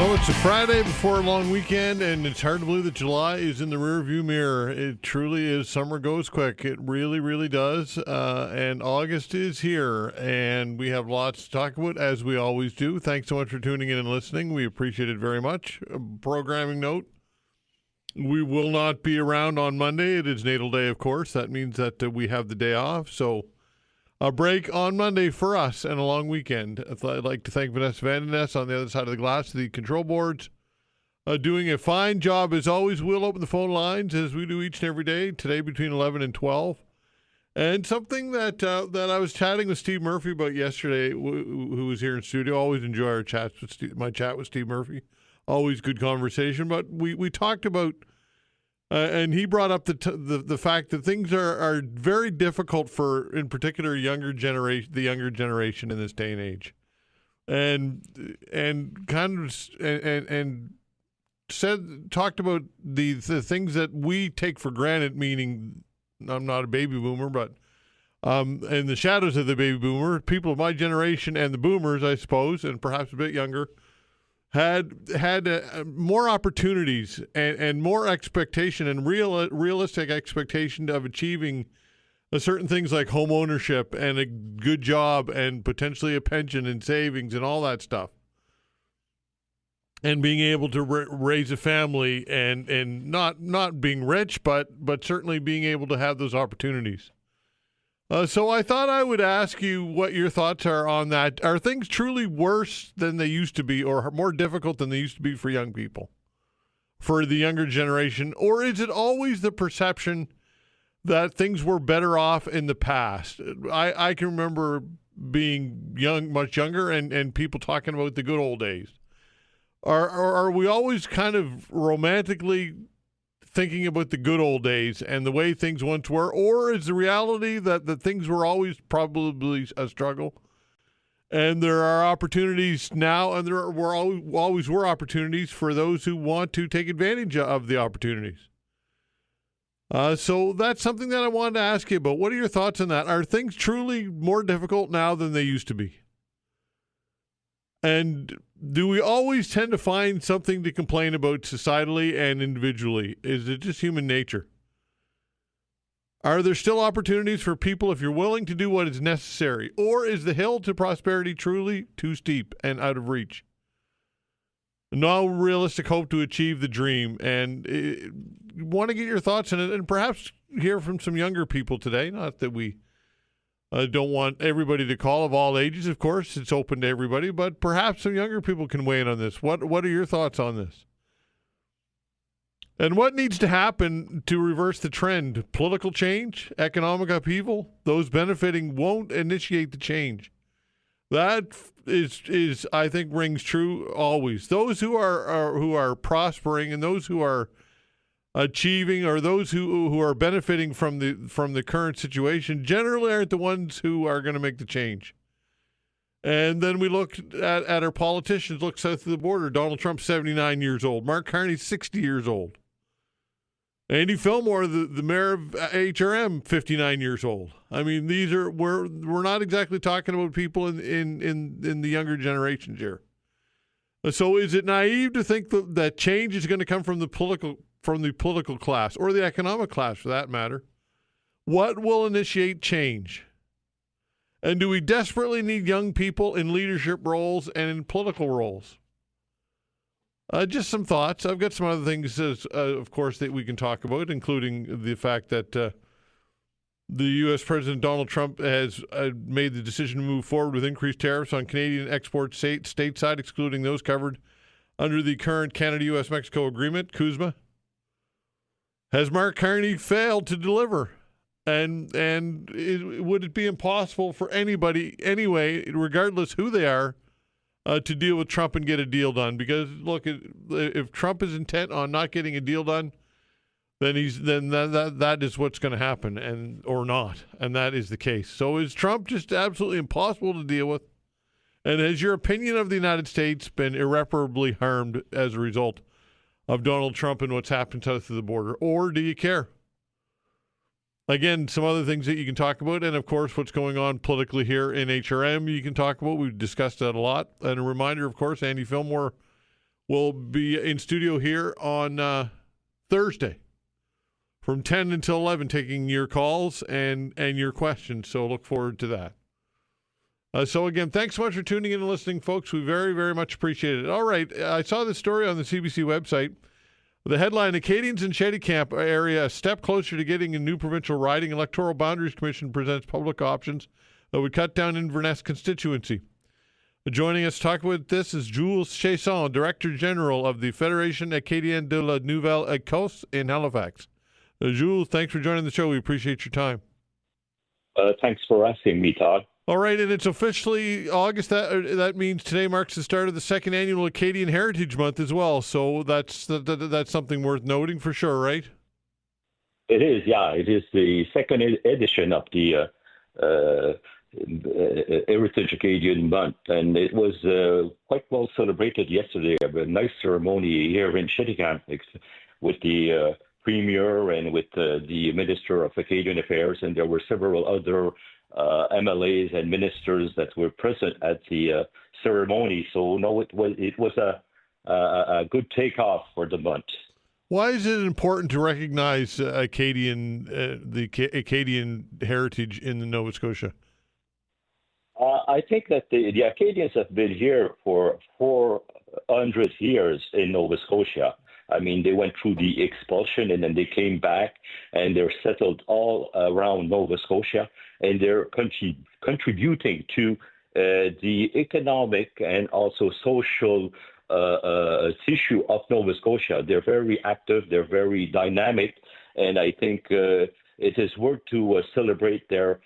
Well, it's a Friday before a long weekend, and it's hard to believe that July is in the rearview mirror. It truly is. Summer goes quick. It really, really does. And August is here, and we have lots to talk about, as we always do. Thanks so much for tuning in and listening. We appreciate it very much. A programming note, we will not be around on Monday. It is Natal Day, of course. That means that we have the day off, so a break on Monday for us and a long weekend. I'd like to thank Vanessa Vandeness on the other side of the glass, the control boards, doing a fine job as always. We'll open the phone lines as we do each and every day, today between 11 and 12. And something that I was chatting with Steve Murphy about yesterday, who was here in studio. Always enjoy our chats with my chat with Steve Murphy. Always good conversation. But we talked about, and he brought up the fact that things are very difficult for, in particular, the younger generation in this day and age, and talked about the things that we take for granted. Meaning, I'm not a baby boomer, but in the shadows of the baby boomer, people of my generation and the boomers, I suppose, and perhaps a bit younger, had more opportunities and more expectation and realistic expectation of achieving certain things like home ownership and a good job and potentially a pension and savings and all that stuff, and being able to raise a family and not being rich, but certainly being able to have those opportunities. So I thought I would ask you what your thoughts are on that. Are things truly worse than they used to be, or more difficult than they used to be for young people, for the younger generation? Or is it always the perception that things were better off in the past? I can remember being much younger, and people talking about the good old days. Are we always kind of romantically thinking about the good old days and the way things once were, or is the reality that things were always probably a struggle, and there are opportunities now, and always were opportunities for those who want to take advantage of the opportunities? So that's something that I wanted to ask you about. What are your thoughts on that? Are things truly more difficult now than they used to be? And do we always tend to find something to complain about societally and individually? Is it just human nature? Are there still opportunities for people if you're willing to do what is necessary? Or is the hill to prosperity truly too steep and out of reach? No realistic hope to achieve the dream. And want to get your thoughts on it, and perhaps hear from some younger people today. Not that we don't want everybody to call, of all ages, of course. It's open to everybody, but perhaps some younger people can weigh in on this. What are your thoughts on this? And what needs to happen to reverse the trend? Political change? Economic upheaval? Those benefiting won't initiate the change. That is I think, rings true always. Those who are prospering and those who are achieving, or those who are benefiting from the current situation, generally aren't the ones who are going to make the change. And then we look at our politicians. Look south of the border. Donald Trump, 79 years old. Mark Carney, 60 years old. Andy Fillmore, the mayor of HRM, 59 years old. I mean, we're not exactly talking about people in the younger generations here. So is it naive to think that change is going to come from the political class, or the economic class for that matter? What will initiate change? And do we desperately need young people in leadership roles and in political roles? Just some thoughts. I've got some other things, of course, that we can talk about, including the fact that the U.S. President Donald Trump has made the decision to move forward with increased tariffs on Canadian exports stateside, excluding those covered under the current Canada-U.S.-Mexico agreement, CUSMA. Has Mark Carney failed to deliver? And would it be impossible for anybody, anyway, regardless who they are, to deal with Trump and get a deal done? Because look, if Trump is intent on not getting a deal done, then that is what's going to happen, or not, and that is the case. So is Trump just absolutely impossible to deal with? And has your opinion of the United States been irreparably harmed as a result of Donald Trump and what's happened south of the border, or do you care? Again, some other things that you can talk about, and of course, what's going on politically here in HRM, you can talk about. We've discussed that a lot. And a reminder, of course, Andy Fillmore will be in studio here on Thursday from 10 until 11, taking your calls and your questions. So look forward to that. So again, thanks so much for tuning in and listening, folks. We very, very much appreciate it. All right, I saw this story on the CBC website. The headline, Acadians in Shettycamp area a step closer to getting a new provincial riding. Electoral Boundaries Commission presents public options that would cut down Inverness constituency. Joining us to talk about this is Jules Chiasson, Director General of the Fédération Acadienne de la Nouvelle-Écosse in Halifax. Jules, thanks for joining the show. We appreciate your time. Thanks for asking me, Todd. All right, and it's officially August. That means today marks the start of the second annual Acadian Heritage Month as well. So that's something worth noting for sure, right? It is, yeah. It is the second edition of the Heritage Acadian Month, and it was quite well celebrated yesterday. A nice ceremony here in Shettycamp with the Premier and with the Minister of Acadian Affairs, and there were several other MLAs and ministers that were present at the ceremony. So no, it was a good takeoff for the month. Why is it important to recognize the Acadian heritage in Nova Scotia? I think that the Acadians have been here for 400 years in Nova Scotia. I mean, they went through the expulsion and then they came back and they're settled all around Nova Scotia, and they're contributing to the economic and also social tissue of Nova Scotia. They're very active, they're very dynamic, and I think it is worth to celebrate their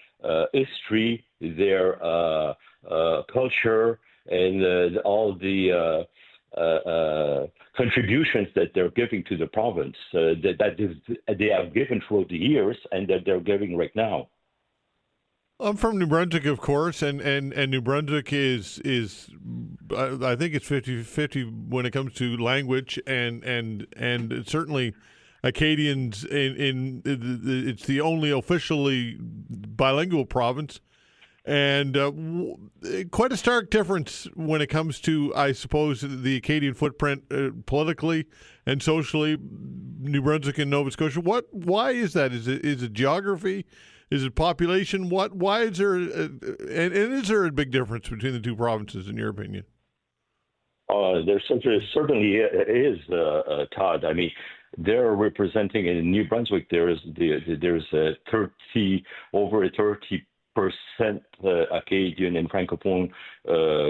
history, their culture, and all the contributions that they're giving to the province, that they have given throughout the years and that they're giving right now. I'm from New Brunswick, of course, and New Brunswick is I think it's 50-50 when it comes to language, and certainly Acadians it's the only officially bilingual province. And quite a stark difference when it comes to, I suppose, the Acadian footprint politically and socially, New Brunswick and Nova Scotia. Why is that? Is it geography? Is it population? Why is there? And is there a big difference between the two provinces, in your opinion? There certainly is, Todd. I mean, they're representing in New Brunswick. There's over 30% Acadian and Francophone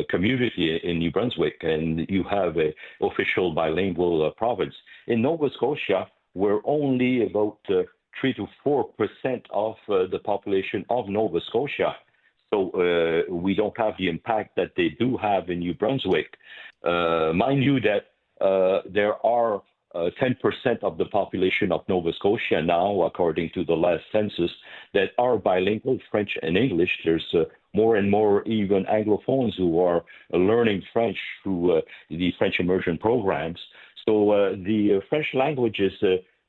community in New Brunswick, and you have an official bilingual province. In Nova Scotia, we're only about 3 to 4% of the population of Nova Scotia. So we don't have the impact that they do have in New Brunswick. Mind you that there are 10% of the population of Nova Scotia now, according to the last census, that are bilingual, French and English. There's more and more even Anglophones who are learning French through the French immersion programs. So the French language is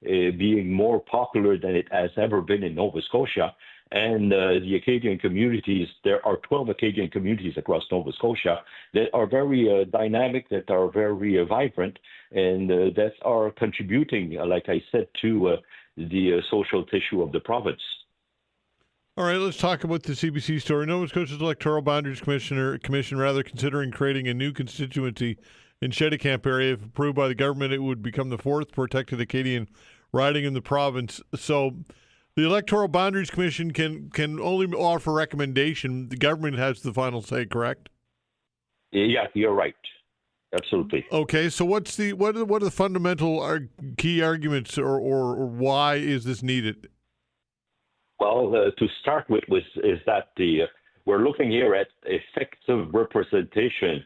being more popular than it has ever been in Nova Scotia. And the Acadian communities, there are 12 Acadian communities across Nova Scotia that are very dynamic, that are very vibrant, and that are contributing, like I said, to the social tissue of the province. All right, let's talk about the CBC story. Nova Scotia's Electoral Boundaries Commission considering creating a new constituency in Shettycamp area. If approved by the government, it would become the fourth protected Acadian riding in the province. So the Electoral Boundaries Commission can only offer recommendation. The government has the final say, correct? Yeah, you're right. Absolutely. Okay, so what are the fundamental key arguments, or why is this needed? Well, to start with is that we're looking here at effective representation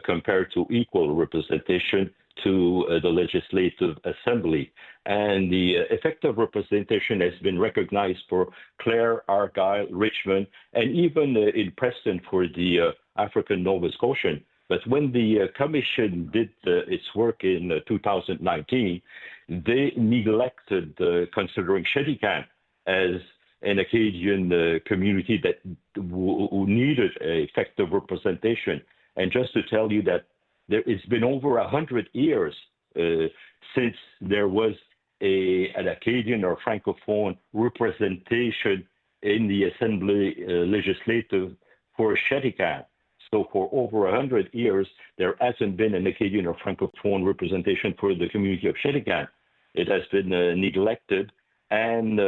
compared to equal representation to the Legislative Assembly. And the effective representation has been recognized for Clare, Argyll, Richmond, and even in Preston for the African Nova Scotian. But when the Commission did its work in 2019, they neglected considering Shettycamp as an Acadian community that who needed effective representation. And just to tell you that it's been over 100 years since there was an Acadian or Francophone representation in the Assembly Legislative for Shedikan. So for over 100 years, there hasn't been an Acadian or Francophone representation for the community of Shedikan. It has been neglected, and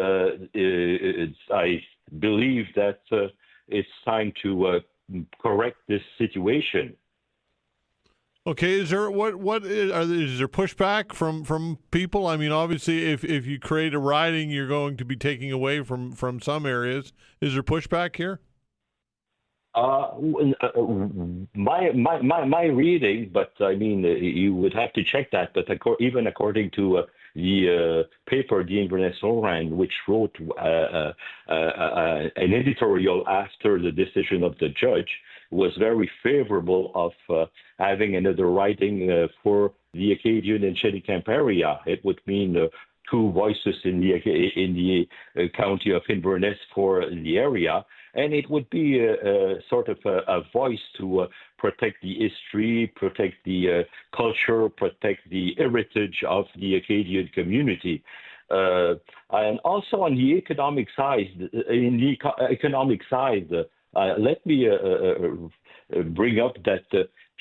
I believe that it's time to correct this situation. Okay, is there is there pushback from people? I mean, obviously, if you create a riding, you're going to be taking away from some areas. Is there pushback here? My reading, but I mean, you would have to check that. But even according to the paper, the Inverness Orand, which wrote an editorial after the decision of the judge, was very favorable of having another riding for the Acadian and Shedikamp area. It would mean two voices in the county of Inverness for the area. And it would be sort of a voice to protect the history, protect the culture, protect the heritage of the Acadian community. And also on the economic side, let me bring up that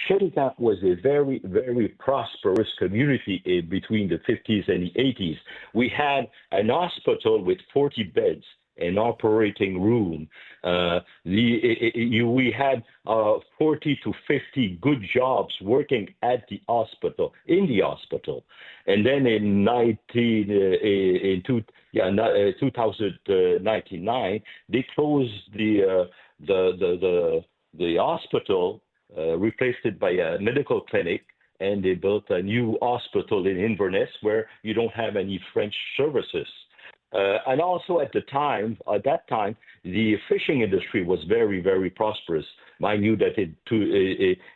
Shedikamp was a very, very prosperous community between the 50s and the 80s. We had an hospital with 40 beds, an operating room. We had 40 to 50 good jobs working at the hospital, in the hospital. And then in 2099, they closed the hospital, replaced it by a medical clinic, and they built a new hospital in Inverness where you don't have any French services. And also at that time, the fishing industry was very, very prosperous. I knew that in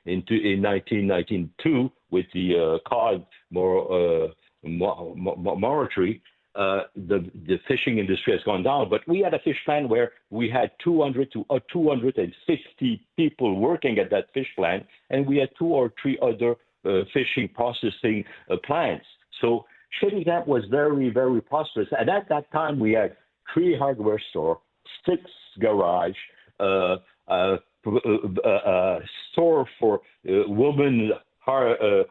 1992, with the cod moratorium, the fishing industry has gone down. But we had a fish plant where we had 200 to 250 people working at that fish plant, and we had 2 or 3 other fishing processing plants. So Shedikamp was very, very prosperous. And at that time, we had 3 hardware stores, 6 garage, a store for women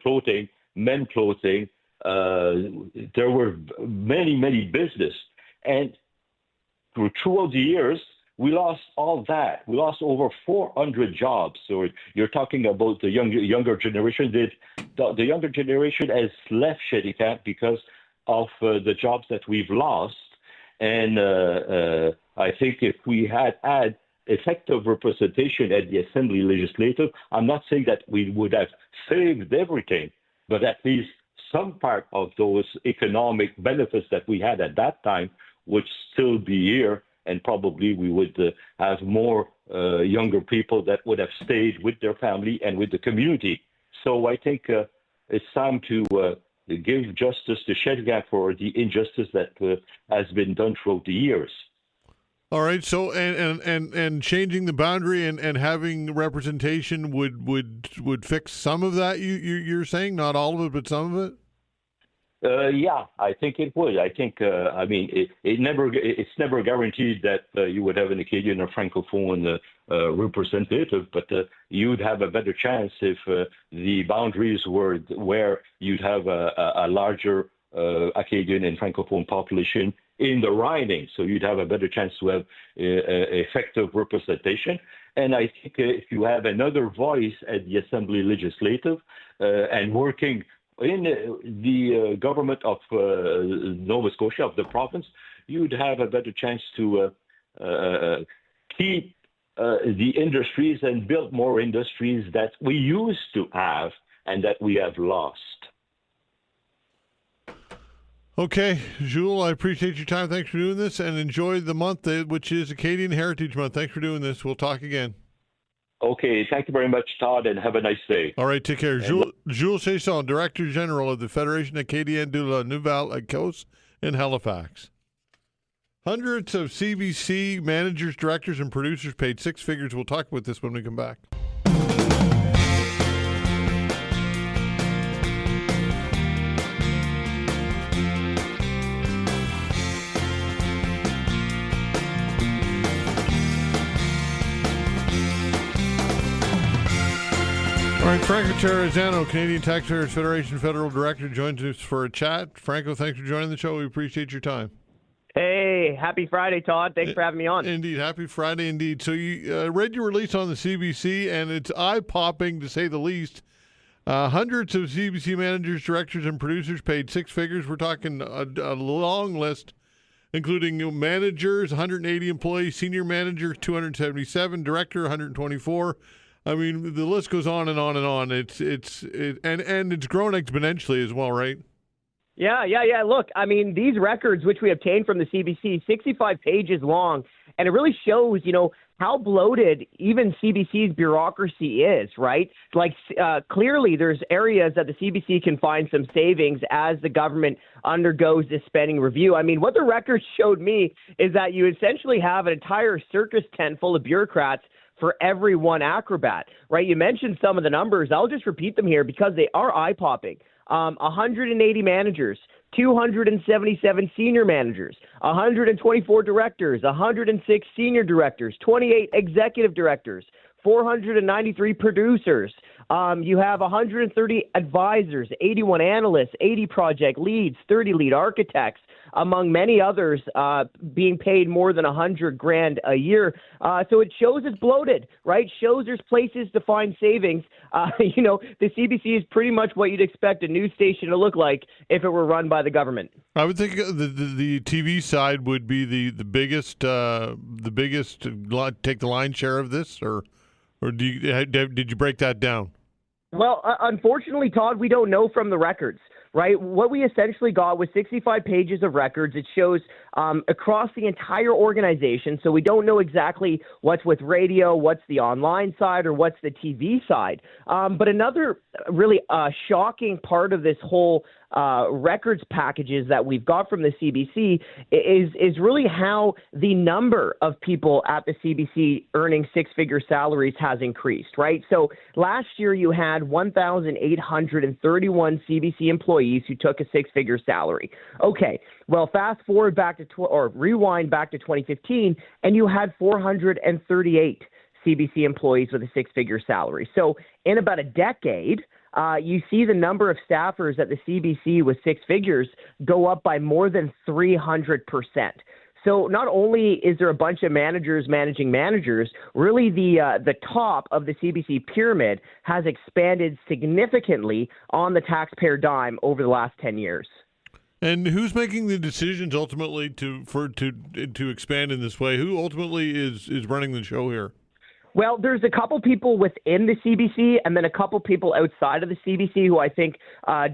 clothing, men clothing. There were many, many business. And throughout the years, we lost all that. We lost over 400 jobs. So you're talking about the younger generation. The younger generation has left Shedikamp because of the jobs that we've lost. And I think if we had effective representation at the Assembly Legislative, I'm not saying that we would have saved everything, but at least some part of those economic benefits that we had at that time would still be here. And probably we would have more younger people that would have stayed with their family and with the community. So I think it's time to give justice to Shedikamp for the injustice that has been done throughout the years. All right. So and changing the boundary and having representation would fix some of that. You're saying not all of it, but some of it. Yeah, I think it would. I think, it's never guaranteed that you would have an Acadian or Francophone representative, but you'd have a better chance if the boundaries were where you'd have a larger Acadian and Francophone population in the riding. So you'd have a better chance to have effective representation. And I think if you have another voice at the Assembly Legislative and working in the government of Nova Scotia, of the province, you'd have a better chance to keep the industries and build more industries that we used to have and that we have lost. Okay, Jules, I appreciate your time. Thanks for doing this, and enjoy the month, which is Acadian Heritage Month. Thanks for doing this. We'll talk again. Okay, thank you very much, Todd, and have a nice day. All right, take care. Jules Chiasson, Director General of the Fédération Acadienne de la Nouvelle-Écosse in Halifax. Hundreds of CBC managers, directors, and producers paid 6 figures. We'll talk about this when we come back. All right, Franco Terrazzano, Canadian Taxpayers Federation Federal Director, joins us for a chat. Franco, thanks for joining the show. We appreciate your time. Hey, happy Friday, Todd. Thanks for having me on. Indeed, happy Friday indeed. So you read your release on the CBC, and it's eye-popping to say the least. Hundreds of CBC managers, directors, and producers paid six figures. We're talking a long list, including managers, 180 employees, senior manager, 277, director, 124. I mean, the list goes on and on and on. And it's grown exponentially as well, right? Yeah. Look, I mean, these records, which we obtained from the CBC, 65 pages long, and it really shows, how bloated even CBC's bureaucracy is, right? Like, clearly there's areas that the CBC can find some savings as the government undergoes this spending review. I mean, what the records showed me is that you essentially have an entire circus tent full of bureaucrats for every one acrobat, right? You mentioned some of the numbers. I'll just repeat them here because they are eye-popping. 180 managers, 277 senior managers, 124 directors, 106 senior directors, 28 executive directors, 493 producers. You have 130 advisors, 81 analysts, 80 project leads, 30 lead architects, among many others, being paid more than $100,000 a year. So it shows it's bloated, right? Shows there's places to find savings. The CBC is pretty much what you'd expect a news station to look like if it were run by the government. I would think the TV side would be the biggest take the lion's share of this, or did you break that down? Well, unfortunately, Todd, we don't know from the records, right? What we essentially got was 65 pages of records. It shows across the entire organization, so we don't know exactly what's with radio, what's the online side, or what's the TV side. But another really shocking part of this whole records packages that we've got from the CBC is really how the number of people at the CBC earning six-figure salaries has increased, right? So last year you had 1,831 CBC employees who took a six-figure salary. Okay, well, fast forward back to rewind back to 2015, and you had 438 CBC employees with a six-figure salary. So in about a decade, you see the number of staffers at the CBC with six figures go up by more than 300%. So not only is there a bunch of managers managing managers, really the top of the CBC pyramid has expanded significantly on the taxpayer dime over the last 10 years. And who's making the decisions ultimately to expand in this way? Who ultimately is running the show here? Well, there's a couple people within the CBC and then a couple people outside of the CBC who I think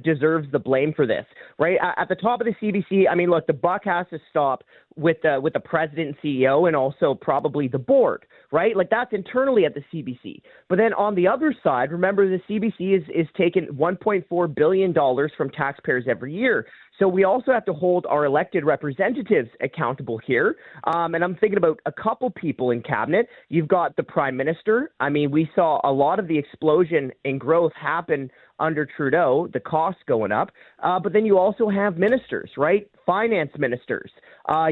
deserves the blame for this, right? At the top of the CBC, I mean, look, the buck has to stop with the president and CEO and also probably the board, right? Like that's internally at the CBC. But then on the other side, remember the CBC is taking $1.4 billion from taxpayers every year. So we also have to hold our elected representatives accountable here. And I'm thinking about a couple people in cabinet. You've got the prime minister. I mean, we saw a lot of the explosion in growth happen under Trudeau, the costs going up. But then you also have ministers, right? Finance ministers.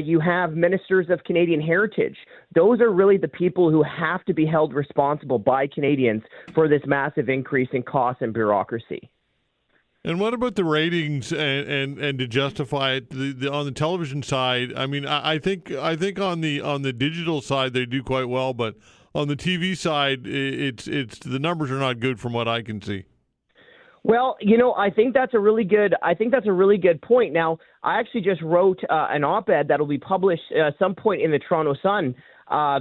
You have ministers of Canadian heritage. Those are really the people who have to be held responsible by Canadians for this massive increase in costs and bureaucracy. And what about the ratings and to justify it on the television side? I mean, I think on the digital side they do quite well, but on the TV side, it's the numbers are not good from what I can see. Well, I think that's a really good point. Now, I actually just wrote an op-ed that'll be published some point in the Toronto Sun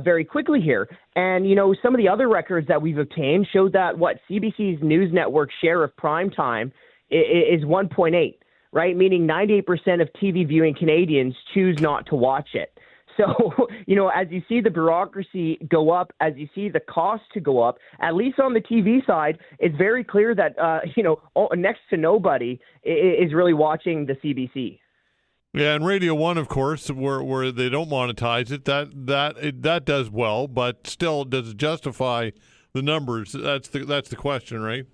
very quickly here. And, some of the other records that we've obtained show that CBC's news network share of prime time is 1.8, right? Meaning 98% of TV viewing Canadians choose not to watch it. So, as you see the bureaucracy go up, as you see the cost to go up, at least on the TV side, it's very clear that, next to nobody is really watching the CBC. Yeah, and Radio 1, of course, where they don't monetize it, that does well, but still, does it justify the numbers? That's the question, right?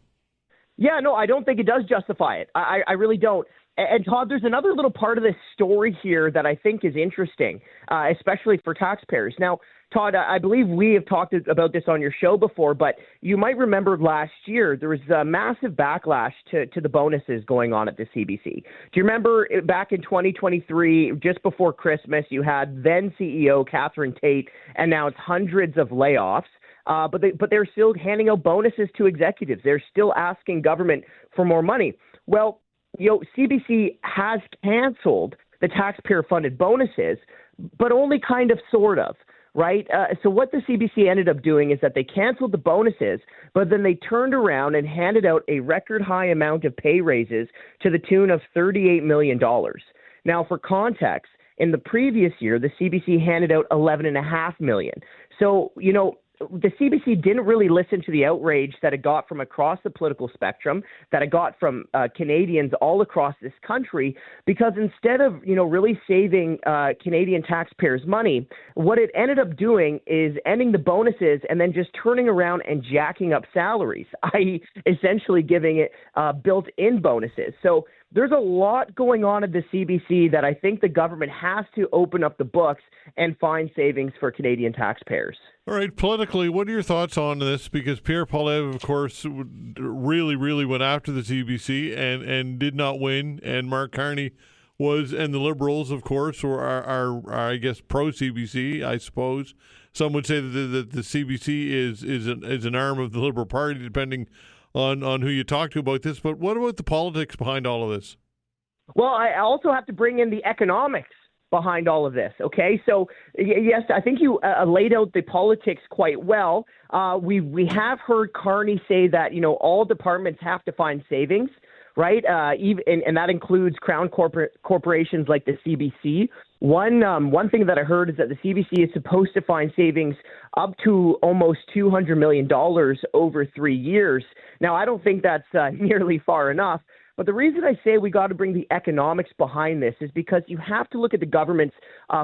Yeah, no, I don't think it does justify it. I really don't. And Todd, there's another little part of this story here that I think is interesting, especially for taxpayers. Now, Todd, I believe we have talked about this on your show before, but you might remember last year there was a massive backlash to the bonuses going on at the CBC. Do you remember back in 2023, just before Christmas, you had then CEO Catherine Tate announce hundreds of layoffs, but they're still handing out bonuses to executives. They're still asking government for more money. Well, CBC has canceled the taxpayer-funded bonuses, but only kind of, sort of. Right. So what the CBC ended up doing is that they canceled the bonuses, but then they turned around and handed out a record high amount of pay raises to the tune of $38 million. Now, for context, in the previous year, the CBC handed out $11.5 million. So, the CBC didn't really listen to the outrage that it got from across the political spectrum, that it got from Canadians all across this country, because instead of, really saving Canadian taxpayers' money, what it ended up doing is ending the bonuses and then just turning around and jacking up salaries, i.e. essentially giving it built-in bonuses. So there's a lot going on at the CBC that I think the government has to open up the books and find savings for Canadian taxpayers. All right, politically, what are your thoughts on this? Because Pierre Poilievre, of course, really, really went after the CBC and did not win. And Mark Carney and the Liberals, of course, are I guess, pro-CBC, I suppose. Some would say that the CBC is an arm of the Liberal Party, depending on who you talk to about this. But what about the politics behind all of this? Well, I also have to bring in the economics behind all of this. Okay, so yes, I think you laid out the politics quite well. We have heard Carney say that all departments have to find savings, right? And that includes crown corporations like the CBC. One thing that I heard is that the CBC is supposed to find savings up to almost $200 million over 3 years. Now, I don't think that's nearly far enough. But the reason I say we got to bring the economics behind this is because you have to look at the government's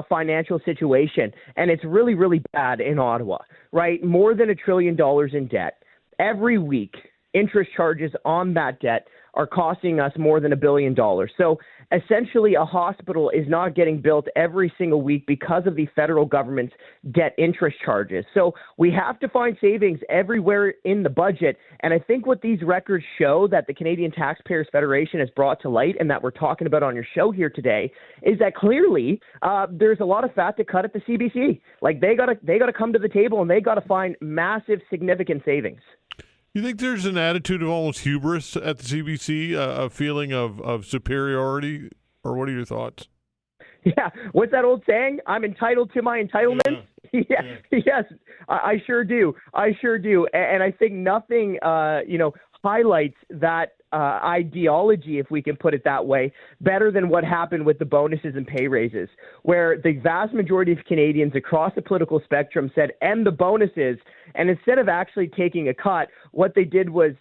financial situation, and it's really, really bad in Ottawa, right? More than $1 trillion in debt. Every week, interest charges on that debt are costing us more than $1 billion. So essentially, a hospital is not getting built every single week because of the federal government's debt interest charges. So we have to find savings everywhere in the budget. And I think what these records show that the Canadian Taxpayers Federation has brought to light and that we're talking about on your show here today is that clearly there's a lot of fat to cut at the CBC. Like they gotta come to the table and they got to find massive, significant savings. You think there's an attitude of almost hubris at the CBC, a feeling of superiority, or what are your thoughts? Yeah, what's that old saying? I'm entitled to my entitlement. Yeah. Yes, I sure do. And I think nothing, highlights that ideology, if we can put it that way, better than what happened with the bonuses and pay raises, where the vast majority of Canadians across the political spectrum said, end the bonuses. And instead of actually taking a cut, what they did was,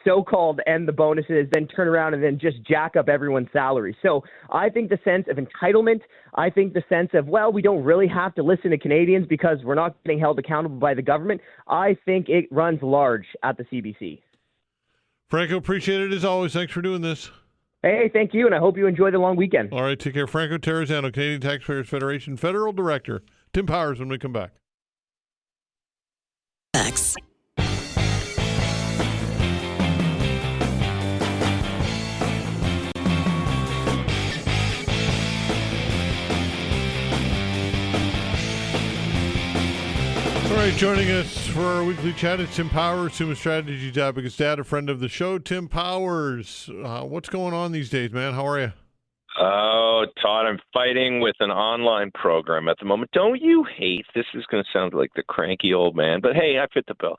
so-called end the bonuses, then turn around and then just jack up everyone's salary. So I think the sense of entitlement, I think the sense of, well, we don't really have to listen to Canadians because we're not getting held accountable by the government, I think it runs large at the CBC. Franco, appreciate it as always. Thanks for doing this. Hey, thank you, and I hope you enjoy the long weekend. All right, take care. Franco Terrazzano, Canadian Taxpayers Federation Federal Director. Tim Powers when we come back. X. All right, joining us for our weekly chat is Tim Powers, Summa Strategies, Abacus Data, friend of the show. Tim Powers, what's going on these days, man? How are you? Oh, Todd, I'm fighting with an online program at the moment. Don't you hate? This is going to sound like the cranky old man, but hey, I fit the bill.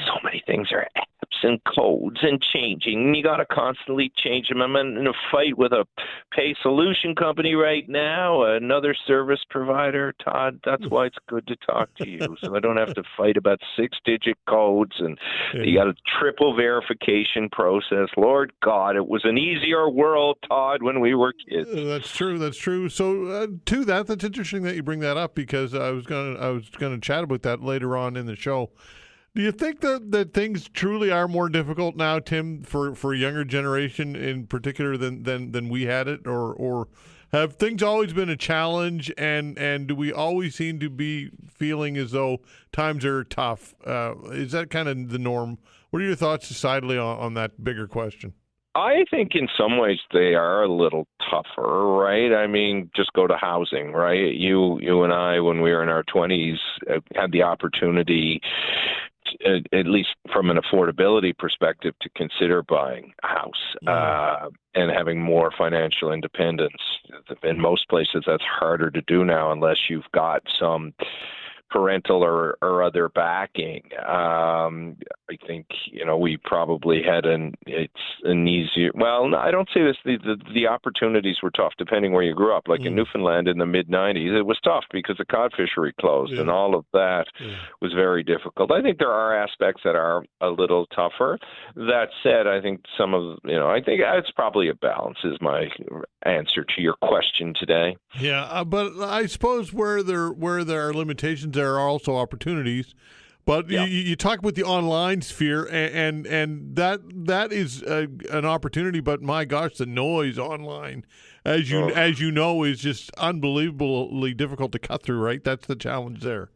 So many things are apps and codes and changing, and you got to constantly change them. I'm in a fight with a pay solution company right now, another service provider, Todd. That's why it's good to talk to you, so I don't have to fight about 6-digit codes, and you got a triple verification process. Lord God, it was an easier world, Todd, when we were kids. That's true. So to that, that's interesting that you bring that up because I was gonna chat about that later on in the show. Do you think that things truly are more difficult now, Tim, for a younger generation in particular than we had it, or have things always been a challenge, and do we always seem to be feeling as though times are tough? Is that kind of the norm? What are your thoughts societally on that bigger question? I think in some ways they are a little tougher, right? I mean, just go to housing, right? You and I, when we were in our 20s, had the opportunity, at least from an affordability perspective, to consider buying a house and having more financial independence. In most places, that's harder to do now unless you've got some parental or other backing. I think, we probably had an easier, well, I don't say this, the opportunities were tough depending where you grew up. Like in Newfoundland in the mid-90s, it was tough because the cod fishery closed and all of that was very difficult. I think there are aspects that are a little tougher. That said, I think I think it's probably a balance is my answer to your question today. Yeah, but I suppose where there are limitations, there are also opportunities. But you talk about the online sphere, and that is an opportunity. But my gosh, the noise online, as you know, is just unbelievably difficult to cut through. Right, that's the challenge there.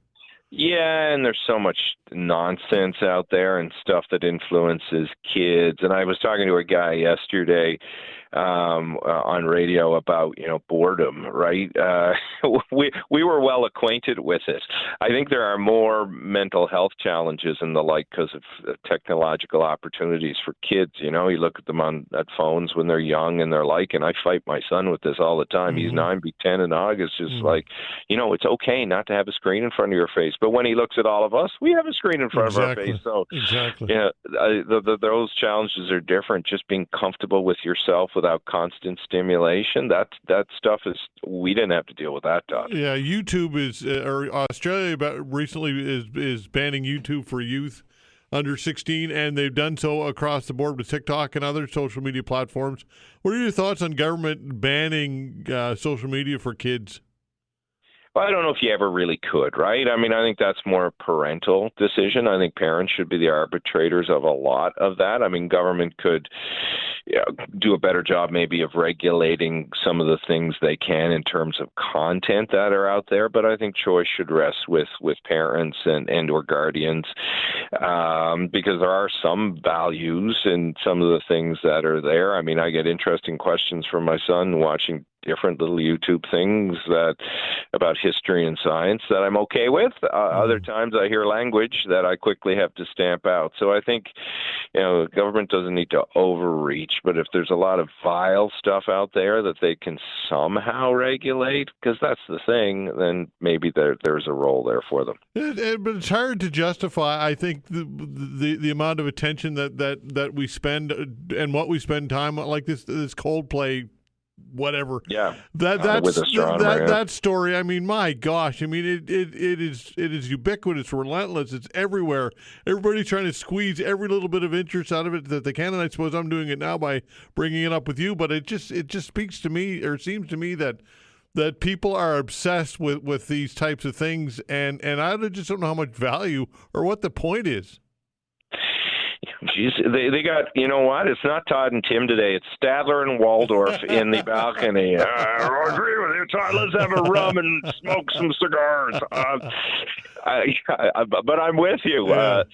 Yeah, and there's so much nonsense out there and stuff that influences kids. And I was talking to a guy yesterday on radio about boredom, right? We were well acquainted with it. I think there are more mental health challenges and the like because of technological opportunities for kids. You look at them at phones when they're young and they're like, and I fight my son with this all the time. He's 9, be 10 in August. Just like, it's okay not to have a screen in front of your face, but when he looks at all of us, we have a screen in front of our face. So those challenges are different. Just being comfortable with yourself without constant stimulation, that stuff we didn't have to deal with that, Todd. Yeah, YouTube or Australia recently is banning YouTube for youth under 16, and they've done so across the board with TikTok and other social media platforms. What are your thoughts on government banning social media for kids? Well, I don't know if you ever really could, right? I mean, I think that's more a parental decision. I think parents should be the arbitrators of a lot of that. I mean, government could do a better job maybe of regulating some of the things they can in terms of content that are out there, but I think choice should rest with parents and or guardians because there are some values in some of the things that are there. I mean, I get interesting questions from my son watching different little YouTube things about history and science that I'm okay with. Other times I hear language that I quickly have to stamp out. So I think, government doesn't need to overreach, but if there's a lot of vile stuff out there that they can somehow regulate, because that's the thing, then maybe there's a role there for them. But it's hard to justify, I think, the amount of attention that we spend and what we spend time on, like this Coldplay whatever. Yeah. That story. I mean, my gosh. I mean, it is ubiquitous, relentless. It's everywhere. Everybody's trying to squeeze every little bit of interest out of it that they can. And I suppose I'm doing it now by bringing it up with you. But it just speaks to me, or seems to me that people are obsessed with these types of things, and I just don't know how much value or what the point is. Jeez, they got, you know what? It's not Todd and Tim today. It's Stadler and Waldorf in the balcony. I agree with you, Todd. Let's have a rum and smoke some cigars. But I'm with you,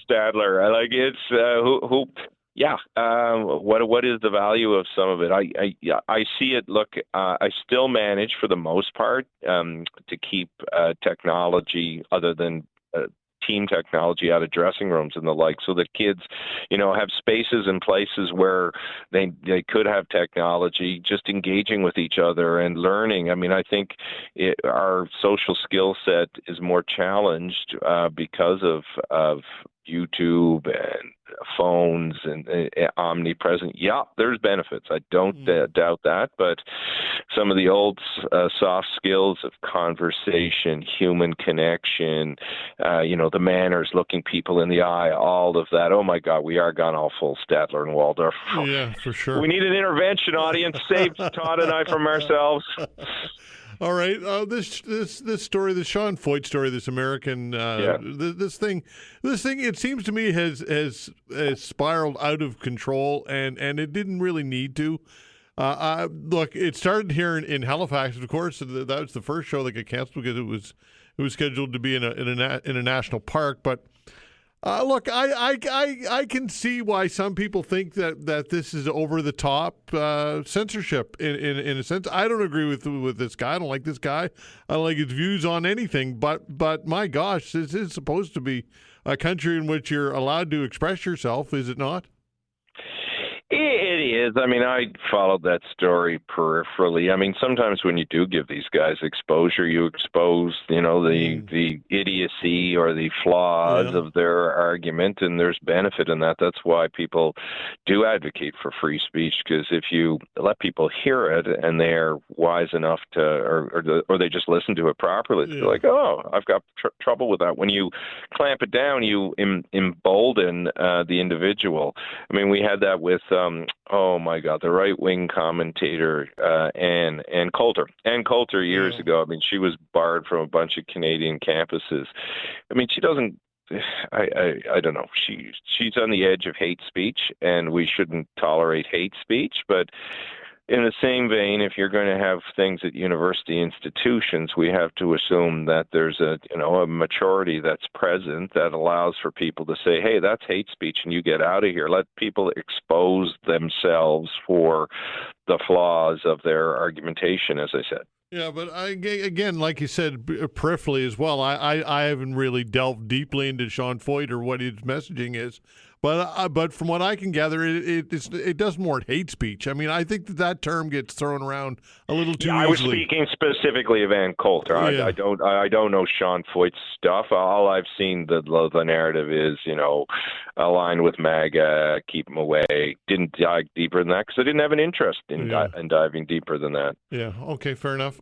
Stadler. Like what is the value of some of it? I see it. Look, I still manage for the most part to keep technology other than team technology out of dressing rooms and the like, so that kids, have spaces and places where they could have technology, just engaging with each other and learning. I mean, I think our social skill set is more challenged because of YouTube and phones and omnipresent. Yeah, there's benefits. I don't doubt that, but some of the old soft skills of conversation, human connection, the manners, looking people in the eye, all of that. Oh my God, we are gone all full Stadler and Waldorf. Yeah, for sure. We need an intervention, audience. Save Todd and I from ourselves. All right, this story, the Sean Foyt story, this American, this thing, it seems to me has spiraled out of control, and it didn't really need to. Look, it started here in Halifax, of course. That was the first show that got canceled because it was scheduled to be in a national park, but. Look, I can see why some people think that this is over the top censorship in a sense. I don't agree with this guy. I don't like this guy. I don't like his views on anything. But my gosh, this is supposed to be a country in which you're allowed to express yourself, is it not? It is. I mean, I followed that story peripherally. I mean, sometimes when you do give these guys exposure, you expose, the idiocy or the flaws of their argument, and there's benefit in that. That's why people do advocate for free speech, because if you let people hear it and they're wise enough to, or they just listen to it properly, they're like, oh, I've got trouble with that. When you clamp it down, you embolden the individual. I mean, we had that with oh my God, the right-wing commentator Ann Coulter. Ann Coulter years ago. I mean, she was barred from a bunch of Canadian campuses. I mean, she doesn't. I don't know. She's on the edge of hate speech, and we shouldn't tolerate hate speech, but. In the same vein, if you're going to have things at university institutions, we have to assume that there's a majority that's present that allows for people to say, hey, that's hate speech and you get out of here. Let people expose themselves for the flaws of their argumentation, as I said. Yeah, but again, like you said, peripherally as well, I haven't really delved deeply into Sean Foyt or what his messaging is. But from what I can gather, it does more hate speech. I mean, I think that term gets thrown around a little too easily. I was speaking specifically of Ann Coulter. I don't know Sean Foyt's stuff. All I've seen the narrative is aligned with MAGA, keep them away. Didn't dive deeper than that because I didn't have an interest in diving deeper than that. Yeah. Okay. Fair enough.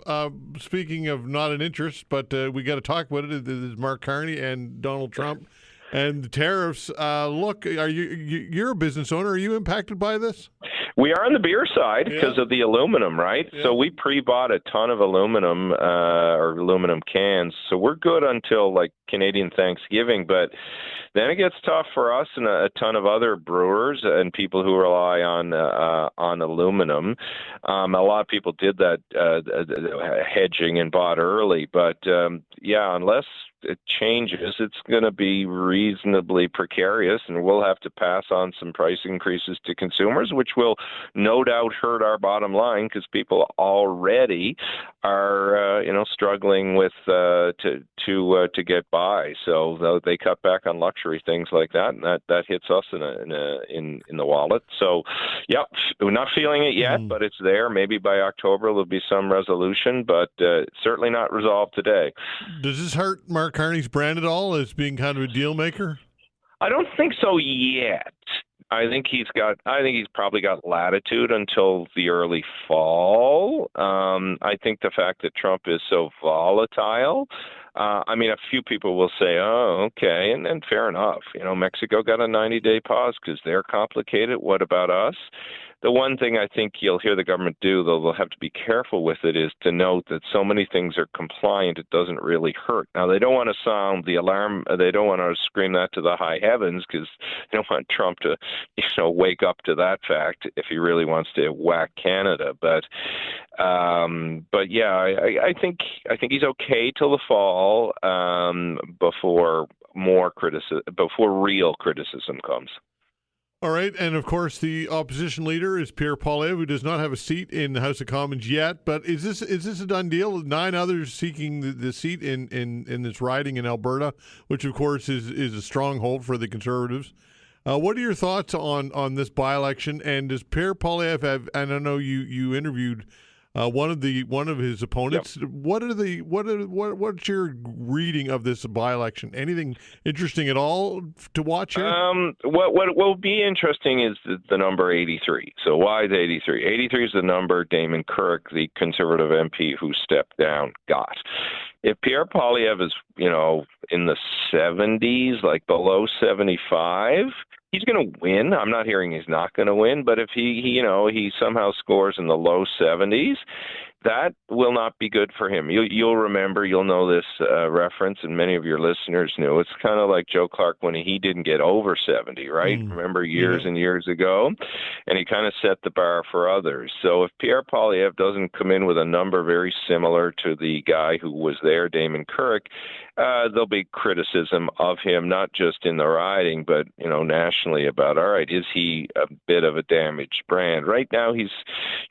Speaking of not an interest, but we got to talk about it. This is Mark Carney and Donald Trump. And the tariffs, look, you're a business owner. Are you impacted by this? We are on the beer side because of the aluminum, right? Yeah. So we pre-bought a ton of aluminum or aluminum cans. So we're good until like Canadian Thanksgiving. But then it gets tough for us and a ton of other brewers and people who rely on aluminum. A lot of people did that hedging and bought early. But, unless it changes, it's going to be reasonably precarious, and we'll have to pass on some price increases to consumers, which will no doubt hurt our bottom line because people already are, struggling with to get by. So they cut back on luxury things like that, and that hits us in the wallet. So, we're not feeling it yet, but it's there. Maybe by October there'll be some resolution, but certainly not resolved today. Does this hurt Mark Carney's brand at all as being kind of a deal maker? I don't think so yet. I think he's probably got latitude until the early fall. I think the fact that Trump is so volatile, a few people will say, oh, okay, and fair enough. Mexico got a 90-day pause because they're complicated. What about us? The one thing I think you'll hear the government do, though they'll have to be careful with it, is to note that so many things are compliant, it doesn't really hurt. Now, they don't want to sound the alarm. They don't want to scream that to the high heavens because they don't want Trump to, wake up to that fact if he really wants to whack Canada. But I think he's okay till the fall before real criticism comes. All right, and of course the opposition leader is Pierre Poilievre, who does not have a seat in the House of Commons yet. But is this a done deal? 9 others seeking the seat in this riding in Alberta, which of course is a stronghold for the Conservatives. What are your thoughts on this by-election? And does Pierre Poilievre have? And I know you interviewed one of his opponents. Yep. What's your reading of this by-election? Anything interesting at all to watch here? What will be interesting is the number 83. So why is 83? 83 is the number Damon Kirk, the Conservative MP who stepped down, got. If Pierre Poilievre is, in the 70s, like below 75, he's going to win. I'm not hearing he's not going to win, but if he somehow scores in the low 70s, that will not be good for him. You'll remember, you'll know this reference, and many of your listeners knew. It's kind of like Joe Clark when he didn't get over 70, right? Remember years and years ago? And he kind of set the bar for others. So if Pierre Poilievre doesn't come in with a number very similar to the guy who was there, Damon Couric, there'll be criticism of him, not just in the riding, but, nationally about, all right, is he a bit of a damaged brand? Right now, he's,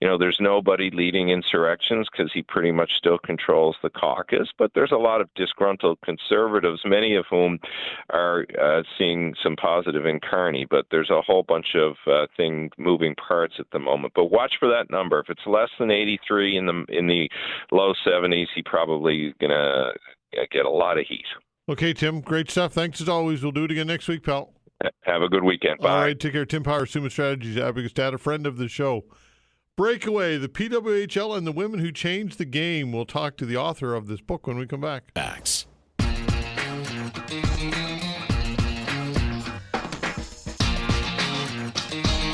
there's nobody leading insurrections because he pretty much still controls the caucus, but there's a lot of disgruntled conservatives, many of whom are seeing some positive in Carney, but there's a whole bunch of moving parts at the moment. But watch for that number. If it's less than 83 in the low 70s, he probably going to get a lot of heat. Okay, Tim, great stuff. Thanks as always. We'll do it again next week, pal. Have a good weekend. Bye. All right, take care. Tim Power, Summa Strategies, Abacus Data, friend of the show. Breakaway, the PWHL and the women who changed the game. We'll talk to the author of this book when we come back. Facts.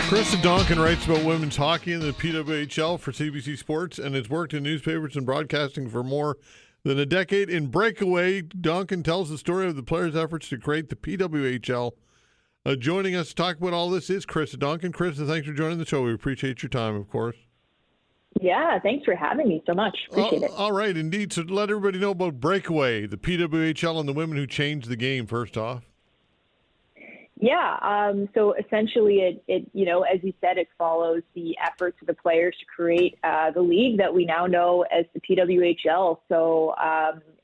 Karissa Donkin writes about women's hockey in the PWHL for CBC Sports and has worked in newspapers and broadcasting for more than a decade. In Breakaway, Donkin tells the story of the players' efforts to create the PWHL. Joining us to talk about all this is Karissa Donkin. Karissa, thanks for joining the show. We appreciate your time, of course. Yeah, thanks for having me so much. Appreciate it. All right, indeed. So let everybody know about Breakaway, the PWHL and the women who changed the game, first off. Yeah, so essentially it as you said, it follows the efforts of the players to create the league that we now know as the PWHL. So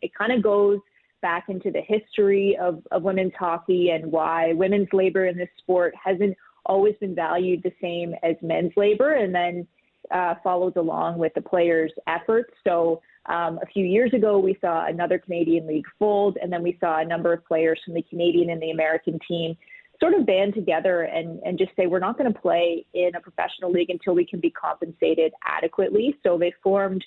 it kind of goes back into the history of women's hockey and why women's labor in this sport hasn't always been valued the same as men's labor, and then follows along with the players' efforts. So a few years ago, we saw another Canadian league fold, and then we saw a number of players from the Canadian and the American team sort of band together and just say, we're not going to play in a professional league until we can be compensated adequately. So they formed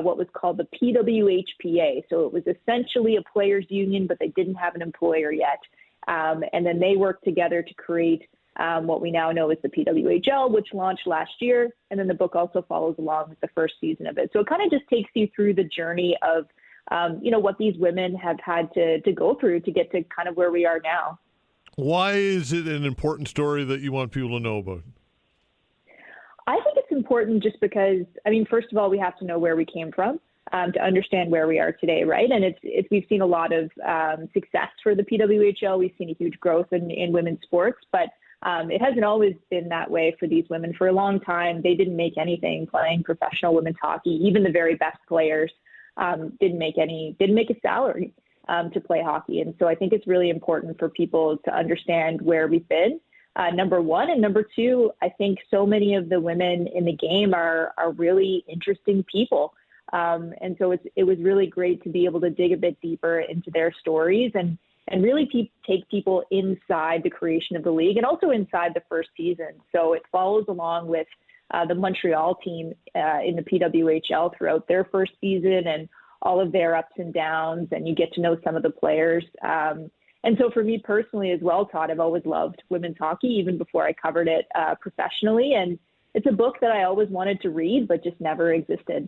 what was called the PWHPA. So it was essentially a players union, but they didn't have an employer yet. And then they worked together to create what we now know as the PWHL, which launched last year. And then the book also follows along with the first season of it. So it kind of just takes you through the journey of, what these women have had to go through to get to kind of where we are now. Why is it an important story that you want people to know about? I think it's important just because, first of all, we have to know where we came from to understand where we are today, right? And we've seen a lot of success for the PWHL. We've seen a huge growth in women's sports, but it hasn't always been that way for these women. For a long time, they didn't make anything playing professional women's hockey. Even the very best players didn't make a salary to play hockey. And so I think it's really important for people to understand where we've been, number one. And number two, I think so many of the women in the game are really interesting people. And so it was really great to be able to dig a bit deeper into their stories and really take people inside the creation of the league and also inside the first season. So it follows along with the Montreal team in the PWHL throughout their first season and all of their ups and downs, and you get to know some of the players. And so for me personally as well, Todd, I've always loved women's hockey, even before I covered it professionally. And it's a book that I always wanted to read, but just never existed.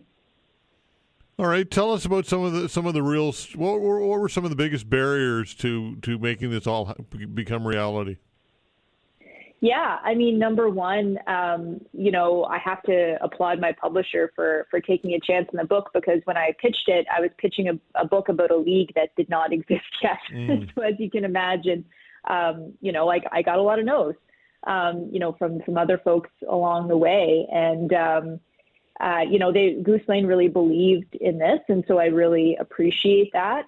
All right, tell us about some of the real. What were some of the biggest barriers to making this all become reality? Yeah, number one, I have to applaud my publisher for taking a chance in the book, because when I pitched it, I was pitching a book about a league that did not exist yet. So as you can imagine, I got a lot of no's, from other folks along the way. And, Goose Lane really believed in this. And so I really appreciate that.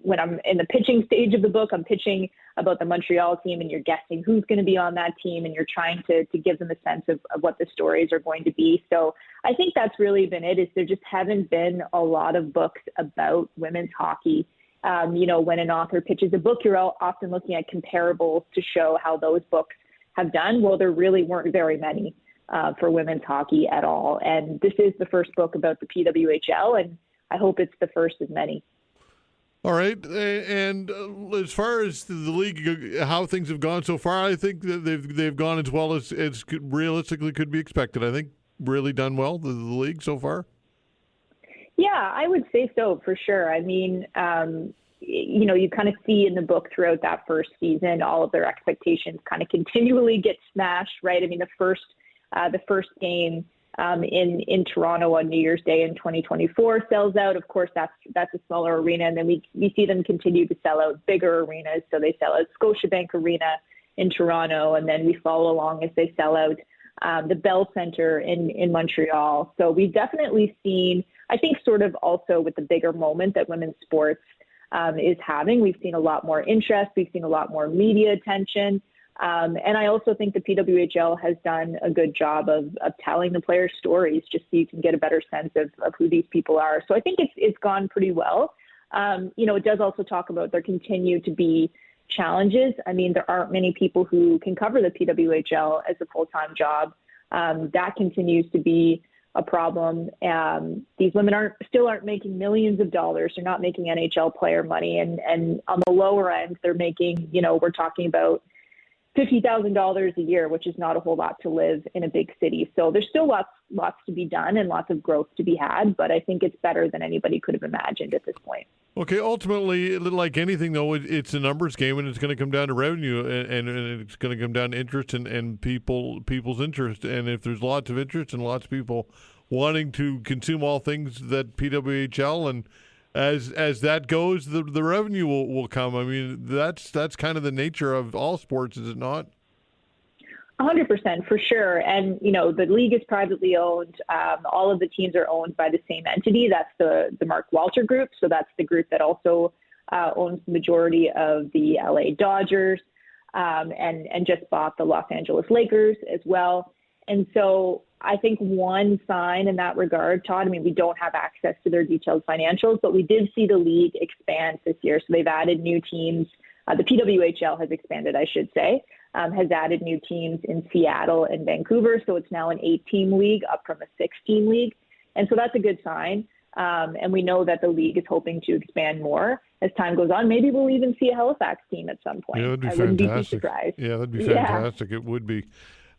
When I'm in the pitching stage of the book, I'm pitching about the Montreal team and you're guessing who's going to be on that team and you're trying to give them a sense of what the stories are going to be. So I think that's really been it, is there just haven't been a lot of books about women's hockey. When an author pitches a book, you're often looking at comparables to show how those books have done. Well, there really weren't very many for women's hockey at all. And this is the first book about the PWHL, and I hope it's the first of many. All right, and as far as the league, how things have gone so far, I think that they've gone as well as realistically could be expected. I think really done well, the league so far? Yeah, I would say so for sure. I mean, you kind of see in the book throughout that first season, all of their expectations kind of continually get smashed, right? I mean, the first game in Toronto on New Year's Day in 2024 sells out. Of course, that's a smaller arena, and then we see them continue to sell out bigger arenas. So they sell out Scotiabank Arena in Toronto, and then we follow along as they sell out the Bell Centre in Montreal. So we've definitely seen, I think, sort of also with the bigger moment that women's sports is having, we've seen a lot more interest. We've seen a lot more media attention. And I also think the PWHL has done a good job of telling the players' stories just so you can get a better sense of who these people are. So I think it's gone pretty well. It does also talk about there continue to be challenges. I mean, there aren't many people who can cover the PWHL as a full-time job. That continues to be a problem. These women still aren't making millions of dollars. They're not making NHL player money. And on the lower end, they're making, we're talking about $50,000 a year, which is not a whole lot to live in a big city. So there's still lots to be done and lots of growth to be had, but I think it's better than anybody could have imagined at this point. Okay, ultimately, like anything, though, it's a numbers game, and it's going to come down to revenue, and it's going to come down to interest and people's interest. And if there's lots of interest and lots of people wanting to consume all things that PWHL, and as that goes, the revenue will come. I mean, that's kind of the nature of all sports, is it not? 100% for sure. And, the league is privately owned. All of the teams are owned by the same entity. That's the Mark Walter Group. So that's the group that also owns the majority of the LA Dodgers and just bought the Los Angeles Lakers as well. And so I think one sign in that regard, Todd, I mean, we don't have access to their detailed financials, but we did see the league expand this year. So they've added new teams. The PWHL has expanded, I should say. Has added new teams in Seattle and Vancouver. So it's now an 8-team league up from a 6-team league. And so that's a good sign. And we know that the league is hoping to expand more as time goes on. Maybe we'll even see a Halifax team at some point. Yeah, that'd be I fantastic. wouldn't be too surprised. Yeah, that'd be fantastic. It would be.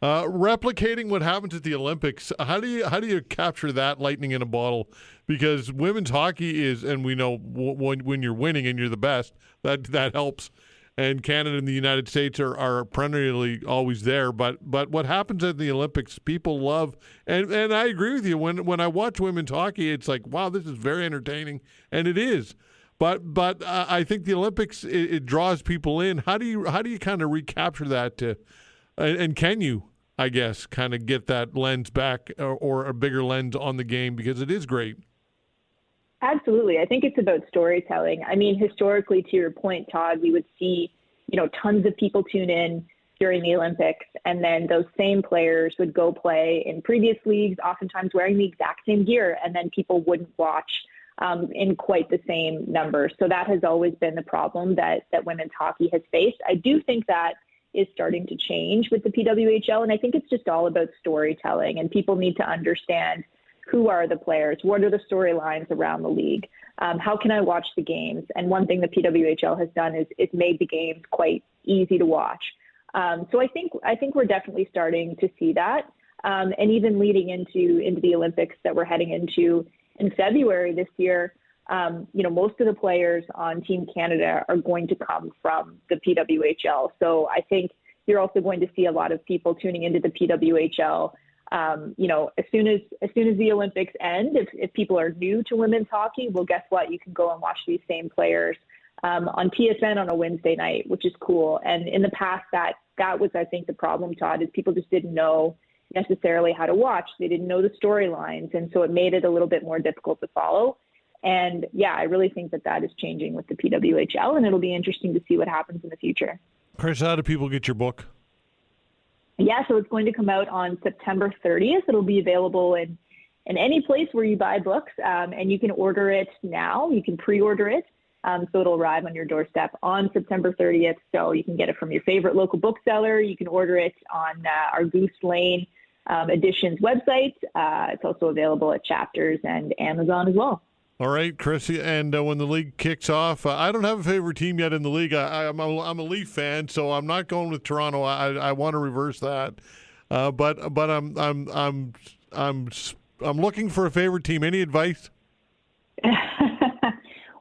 Replicating what happens at the Olympics, how do you capture that lightning in a bottle? Because women's hockey is, and we know when you're winning and you're the best, that helps. And Canada and the United States are perennially always there. But what happens at the Olympics, people love. And I agree with you. When I watch women's hockey, it's like, wow, this is very entertaining. And it is. But I think the Olympics, it draws people in. How do you kind of recapture that? And can you, I guess, kind of get that lens back or a bigger lens on the game? Because it is great. Absolutely. I think it's about storytelling. I mean, historically, to your point, Todd, we would see, tons of people tune in during the Olympics, and then those same players would go play in previous leagues, oftentimes wearing the exact same gear, and then people wouldn't watch in quite the same numbers. So that has always been the problem that women's hockey has faced. I do think that is starting to change with the PWHL, and I think it's just all about storytelling, and people need to understand who are the players, what are the storylines around the league, how can I watch the games? And one thing the PWHL has done is it's made the games quite easy to watch. So I think we're definitely starting to see that, and even leading into the Olympics that we're heading into in February this year. Most of the players on Team Canada are going to come from the PWHL. So I think you're also going to see a lot of people tuning into the PWHL. As soon as the Olympics end, if people are new to women's hockey, well, guess what? You can go and watch these same players on TSN on a Wednesday night, which is cool. And in the past, that was, I think, the problem, Todd, is people just didn't know necessarily how to watch. They didn't know the storylines, and so it made it a little bit more difficult to follow. And yeah, I really think that is changing with the PWHL, and it'll be interesting to see what happens in the future. Chris, how do people get your book? Yeah, so it's going to come out on September 30th. It'll be available in any place where you buy books, and you can order it now. You can pre-order it, so it'll arrive on your doorstep on September 30th. So you can get it from your favorite local bookseller. You can order it on our Goose Lane Editions website. It's also available at Chapters and Amazon as well. All right, Karissa, and when the league kicks off, I don't have a favorite team yet in the league. I'm a Leaf fan, so I'm not going with Toronto. I want to reverse that, but I'm looking for a favorite team. Any advice?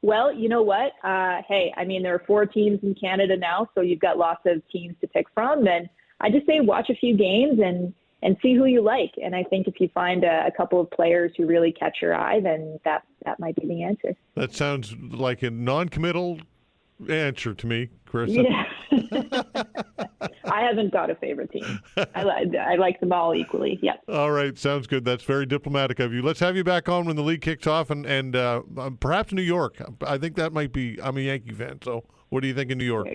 Well, you know what? Hey, I mean, there are 4 teams in Canada now, so you've got lots of teams to pick from. And I just say watch a few games and see who you like. And I think if you find a couple of players who really catch your eye, then that might be the answer. That sounds like a non-committal answer to me, Karissa. Yeah. I haven't got a favorite team. I like them all equally. Yeah. All right, sounds good. That's very diplomatic of you. Let's have you back on when the league kicks off, and perhaps New York. I think that might be. I'm a Yankee fan, so what do you think of New York?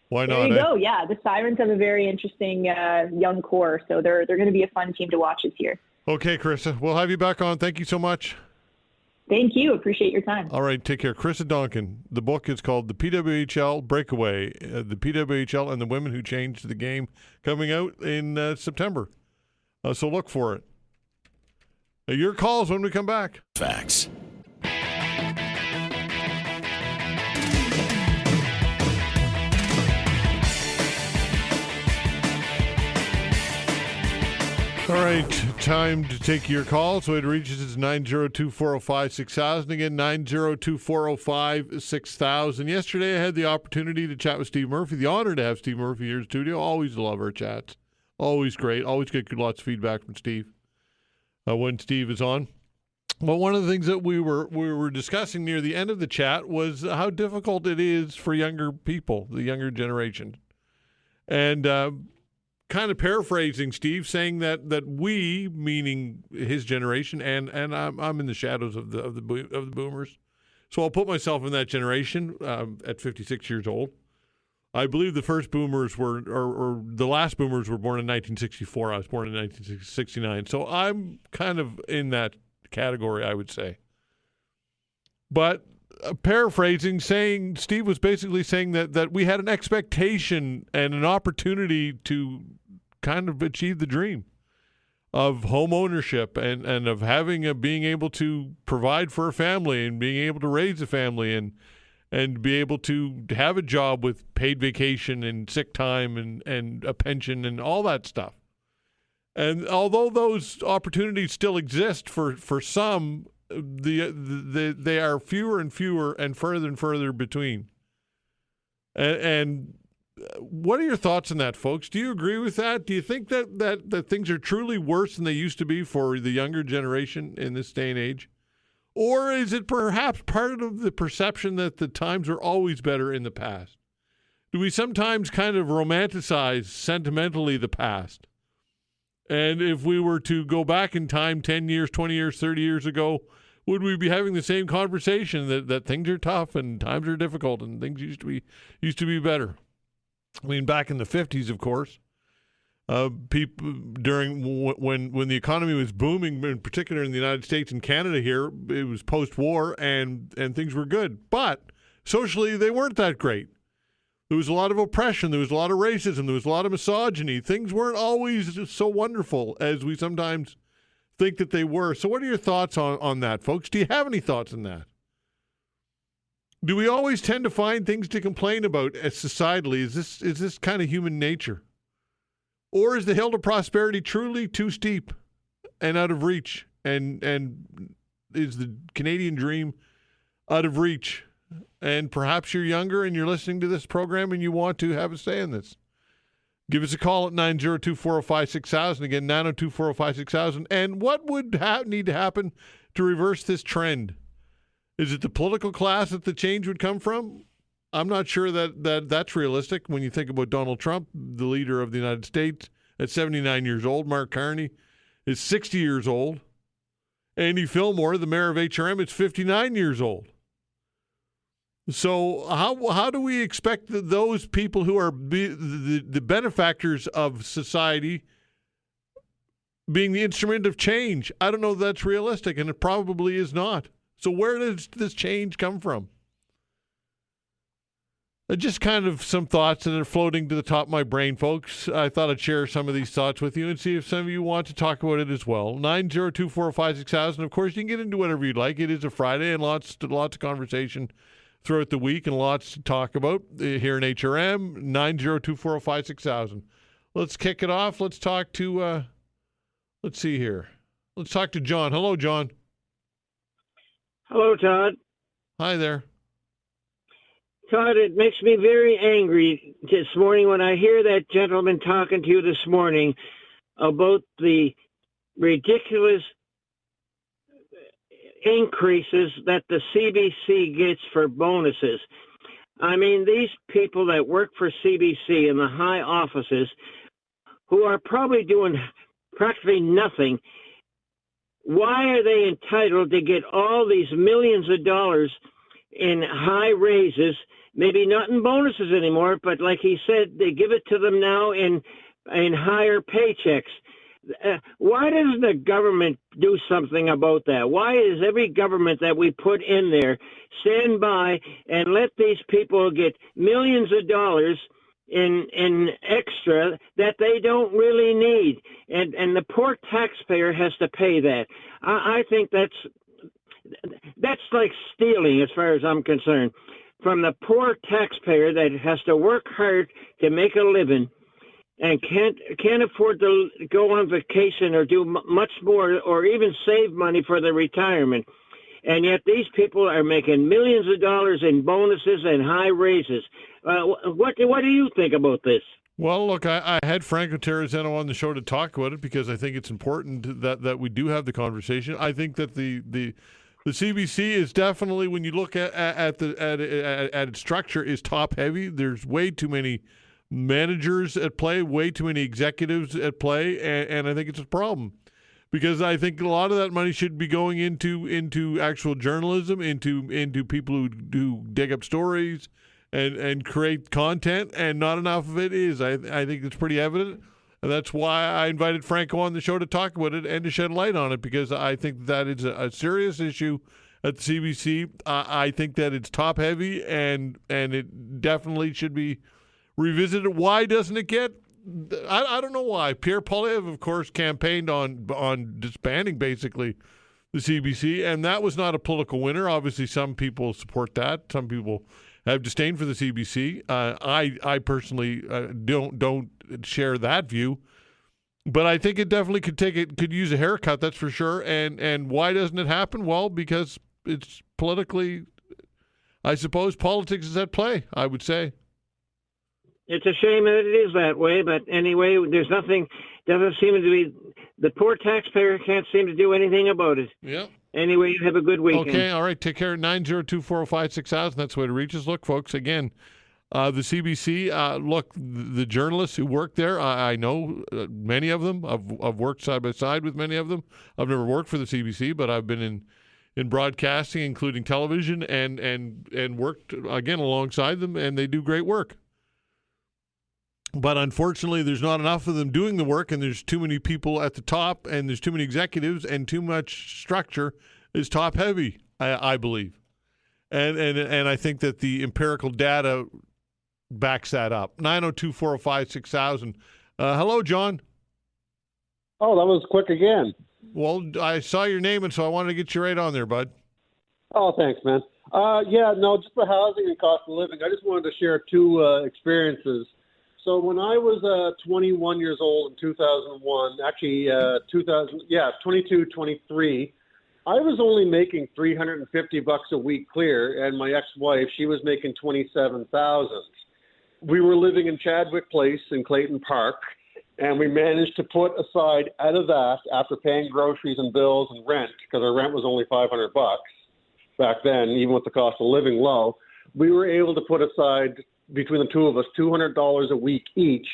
Why not? There you go. Yeah, the Sirens have a very interesting young core, so they're going to be a fun team to watch this year. Okay, Karissa, we'll have you back on. Thank you so much. Thank you. Appreciate your time. All right, take care. Karissa Donkin. The book is called The PWHL Breakaway, The PWHL and the Women Who Changed the Game, coming out in September. So look for it. Your calls when we come back. Facts. All right, time to take your calls. So it reaches is 902-405-6000. Again, 902-405-6000. Yesterday I had the opportunity to chat with Steve Murphy. The honor to have Steve Murphy here in the studio. Always love our chats. Always great. Always get lots of feedback from Steve when Steve is on. Well, one of the things that we were discussing near the end of the chat was how difficult it is for younger people, the younger generation. And kind of paraphrasing Steve, saying that we, meaning his generation, and I'm in the shadows of the boomers, so I'll put myself in that generation at 56 years old. I believe the first boomers were, or the last boomers were born in 1964. I was born in 1969, so I'm kind of in that category, I would say. But paraphrasing, saying Steve was basically saying that we had an expectation and an opportunity to kind of achieve the dream of home ownership and of being able to provide for a family and being able to raise a family and be able to have a job with paid vacation and sick time and a pension and all that stuff. And although those opportunities still exist for some, they are fewer and fewer and further between. And what are your thoughts on that, folks? Do you agree with that? Do you think that things are truly worse than they used to be for the younger generation in this day and age? Or is it perhaps part of the perception that the times were always better in the past? Do we sometimes kind of romanticize sentimentally the past? And if we were to go back in time 10 years, 20 years, 30 years ago, would we be having the same conversation that things are tough and times are difficult and things used to be better? I mean, back in the 50s, of course, people when the economy was booming, in particular in the United States and Canada here, it was post-war and things were good. But socially, they weren't that great. There was a lot of oppression. There was a lot of racism. There was a lot of misogyny. Things weren't always so wonderful as we sometimes think that they were. So what are your thoughts on that, folks? Do you have any thoughts on that? Do we always tend to find things to complain about as societally? Is this kind of human nature? Or is the hill to prosperity truly too steep and out of reach? And is the Canadian dream out of reach? And perhaps you're younger and you're listening to this program and you want to have a say in this. Give us a call at 902-405-6000. Again, 902-405-6000. And what would need to happen to reverse this trend? Is it the political class that the change would come from? I'm not sure that's realistic when you think about Donald Trump, the leader of the United States, at 79 years old. Mark Carney is 60 years old. Andy Fillmore, the mayor of HRM, is 59 years old. So how do we expect those people who are the benefactors of society being the instrument of change? I don't know if that's realistic, and it probably is not. So where does this change come from? Just kind of some thoughts that are floating to the top of my brain, folks. I thought I'd share some of these thoughts with you and see if some of you want to talk about it as well. 902-405-6000. Of course, you can get into whatever you'd like. It is a Friday and lots of conversation throughout the week and lots to talk about here in HRM. 902-405-6000. Let's kick it off. Let's talk to, let's see here. Let's talk to John. Hello, John. Hello, Todd. Hi there. Todd, it makes me very angry this morning when I hear that gentleman talking to you this morning about the ridiculous increases that the CBC gets for bonuses. I mean, these people that work for CBC in the high offices who are probably doing practically nothing, why are they entitled to get all these millions of dollars in high raises, maybe not in bonuses anymore, but like he said, they give it to them now in higher paychecks? Why doesn't the government do something about that? Why is every government that we put in there stand by and let these people get millions of dollars in extra that they don't really need, and the poor taxpayer has to pay that? I think that's like stealing, as far as I'm concerned, from the poor taxpayer that has to work hard to make a living and can't afford to go on vacation or do much more or even save money for their retirement. And yet these people are making millions of dollars in bonuses and high raises. What do you think about this? Well, look, I had Franco Terrazzano on the show to talk about it because I think it's important that we do have the conversation. I think that the CBC is definitely, when you look at its structure, is top heavy. There's way too many managers at play, way too many executives at play, and I think it's a problem because I think a lot of that money should be going into actual journalism, into people who dig up stories and create content, and not enough of it is. I think it's pretty evident, and that's why I invited Franco on the show to talk about it and to shed light on it, because I think that is a serious issue at the CBC. I think that it's top heavy, and it definitely should be revisited. Why doesn't it get? I don't know why. Pierre Poilievre, of course, campaigned on disbanding basically the CBC, and that was not a political winner. Obviously, some people support that. Some people have disdain for the CBC. I personally don't share that view, but I think it definitely could use a haircut. That's for sure. And why doesn't it happen? Well, because it's politically, I suppose, politics is at play, I would say. It's a shame that it is that way, but anyway, there's nothing, doesn't seem to be, the poor taxpayer can't seem to do anything about it. Yeah. Anyway, you have a good weekend. Okay, all right, take care. 902-405-6000, that's the way to reach us. Look, folks, again, the CBC, look, the journalists who work there, I know many of them. I've worked side by side with many of them. I've never worked for the CBC, but I've been in broadcasting, including television, and worked, again, alongside them, and they do great work. But unfortunately, there's not enough of them doing the work, and there's too many people at the top, and there's too many executives, and too much structure is top heavy, I believe. And I think that the empirical data backs that up. 902-405-6000. Hello, John. Oh, that was quick again. Well, I saw your name, and so I wanted to get you right on there, bud. Oh, thanks, man. Just the housing and cost of living. I just wanted to share two experiences. So when I was 21 years old in 2001, actually 22, 23, I was only making $350 a week clear, and my ex-wife, she was making $27,000. We were living in Chadwick Place in Clayton Park, and we managed to put aside out of that, after paying groceries and bills and rent, because our rent was only $500 back then, even with the cost of living low, we were able to put aside, between the two of us, $200 a week each.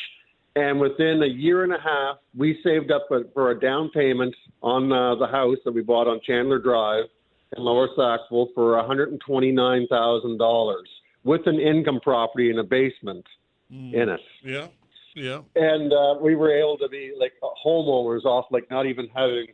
And within a year and a half, we saved up for a down payment on the house that we bought on Chandler Drive in Lower Sackville for $129,000 with an income property and a basement in it. Yeah, yeah. And we were able to be like homeowners off like not even having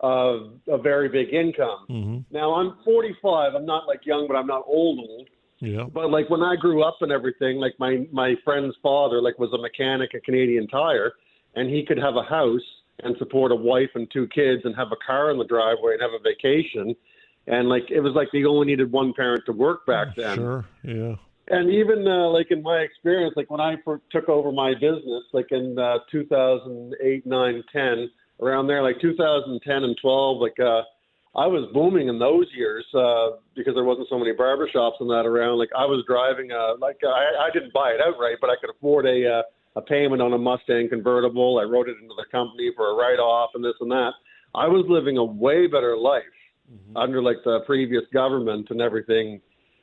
a very big income. Mm-hmm. Now, I'm 45. I'm not like young, but I'm not old. Yeah. But like when I grew up and everything, like my friend's father like was a mechanic at Canadian Tire, and he could have a house and support a wife and two kids and have a car in the driveway and have a vacation. And like it was like they only needed one parent to work back then. Sure. Yeah. And even like in my experience, like when I took over my business, like in 2008, 9, 10, around there, like 2010 and 12, like I was booming in those years because there wasn't so many barbershops and that around. Like I was driving, I didn't buy it outright, but I could afford a payment on a Mustang convertible. I wrote it into the company for a write-off and this and that. I was living a way better life under like the previous government and everything.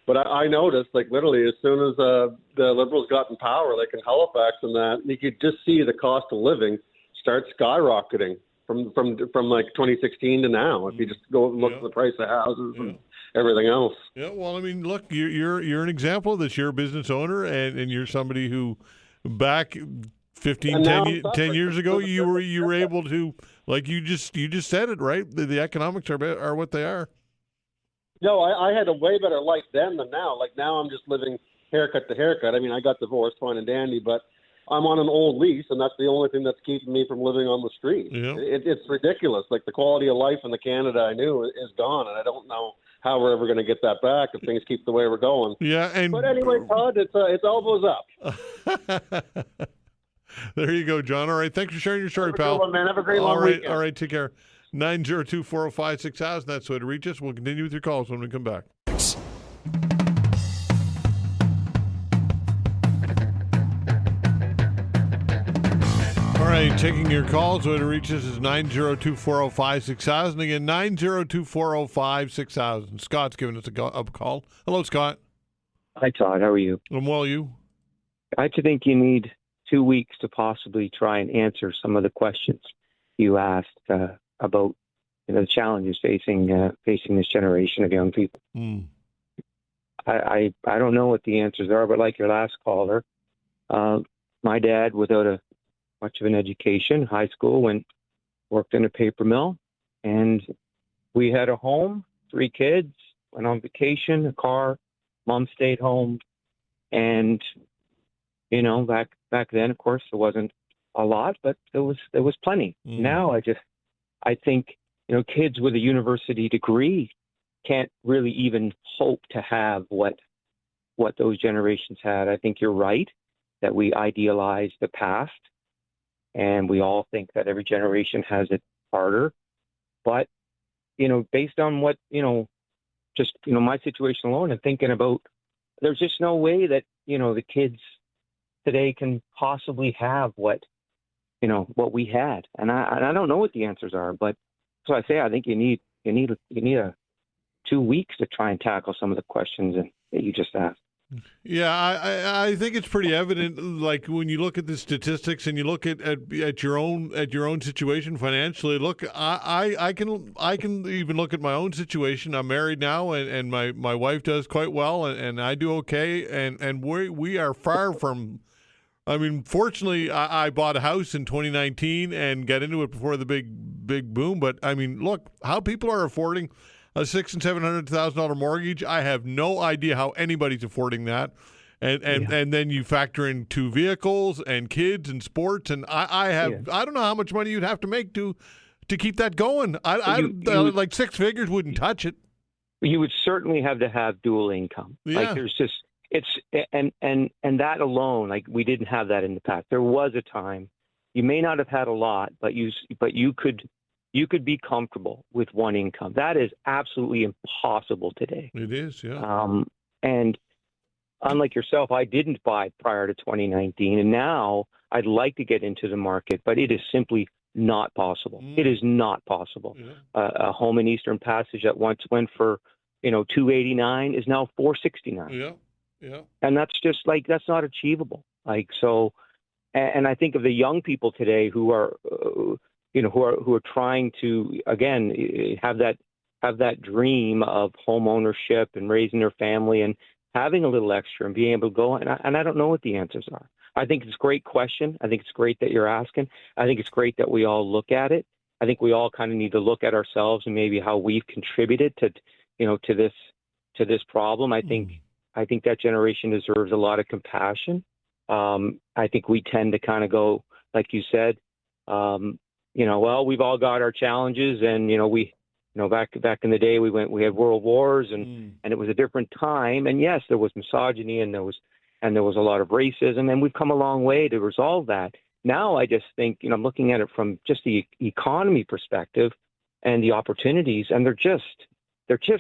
But I noticed, like literally, as soon as the Liberals got in power, like in Halifax and that, you could just see the cost of living start skyrocketing from like 2016 to now. If you just go look at the price of houses and everything else. Yeah, well, I mean, look, you're an example of this. You're a business owner, and you're somebody who back 10 years ago, you were able to, like you just said it, right? The economics are what they are. No, I had a way better life then than now. Like now I'm just living haircut to haircut. I mean, I got divorced fine and dandy, but I'm on an old lease, and that's the only thing that's keeping me from living on the street. Yeah. It's ridiculous. Like the quality of life in the Canada I knew is gone, and I don't know how we're ever going to get that back if things keep the way we're going. Yeah, but anyway, Todd, it's elbows up. There you go, John. All right, thanks for sharing your story, pal. Good one, man. Have a great long weekend. All right, take care. 902-405-6000. That's the way to reach us. We'll continue with your calls when we come back. All right, taking your calls. The way to reach us is 902-405-6000. Again, 902-405-6000. Scott's giving us a call. Hello, Scott. Hi, Todd. How are you? I'm well, you? I think you need 2 weeks to possibly try and answer some of the questions you asked about the challenges facing this generation of young people. I don't know what the answers are, but like your last caller, my dad, without much of an education, high school, worked in a paper mill, and we had a home, 3 kids, went on vacation, a car, mom stayed home, and back then, of course, there wasn't a lot, but there was plenty. Now, I think kids with a university degree can't really even hope to have what those generations had. I think you're right that we idealize the past, and we all think that every generation has it harder. But based on what my situation alone, and thinking about, there's just no way that the kids today can possibly have what we had, and I don't know what the answers are, but so I say I think you need 2 weeks to try and tackle some of the questions that you just asked. Yeah, I think it's pretty evident. Like when you look at the statistics and you look at your own situation financially. Look, I can even look at my own situation. I'm married now, and my wife does quite well, and I do okay, and we are far from. I mean, fortunately, I bought a house in 2019 and got into it before the big boom. But I mean, look how people are affording a $600,000 and $700,000 mortgage. I have no idea how anybody's affording that, and then you factor in 2 vehicles and kids and sports, and I don't know how much money you'd have to make to keep that going. Like 6 figures wouldn't touch it. You would certainly have to have dual income. Yeah. Like there's just. And that alone, like we didn't have that in the past. There was a time you may not have had a lot, but you could be comfortable with one income. That is absolutely impossible today. It is, yeah. And unlike yourself, I didn't buy prior to 2019, and now I'd like to get into the market, but it is simply not possible. It is not possible. Yeah. A home in Eastern Passage that once went for $289 is now $469. Yeah. Yeah. And that's just that's not achievable. And I think of the young people today who are trying to, again, have that dream of home ownership and raising their family and having a little extra and being able to go. And I don't know what the answers are. I think it's a great question. I think it's great that you're asking. I think it's great that we all look at it. I think we all kind of need to look at ourselves and maybe how we've contributed to this problem. I think that generation deserves a lot of compassion. I think we tend to kind of go, like you said, well, we've all got our challenges, and back in the day we had world wars, and it was a different time. And yes, there was misogyny, and there was a lot of racism, and we've come a long way to resolve that. Now I just think, I'm looking at it from just the economy perspective and the opportunities, and they're just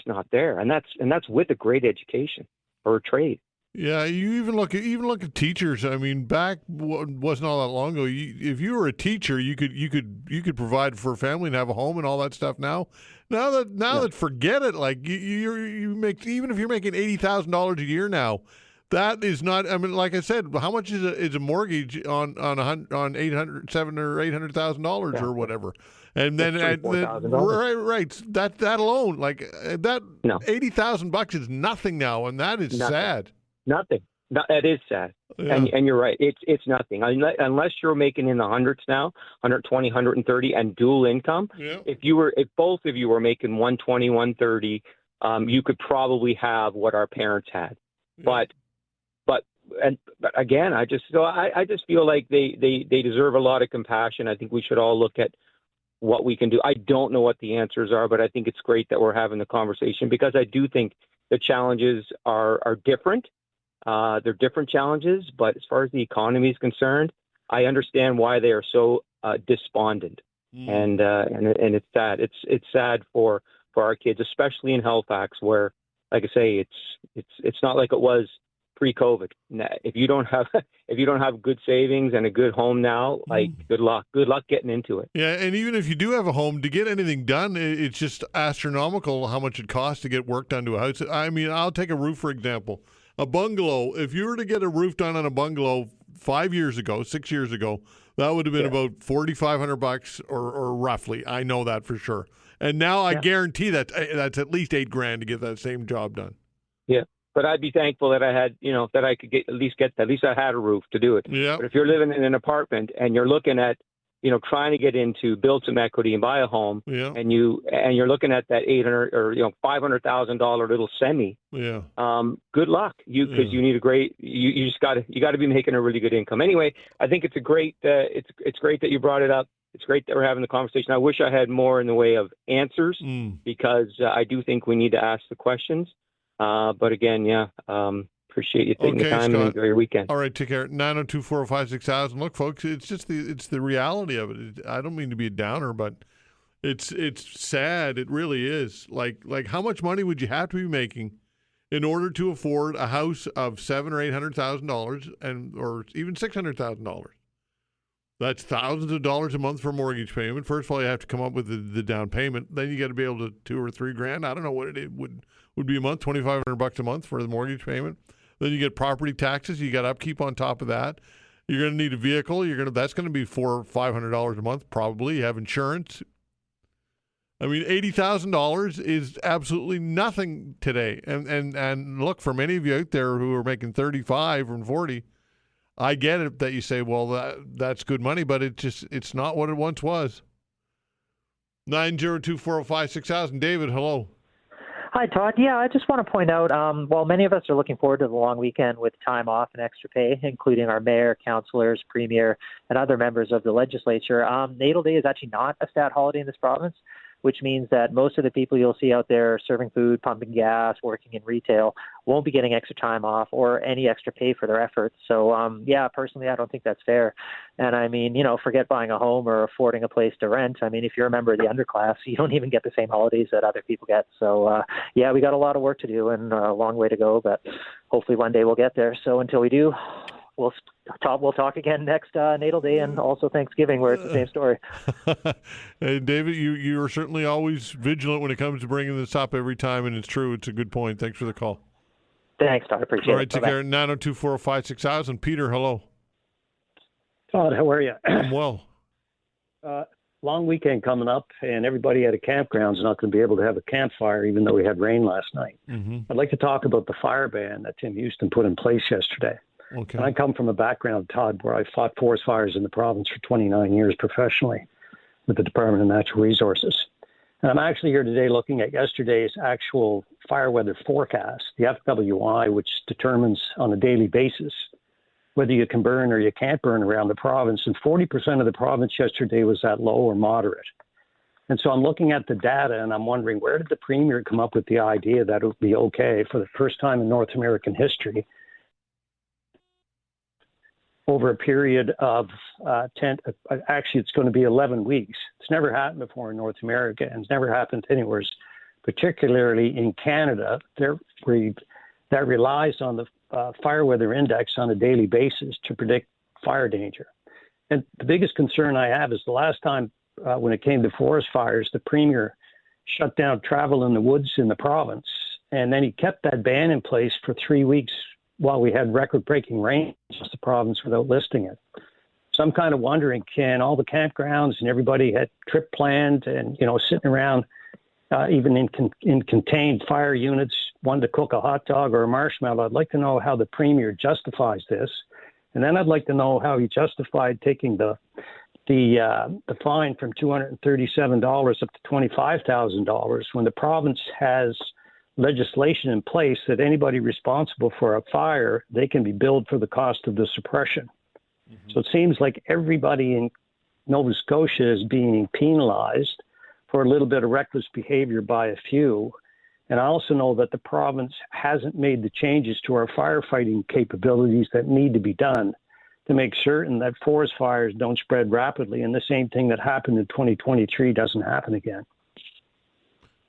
not there. And that's with a great education or a trade. Yeah, you even look at teachers. I mean, back wasn't all that long ago. If you were a teacher, you could provide for a family and have a home and all that stuff. Now that forget it. Like you make, even if you're making $80,000 a year now, that is not. I mean, like I said, how much is a mortgage on $700,000 or $800,000 or whatever? And then right, that alone, like that, $80,000 is nothing now, and that is sad. Nothing. That is sad. Yeah. And you're right. It's nothing unless you're making in the hundreds now, 120, 130, and dual income. Yeah. If both of you were making 120, 130, you could probably have what our parents had. Yeah. But again, I just feel like they deserve a lot of compassion. I think we should all look at what we can do. I don't know what the answers are, but I think it's great that we're having the conversation, because I do think the challenges are different. They're different challenges, but as far as the economy is concerned, I understand why they are so despondent, and it's sad. It's sad for our kids, especially in Halifax, where, like I say, it's not like it was pre-COVID. If you don't have good savings and a good home now, like good luck getting into it. Yeah, and even if you do have a home, to get anything done, it's just astronomical how much it costs to get work done to a house. I mean, I'll take a roof for example. A bungalow, if you were to get a roof done on a bungalow 6 years ago, that would have been about $4,500 or roughly. I know that for sure. And now I guarantee that's at least $8,000 to get that same job done. Yeah. But I'd be thankful that I had, that I could at least I had a roof to do it. Yeah. But if you're living in an apartment and you're looking at, trying to get into, build some equity and buy a home, and you're looking at that $800,000 or $500,000 little semi, good luck, because you need you just got to be making a really good income. Anyway, I think it's great that you brought it up. It's great that we're having the conversation. I wish I had more in the way of answers, because I do think we need to ask the questions. But again, appreciate you taking the time, Scott, and enjoy your weekend. All right, take care. 902-405-6000. Look, folks, it's just the reality of it. I don't mean to be a downer, but it's sad. It really is. Like how much money would you have to be making in order to afford a house of $700,000 or $800,000 or even $600,000? That's thousands of dollars a month for a mortgage payment. First of all, you have to come up with the down payment. Then you got to be able to $2,000 or $3,000. I don't know what it would be a month, $2,500 a month for the mortgage payment. Then you get property taxes. You got upkeep on top of that. You're going to need a vehicle. That's going to be $400 or $500 a month probably. You have insurance. I mean, $80,000 is absolutely nothing today. And look, for many of you out there who are making 35 and 40, I get it that you say, well, that's good money, but it's not what it once was. 902-405-6000. David, hello. Hi, Todd. Yeah, I just want to point out, while many of us are looking forward to the long weekend with time off and extra pay, including our mayor, councillors, premier, and other members of the legislature, Natal Day is actually not a stat holiday in this province, which means that most of the people you'll see out there serving food, pumping gas, working in retail won't be getting extra time off or any extra pay for their efforts. So, personally, I don't think that's fair. And I mean, forget buying a home or affording a place to rent. I mean, if you're a member of the underclass, you don't even get the same holidays that other people get. So, we got a lot of work to do and a long way to go, but hopefully one day we'll get there. So until we do, we'll talk again next Natal Day and also Thanksgiving, where it's the same story. Hey, David, you are certainly always vigilant when it comes to bringing this up every time, and it's true. It's a good point. Thanks for the call. Thanks, Todd. Appreciate it. All right, take care. 902-405-6000. Peter, hello. Todd, how are you? I'm well. Long weekend coming up, and everybody at a campground is not going to be able to have a campfire, even though we had rain last night. Mm-hmm. I'd like to talk about the fire ban that Tim Houston put in place yesterday. Okay. I come from a background, Todd, where I fought forest fires in the province for 29 years professionally with the Department of Natural Resources. And I'm actually here today looking at yesterday's actual fire weather forecast, the FWI, which determines on a daily basis whether you can burn or you can't burn around the province. And 40% of the province yesterday was at low or moderate. And so I'm looking at the data and I'm wondering, where did the Premier come up with the idea that it would be okay for the first time in North American history over a period of actually it's going to be 11 weeks. It's never happened before in North America, and it's never happened anywhere, particularly in Canada. That relies on the fire weather index on a daily basis to predict fire danger. And the biggest concern I have is the last time when it came to forest fires, the Premier shut down travel in the woods in the province, and then he kept that ban in place for 3 weeks while we had record-breaking rain across the province without listing it. So I'm kind of wondering, can all the campgrounds and everybody had trip planned and, sitting around even in contained fire units, one to cook a hot dog or a marshmallow? I'd like to know how the Premier justifies this. And then I'd like to know how he justified taking the fine from $237 up to $25,000 when the province has legislation in place that anybody responsible for a fire, they can be billed for the cost of the suppression. Mm-hmm. So it seems like everybody in Nova Scotia is being penalized for a little bit of reckless behavior by a few. And I also know that the province hasn't made the changes to our firefighting capabilities that need to be done to make certain that forest fires don't spread rapidly, and the same thing that happened in 2023 doesn't happen again.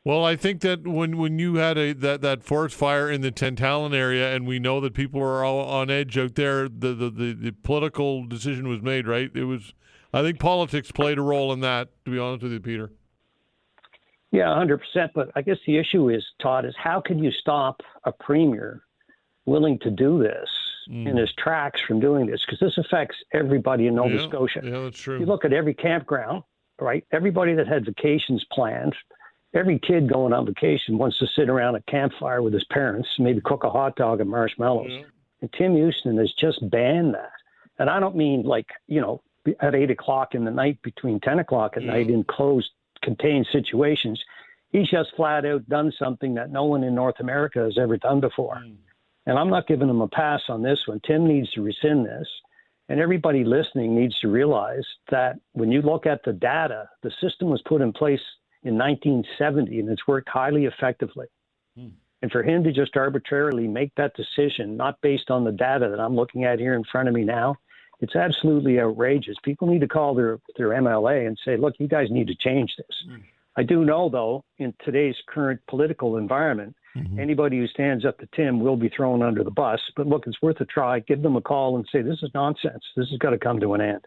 Well, I think that when you had that forest fire in the Tantallon area, and we know that people are all on edge out there, the political decision was made, right? I think politics played a role in that, to be honest with you, Peter. Yeah, 100%. But I guess the issue is, Todd, is how can you stop a Premier willing to do this in his tracks from doing this? Because this affects everybody in Nova Scotia. Yeah, that's true. You look at every campground, right? Everybody that had vacations planned, every kid going on vacation wants to sit around a campfire with his parents, maybe cook a hot dog and marshmallows. Yeah. And Tim Houston has just banned that. And I don't mean at 8 o'clock in the night, between 10 o'clock at night in closed, contained situations. He's just flat out done something that no one in North America has ever done before. And I'm not giving him a pass on this one. Tim needs to rescind this. And everybody listening needs to realize that when you look at the data, the system was put in place in 1970, and it's worked highly effectively. And for him to just arbitrarily make that decision, not based on the data that I'm looking at here in front of me now, it's absolutely outrageous. People need to call their MLA and say, look, you guys need to change this. I do know, though, in today's current political environment, anybody who stands up to Tim will be thrown under the bus. But look, it's worth a try. Give them a call and say, this is nonsense. This has got to come to an end.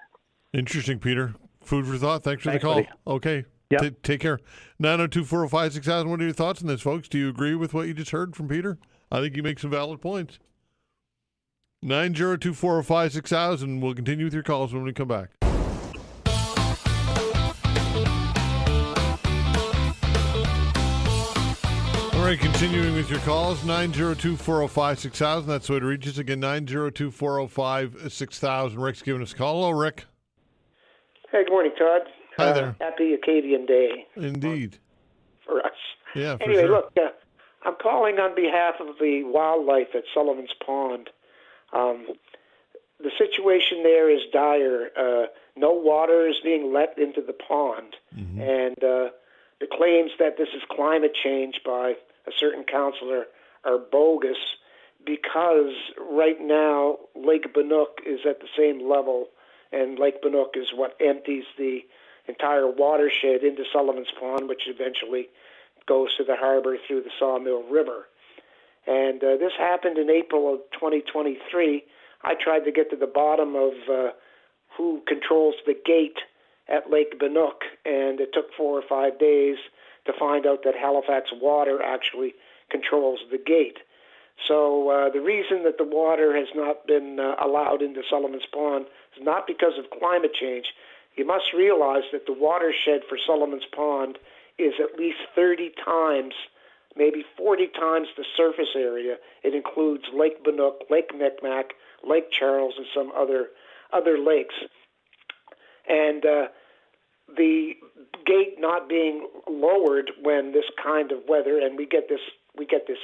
Interesting, Peter. Food for thought. Thanks for the call. Buddy. Okay. Yep. Take care. 902-405-6000. What are your thoughts on this, folks? Do you agree with what you just heard from Peter? I think you make some valid points. 902-405-6000. We'll continue with your calls when we come back. All right, continuing with your calls, 902-405-6000. That's the way to reach us. Again, 902-405-6000. Rick's giving us a call. Hello, Rick. Hey, good morning, Todd. Hi there. Happy Acadian Day. Indeed. For us. Yeah, for anyway, sure. Look, I'm calling on behalf of the wildlife at Sullivan's Pond. The situation there is dire. No water is being let into the pond. And the claims that this is climate change by a certain councillor are bogus, because right now Lake Veinotte is at the same level, and Lake Veinotte is what empties the entire watershed into Sullivan's Pond, which eventually goes to the harbor through the Sawmill River. And this happened in April of 2023. I tried to get to the bottom of who controls the gate at Lake Veinotte, and it took 4 or 5 days to find out that Halifax Water actually controls the gate. So the reason that the water has not been allowed into Sullivan's Pond is not because of climate change. You must realize that the watershed for Sullivan's Pond is at least 30 times, maybe 40 times the surface area. It includes Lake Veinotte, Lake Micmac, Lake Charles, and some other lakes. And the gate not being lowered when this kind of weather, and we get this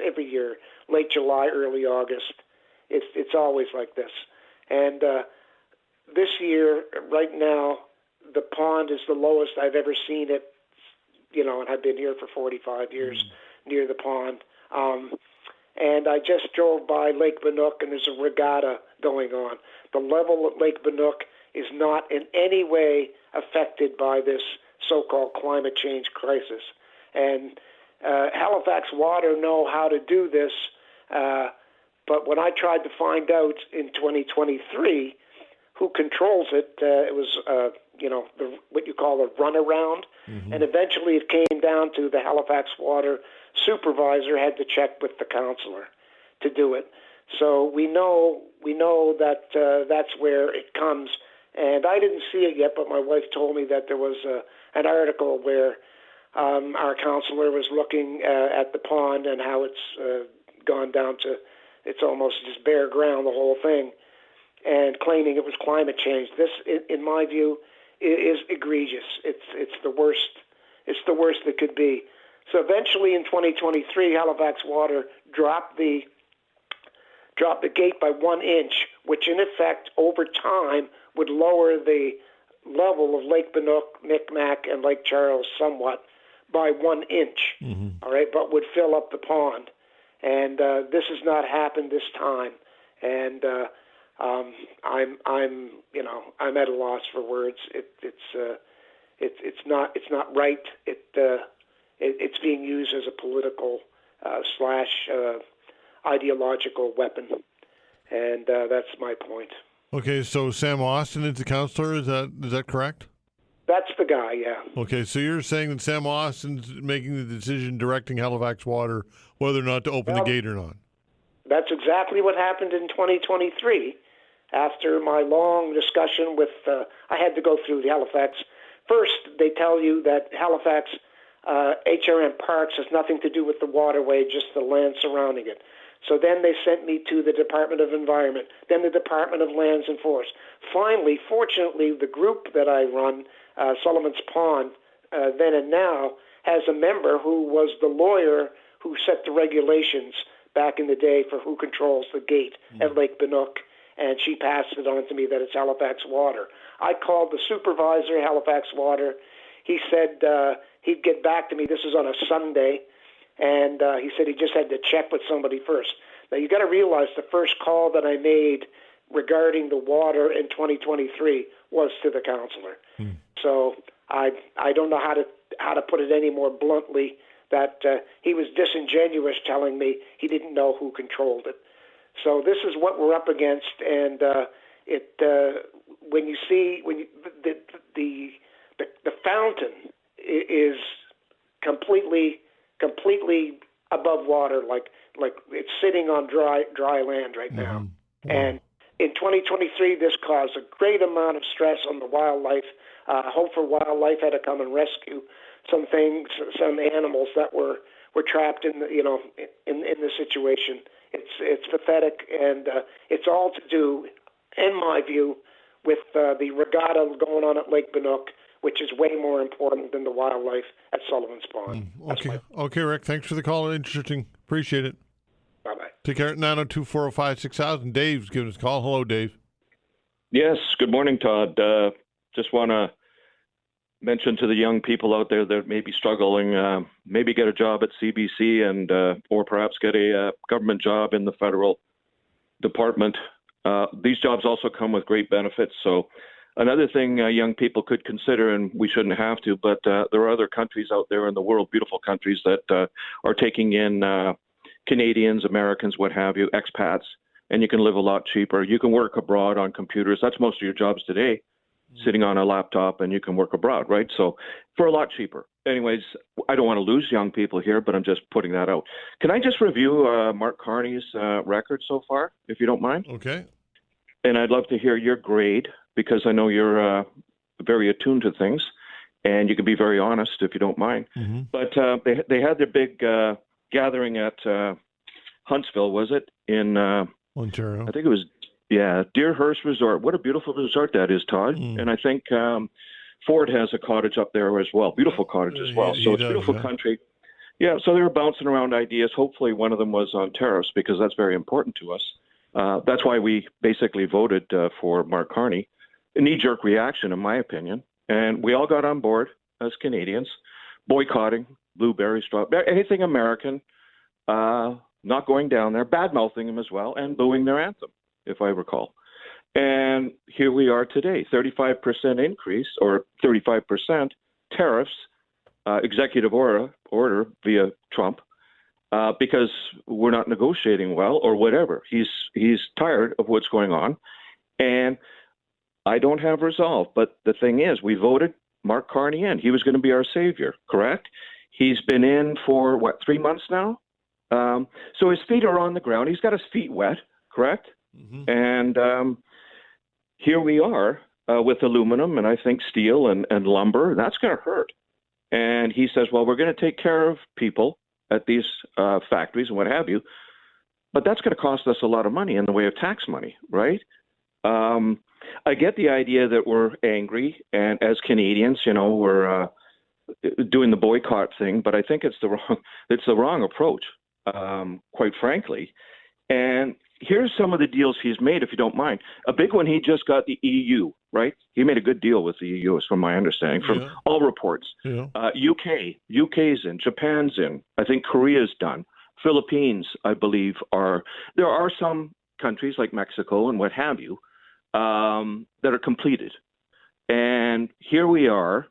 every year, late July, early August. It's always like this. And this year, right now, the pond is the lowest I've ever seen it. And I've been here for 45 years near the pond. and I just drove by Lake Veinotte, and there's a regatta going on. The level at Lake Veinotte is not in any way affected by this so-called climate change crisis. And Halifax Water know how to do this, but when I tried to find out in 2023 who controls it, it was what you call a runaround, and eventually it came down to the Halifax Water supervisor had to check with the councillor to do it. So we know that that's where it comes, and I didn't see it yet, but my wife told me that there was an article where our councillor was looking at the pond and how it's gone down to it's almost just bare ground, the whole thing, and claiming it was climate change. This, in my view, is egregious. It's the worst. It's the worst that could be. So eventually, in 2023, Halifax Water dropped the gate by 1 inch, which in effect, over time, would lower the level of Lake Veinotte, Micmac, and Lake Charles somewhat by 1 inch. All right, but would fill up the pond. And this has not happened this time. And I'm at a loss for words. It's not right. It's being used as a political / ideological weapon, and that's my point. Okay, so Sam Austin is the councillor. Is that correct? That's the guy, yeah. Okay, so you're saying that Sam Austin's making the decision, directing Halifax Water whether or not to open the gate or not. That's exactly what happened in 2023. After my long discussion with, I had to go through the Halifax. First, they tell you that Halifax HRM Parks has nothing to do with the waterway, just the land surrounding it. So then they sent me to the Department of Environment, then the Department of Lands and Forests. Finally, fortunately, the group that I run, Sullivan's Pond, then and now, has a member who was the lawyer who set the regulations back in the day for who controls the gate at Lake Veinotte, and she passed it on to me that it's Halifax Water. I called the supervisor, Halifax Water. He said he'd get back to me. This was on a Sunday, and he said he just had to check with somebody first. Now, you got to realize the first call that I made regarding the water in 2023 was to the councillor. So I don't know how to put it any more bluntly that he was disingenuous telling me he didn't know who controlled it. So this is what we're up against, and when you see the fountain is completely above water, like it's sitting on dry land right now. And in 2023, this caused a great amount of stress on the wildlife. Hope for Wildlife had to come and rescue some animals that were trapped in the situation. It's pathetic, and it's all to do, in my view, with the regatta going on at Lake Veinotte, which is way more important than the wildlife at Sullivan's Pond. Okay, Rick. Thanks for the call. Interesting. Appreciate it. Bye-bye. Take care at 902-405-6000. Dave's giving us a call. Hello, Dave. Yes. Good morning, Todd. Just want to mention to the young people out there that may be struggling, maybe get a job at CBC and or perhaps get a government job in the federal department. These jobs also come with great benefits. So another thing young people could consider, and we shouldn't have to, but there are other countries out there in the world, beautiful countries that are taking in Canadians, Americans, what have you, expats, and you can live a lot cheaper. You can work abroad on computers. That's most of your jobs today, sitting on a laptop, and you can work abroad, right? So for a lot cheaper. Anyways, I don't want to lose young people here, but I'm just putting that out. Can I just review Mark Carney's record so far, if you don't mind? Okay. And I'd love to hear your grade, because I know you're very attuned to things, and you can be very honest if you don't mind. But they had their big gathering at Huntsville, was it, in Ontario? I think it was, Deerhurst Resort. What a beautiful resort that is, Todd. And I think Ford has a cottage up there as well, beautiful cottage as well. So it's a beautiful country. Yeah, so they were bouncing around ideas. Hopefully one of them was on tariffs, because that's very important to us. That's why we basically voted for Mark Carney. A knee-jerk reaction, in my opinion. And we all got on board as Canadians, boycotting blueberry, strawberry, anything American. not going down there, bad-mouthing him as well, and booing their anthem, if I recall. And here we are today, 35% increase or 35% tariffs, executive order via Trump, because we're not negotiating well or whatever. He's tired of what's going on. And I don't have resolve. But the thing is, we voted Mark Carney in. He was going to be our savior, correct? He's been in for, 3 months now? So his feet are on the ground. He's got his feet wet, correct? Mm-hmm. And here we are with aluminum and I think steel and lumber. That's going to hurt. And he says, well, we're going to take care of people at these factories and what have you. But that's going to cost us a lot of money in the way of tax money, right? I get the idea that we're angry, and as Canadians, we're doing the boycott thing, but I think it's the wrong approach, quite frankly. And here's some of the deals he's made, if you don't mind. A big one, he just got the EU, right? He made a good deal with the EU, from my understanding, from all reports. Yeah. UK's in, Japan's in. I think Korea's done. Philippines, I believe, there are some countries like Mexico and what have you that are completed. And here we are.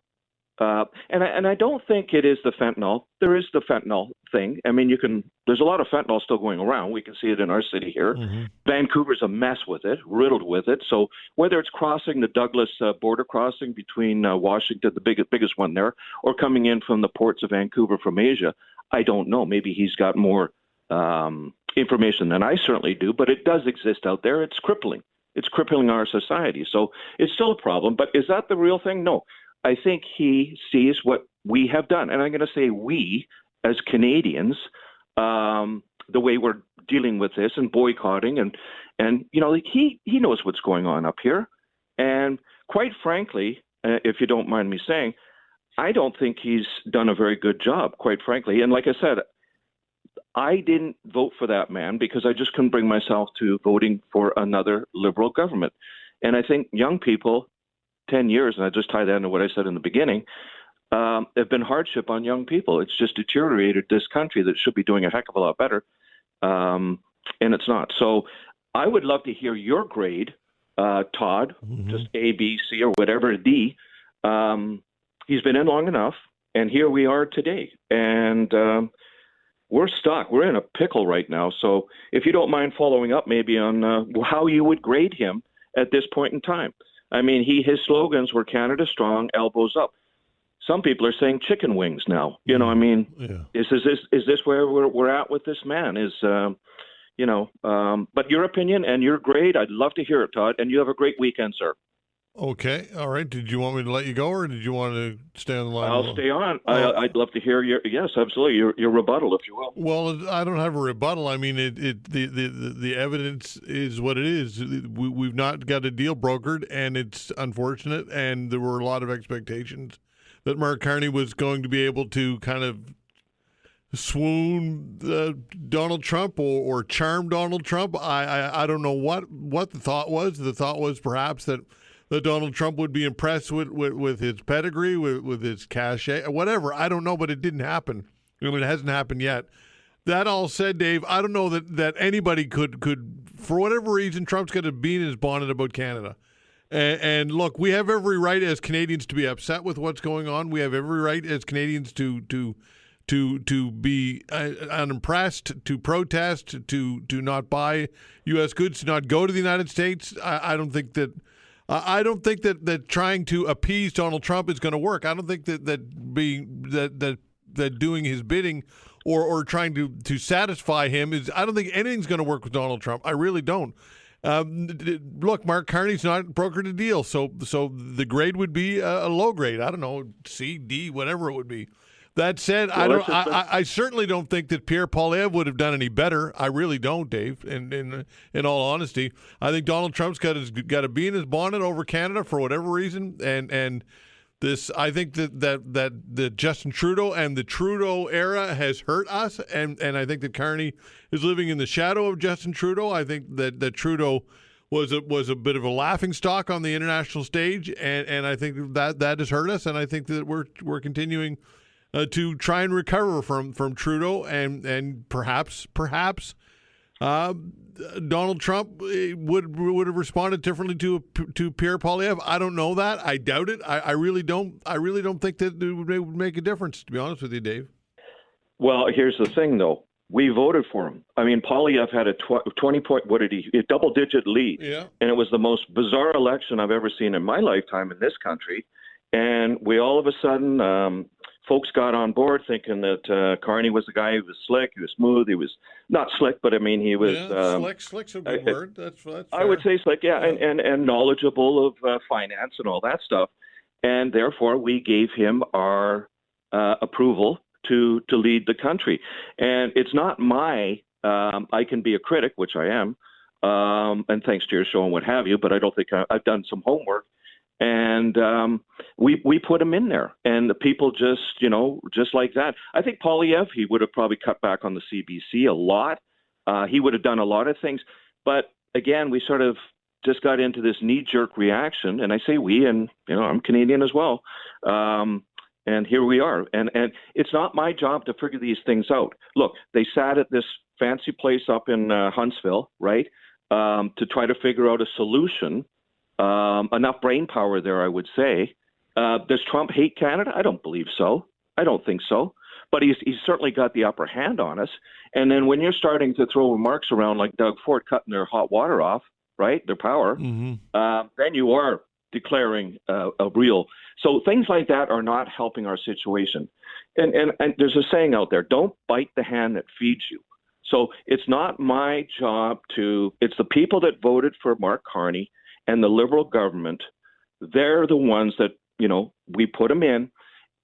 And I don't think it is the fentanyl. There is the fentanyl thing. I mean, there's a lot of fentanyl still going around. We can see it in our city here. Mm-hmm. Vancouver's a mess with it, riddled with it. So whether it's crossing the Douglas border crossing between Washington, the biggest one there, or coming in from the ports of Vancouver from Asia, I don't know. Maybe he's got more information than I certainly do, but it does exist out there. It's crippling. It's crippling our society. So it's still a problem. But is that the real thing? No. I think he sees what we have done. And I'm going to say we, as Canadians, the way we're dealing with this and boycotting. And he knows what's going on up here. And quite frankly, if you don't mind me saying, I don't think he's done a very good job, quite frankly. And like I said, I didn't vote for that man because I just couldn't bring myself to voting for another Liberal government. And I think young people, 10 years, and I just tie that into what I said in the beginning, have been hardship on young people. It's just deteriorated this country that should be doing a heck of a lot better, and it's not. So I would love to hear your grade, Todd, just A, B, C, or whatever, D. He's been in long enough, and here we are today. And we're stuck. We're in a pickle right now. So if you don't mind following up maybe on how you would grade him at this point in time. I mean, his slogans were Canada strong, elbows up. Some people are saying chicken wings now. Is this where we're at with this man? But your opinion and your grade, I'd love to hear it, Todd. And you have a great weekend, sir. Okay. All right. Did you want me to let you go, or did you want to stay on the line? I'll stay on. I'd love to hear yes, absolutely, your rebuttal, if you will. Well, I don't have a rebuttal. I mean, the evidence is what it is. We've not got a deal brokered, and it's unfortunate. And there were a lot of expectations that Mark Carney was going to be able to kind of swoon Donald Trump or charm Donald Trump. I don't know what the thought was. The thought was perhaps that Donald Trump would be impressed with his pedigree, with his cachet, whatever. I don't know, but it didn't happen. I mean, it hasn't happened yet. That all said, Dave, I don't know that anybody could, for whatever reason, Trump's got a bee in his bonnet about Canada. And look, we have every right as Canadians to be upset with what's going on. We have every right as Canadians to be unimpressed, to protest, to not buy U.S. goods, to not go to the United States. I don't think that trying to appease Donald Trump is going to work. I don't think that doing his bidding or trying to satisfy him is. I don't think anything's going to work with Donald Trump. I really don't. Look, Mark Carney's not brokered a deal, so the grade would be a low grade. I don't know, C, D, whatever it would be. That said, I certainly don't think that Pierre Poilievre would have done any better. I really don't, Dave. In all honesty, I think Donald Trump's got a bee in his bonnet over Canada for whatever reason, and this. I think that Justin Trudeau and the Trudeau era has hurt us, and I think that Carney is living in the shadow of Justin Trudeau. I think that Trudeau was a bit of a laughingstock on the international stage, and I think that has hurt us, and I think that we're continuing to try and recover from Trudeau and perhaps Donald Trump would have responded differently to Pierre Poilievre. I don't know that. I doubt it. I really don't. I really don't think that it would make a difference, to be honest with you, Dave. Well, here's the thing, though. We voted for him. I mean, Poilievre had a 20-point, a double-digit lead. Yeah. And it was the most bizarre election I've ever seen in my lifetime in this country. And we all of a sudden, folks got on board thinking that Carney was the guy who was slick, he was smooth, he was not slick, but I mean, he was... Slick's a good word. That's fair. I would say slick, yeah. And knowledgeable of finance and all that stuff. And therefore, we gave him our approval to lead the country. And it's not I can be a critic, which I am, and thanks to your show and what have you, but I don't think I've done some homework. And we put him in there. And the people just like that. I think Poilievre, he would have probably cut back on the CBC a lot. He would have done a lot of things. But again, we sort of just got into this knee-jerk reaction. And I say we, and I'm Canadian as well. And here we are. And it's not my job to figure these things out. Look, they sat at this fancy place up in Huntsville, right, to try to figure out a solution. Enough brain power there, I would say. Does Trump hate Canada? I don't believe so. I don't think so. But he's certainly got the upper hand on us. And then when you're starting to throw remarks around like Doug Ford cutting their hot water off, right, their power, then you are declaring a real. So things like that are not helping our situation. And there's a saying out there, don't bite the hand that feeds you. So it's not my job it's the people that voted for Mark Carney and the Liberal government. They're the ones that, we put him in.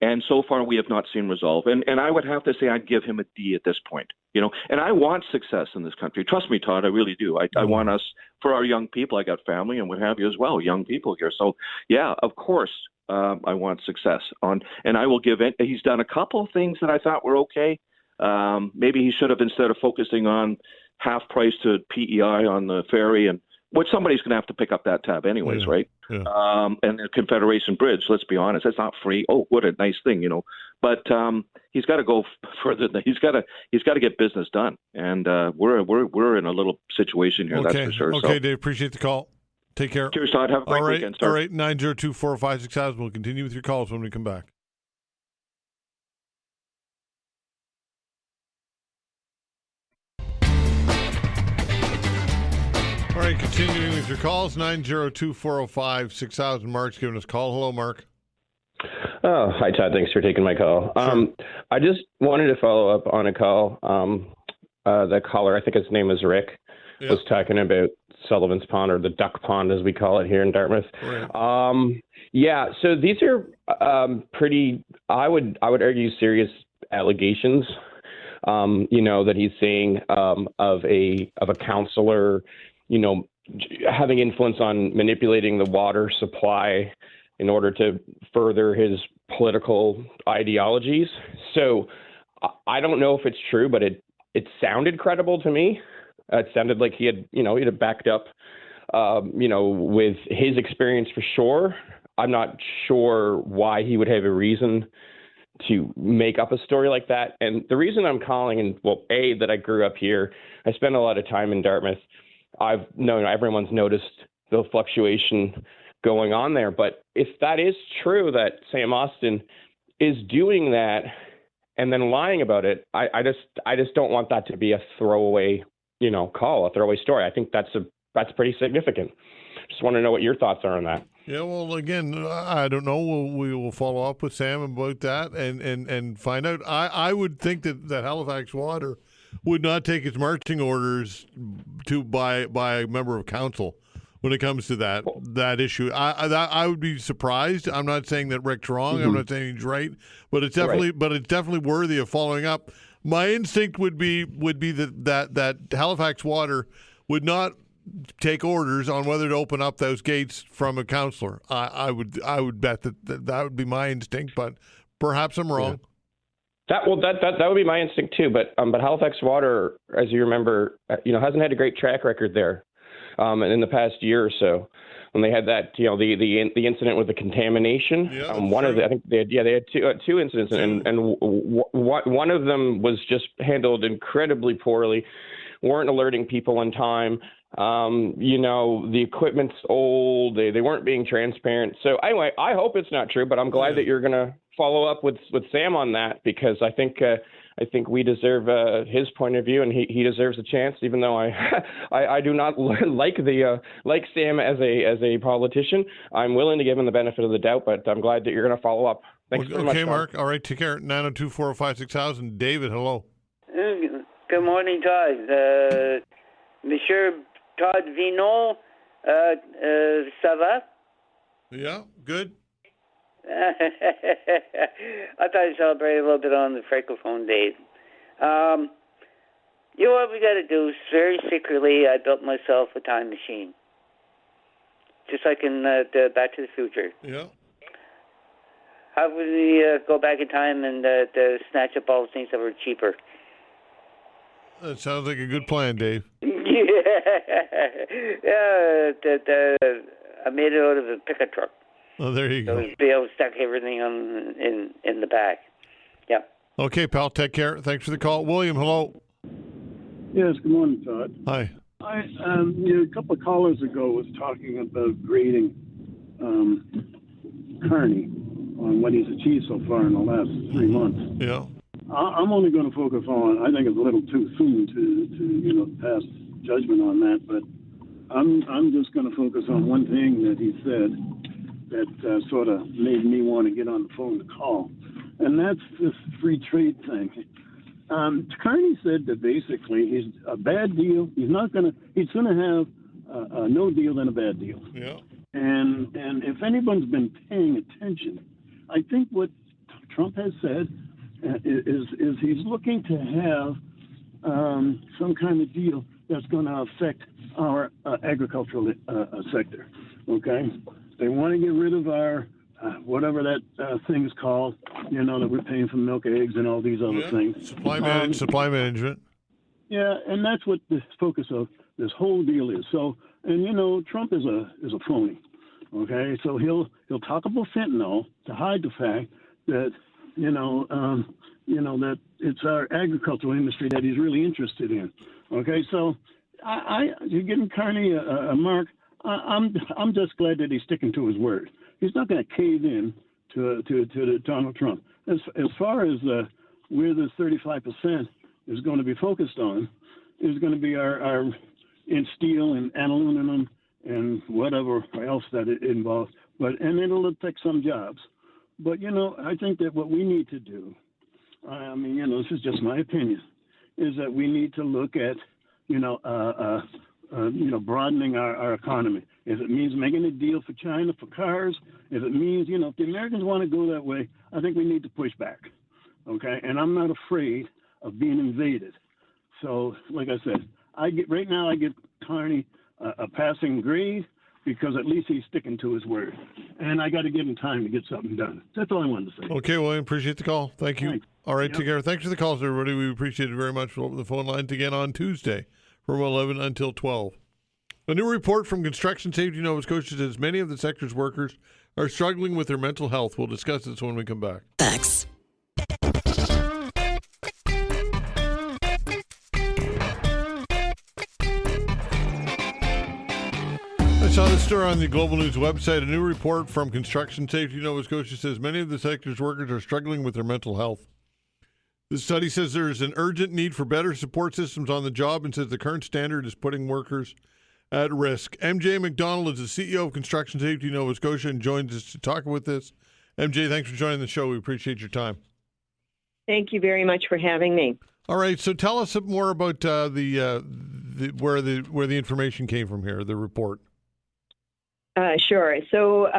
And so far we have not seen resolve. And I would have to say I'd give him a D at this point, and I want success in this country. Trust me, Todd, I really do. I want us, for our young people, I got family and what have you as well, young people here. So yeah, of course, I want success and I will give it. He's done a couple of things that I thought were okay. Maybe he should have, instead of focusing on half price to PEI on the ferry, and which somebody's going to have to pick up that tab anyways, right? Yeah. And the Confederation Bridge, let's be honest, it's not free. Oh, what a nice thing, But he's got to go further than he's got to get business done. And we're in a little situation here, that's for sure. Okay, Dave, appreciate the call. Take care. Cheers, Todd. Have a great weekend, sir. All right, 902-405-6000. We'll continue with your calls when we come back. All right, continuing with your calls, 902-405-6000. Mark's giving us a call. Hello, Mark. Oh, hi, Todd. Thanks for taking my call. Sure. I just wanted to follow up on a call. The caller, I think his name is Rick, was talking about Sullivan's Pond, or the Duck Pond, as we call it here in Dartmouth. Right. So these are pretty, I would argue, serious allegations. That he's saying of a councillor, having influence on manipulating the water supply in order to further his political ideologies. So I don't know if it's true, but it sounded credible to me. It sounded like he had backed up, with his experience for sure. I'm not sure why he would have a reason to make up a story like that. And the reason I'm calling, that I grew up here, I spent a lot of time in Dartmouth. I've known everyone's noticed the fluctuation going on there. But if that is true, that Sam Austin is doing that and then lying about it, I just don't want that to be a throwaway, call, a throwaway story. I think that's pretty significant. Just want to know what your thoughts are on that. Yeah, well, again, I don't know. We will follow up with Sam about that and find out. I would think that Halifax Water would not take its marching orders by a member of council when it comes to that issue. I would be surprised. I'm not saying that Rick's wrong. Mm-hmm. I'm not saying he's right, but it's definitely worthy of following up. My instinct would be that Halifax Water would not take orders on whether to open up those gates from a councillor. I would bet that would be my instinct, but perhaps I'm wrong. Yeah. That would be my instinct too. But Halifax Water, as you remember, hasn't had a great track record there, in the past year or so. when they had that, the incident with the contamination. Yeah, I think they had two incidents, and one of them was just handled incredibly poorly. Weren't alerting people in time. The equipment's old. They weren't being transparent. So anyway, I hope it's not true, but I'm glad that you're going to follow up with Sam on that, because I think we deserve his point of view, and he deserves a chance. Even though I do not like Sam as a politician, I'm willing to give him the benefit of the doubt. But I'm glad that you're going to follow up. Thanks very much. Okay, Mark. All right, take care. 902-405-6000. David, hello. Good morning, Todd. Monsieur Todd Veinotte, ça va? Yeah, good. I thought I'd celebrate a little bit on the Francophone days. You know what we got to do? Very secretly, I built myself a time machine, just like in Back to the Future. Yeah. How would we go back in time and snatch up all the things that were cheaper? That sounds like a good plan, Dave. Yeah, I made it out of a pickup truck. Oh, there you go. So be able to stack everything in the back. Yeah. Okay, pal. Take care. Thanks for the call. William, hello. Yes, good morning, Todd. Hi. A couple of callers ago was talking about grading Kearney on what he's achieved so far in the last 3 months. Yeah. I'm only going to focus on, I think it's a little too soon to pass judgment on that, but I'm just going to focus on one thing that he said that sort of made me want to get on the phone to call, and that's this free trade thing. Kearney said that basically he's a bad deal. He's going to have a no deal than a bad deal. Yeah. And if anyone's been paying attention, I think what Trump has said is he's looking to have some kind of deal that's going to affect our agricultural sector. Okay, they want to get rid of our whatever that thing's called. That we're paying for milk, eggs, and all these other things. Supply management. Yeah, and that's what the focus of this whole deal is. So, and Trump is a phony. Okay, so he'll talk about fentanyl to hide the fact that that it's our agricultural industry that he's really interested in. Okay, so you're giving Kearney a mark. I'm just glad that he's sticking to his word. He's not going to cave in to Donald Trump. As far as where this 35% is going to be focused on, is going to be our in steel and aluminum and whatever else that it involves. And it'll affect some jobs. But, I think that what we need to do, this is just my opinion, is that we need to look at, broadening our economy. If it means making a deal for China for cars, if it means, if the Americans want to go that way, I think we need to push back. Okay? And I'm not afraid of being invaded. So, like I said, I give Kearney a passing grade, because at least he's sticking to his word. And I got to give him time to get something done. That's all I wanted to say. Okay, William, appreciate the call. Thank you. Thanks. All right, take care. Thanks for the calls, everybody. We appreciate it very much. We'll open the phone lines again on Tuesday from 11 until 12. A new report from Construction Safety Nova Scotia says many of the sector's workers are struggling with their mental health. We'll discuss this when we come back. Thanks. I saw this story on the Global News website. A new report from Construction Safety Nova Scotia says many of the sector's workers are struggling with their mental health. The study says there is an urgent need for better support systems on the job and says the current standard is putting workers at risk. MJ MacDonald is the CEO of Construction Safety Nova Scotia and joins us to talk about this. MJ, thanks for joining the show. We appreciate your time. Thank you very much for having me. All right, so tell us more about where the information came from here, the report. Sure. So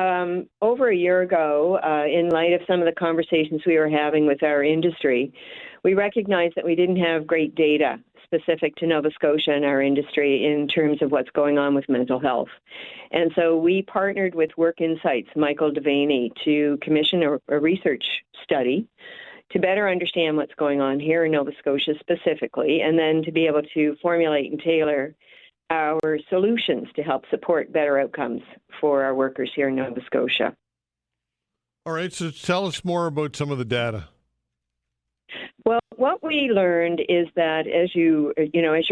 over a year ago, in light of some of the conversations we were having with our industry, we recognized that we didn't have great data specific to Nova Scotia and our industry in terms of what's going on with mental health. And so we partnered with Work Insights, Michael Devaney, to commission a research study to better understand what's going on here in Nova Scotia specifically, and then to be able to formulate and tailor our solutions to help support better outcomes for our workers here in Nova Scotia. All right, so tell us more about some of the data. Well, what we learned is that, as your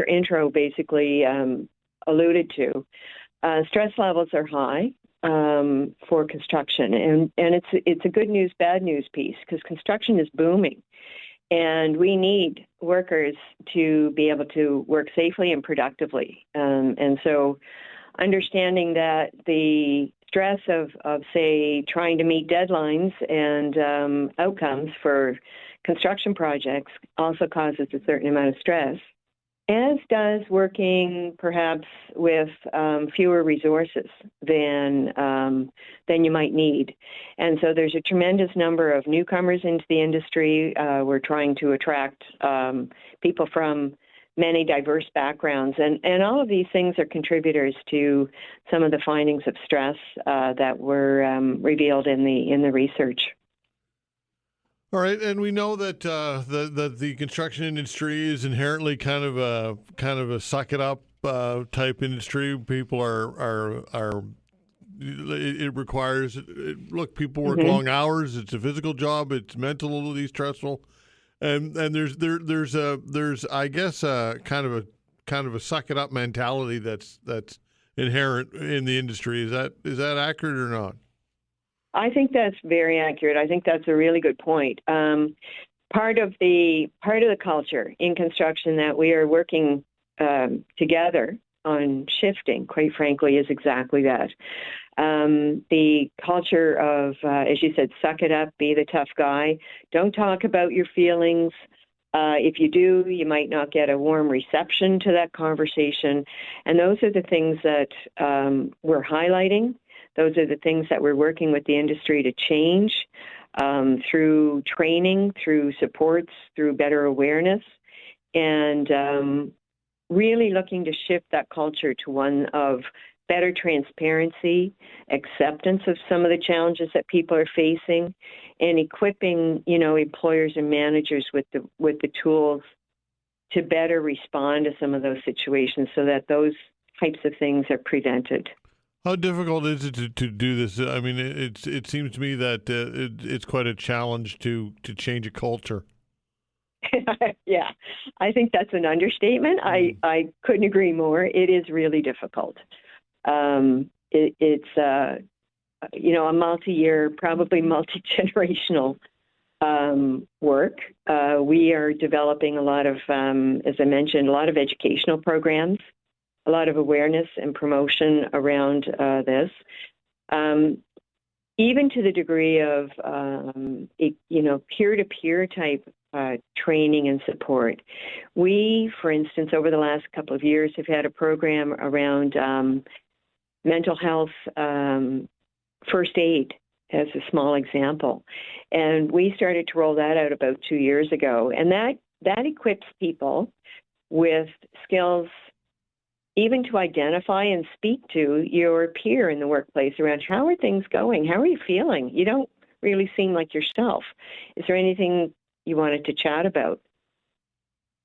intro basically alluded to, stress levels are high for construction, and it's a good news, bad news piece, because construction is booming, and we need workers to be able to work safely and productively. And so understanding that the stress of say, trying to meet deadlines and outcomes for construction projects also causes a certain amount of stress, as does working perhaps with fewer resources than you might need. And so there's a tremendous number of newcomers into the industry. We're trying to attract people from many diverse backgrounds, and all of these things are contributors to some of the findings of stress that were revealed in the research. All right, and we know that the construction industry is inherently kind of a suck it up type industry. People are it requires look. People work long hours. It's a physical job. It's mentally stressful, and there's I guess kind of a suck it up mentality that's inherent in the industry. Is that accurate or not? I think that's very accurate. I think that's a really good point. Part of the culture in construction that we are working together on shifting, quite frankly, is exactly that. The culture of, as you said, suck it up, be the tough guy. Don't talk about your feelings. If you do, you might not get a warm reception to that conversation. And those are the things that we're highlighting. Those are the things that we're working with the industry to change through training, through supports, through better awareness, and really looking to shift that culture to one of better transparency, acceptance of some of the challenges that people are facing, and equipping, employers and managers with the tools to better respond to some of those situations so that those types of things are prevented. How difficult is it to do this? I mean, it seems to me that it's quite a challenge to change a culture. Yeah, I think that's an understatement. I couldn't agree more. It is really difficult. It's a multi-year, probably multi-generational work. We are developing a lot of, as I mentioned, a lot of educational programs, a lot of awareness and promotion around this, even to the degree of, peer-to-peer type training and support. We, for instance, over the last couple of years have had a program around mental health first aid as a small example. And we started to roll that out about 2 years ago. And that equips people with skills even to identify and speak to your peer in the workplace around how are things going? How are you feeling? You don't really seem like yourself. Is there anything you wanted to chat about?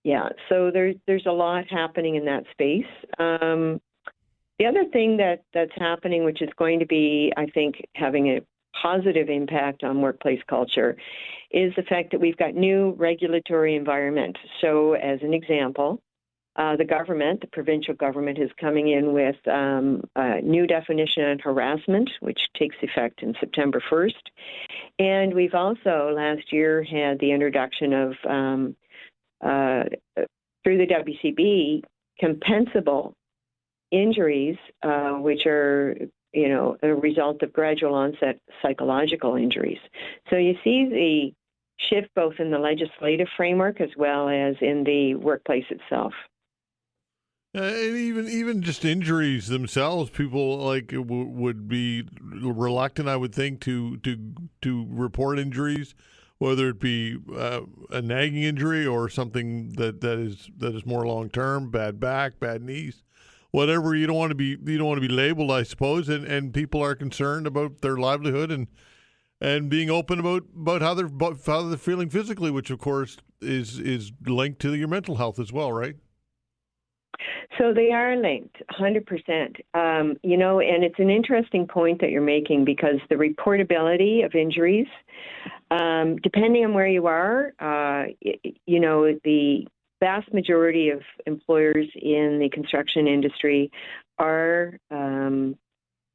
Yeah, so there's a lot happening in that space. The other thing that's happening, which is going to be, I think, having a positive impact on workplace culture, is the fact that we've got new regulatory environment. So as an example, the government, the provincial government, is coming in with a new definition on harassment, which takes effect in September 1st. And we've also last year had the introduction of, through the WCB, compensable injuries, which are, a result of gradual onset psychological injuries. So you see the shift both in the legislative framework as well as in the workplace itself. And even just injuries themselves, people would be reluctant, I would think, to report injuries, whether it be a nagging injury or something that is more long term, bad back, bad knees, whatever. You don't want to be labeled, I suppose, and people are concerned about their livelihood and being open about how they're feeling physically, which of course is linked to your mental health as well, right? So they are linked, 100%. And it's an interesting point that you're making because the reportability of injuries, depending on where you are, the vast majority of employers in the construction industry are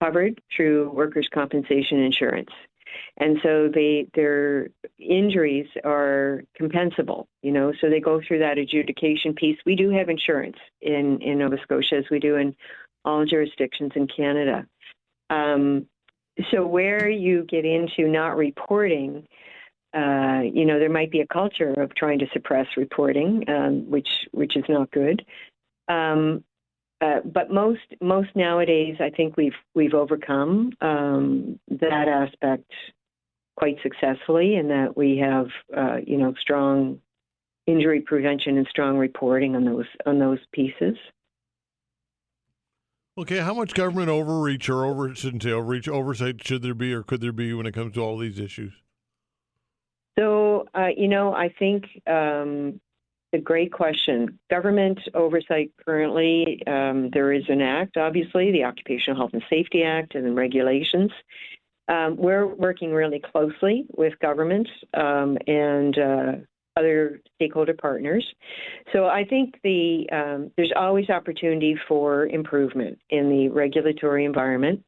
covered through workers' compensation insurance. And so their injuries are compensable, so they go through that adjudication piece. We do have insurance in Nova Scotia, as we do in all jurisdictions in Canada. So where you get into not reporting, there might be a culture of trying to suppress reporting, which is not good. But most nowadays, I think we've overcome that aspect quite successfully, in that we have strong injury prevention and strong reporting on those pieces. Okay, how much government overreach or oversight should there be or could there be when it comes to all these issues? So I think a great question. Government oversight currently, there is an act, obviously, the Occupational Health and Safety Act, and then regulations. We're working really closely with government and other stakeholder partners. So I think there's always opportunity for improvement in the regulatory environment.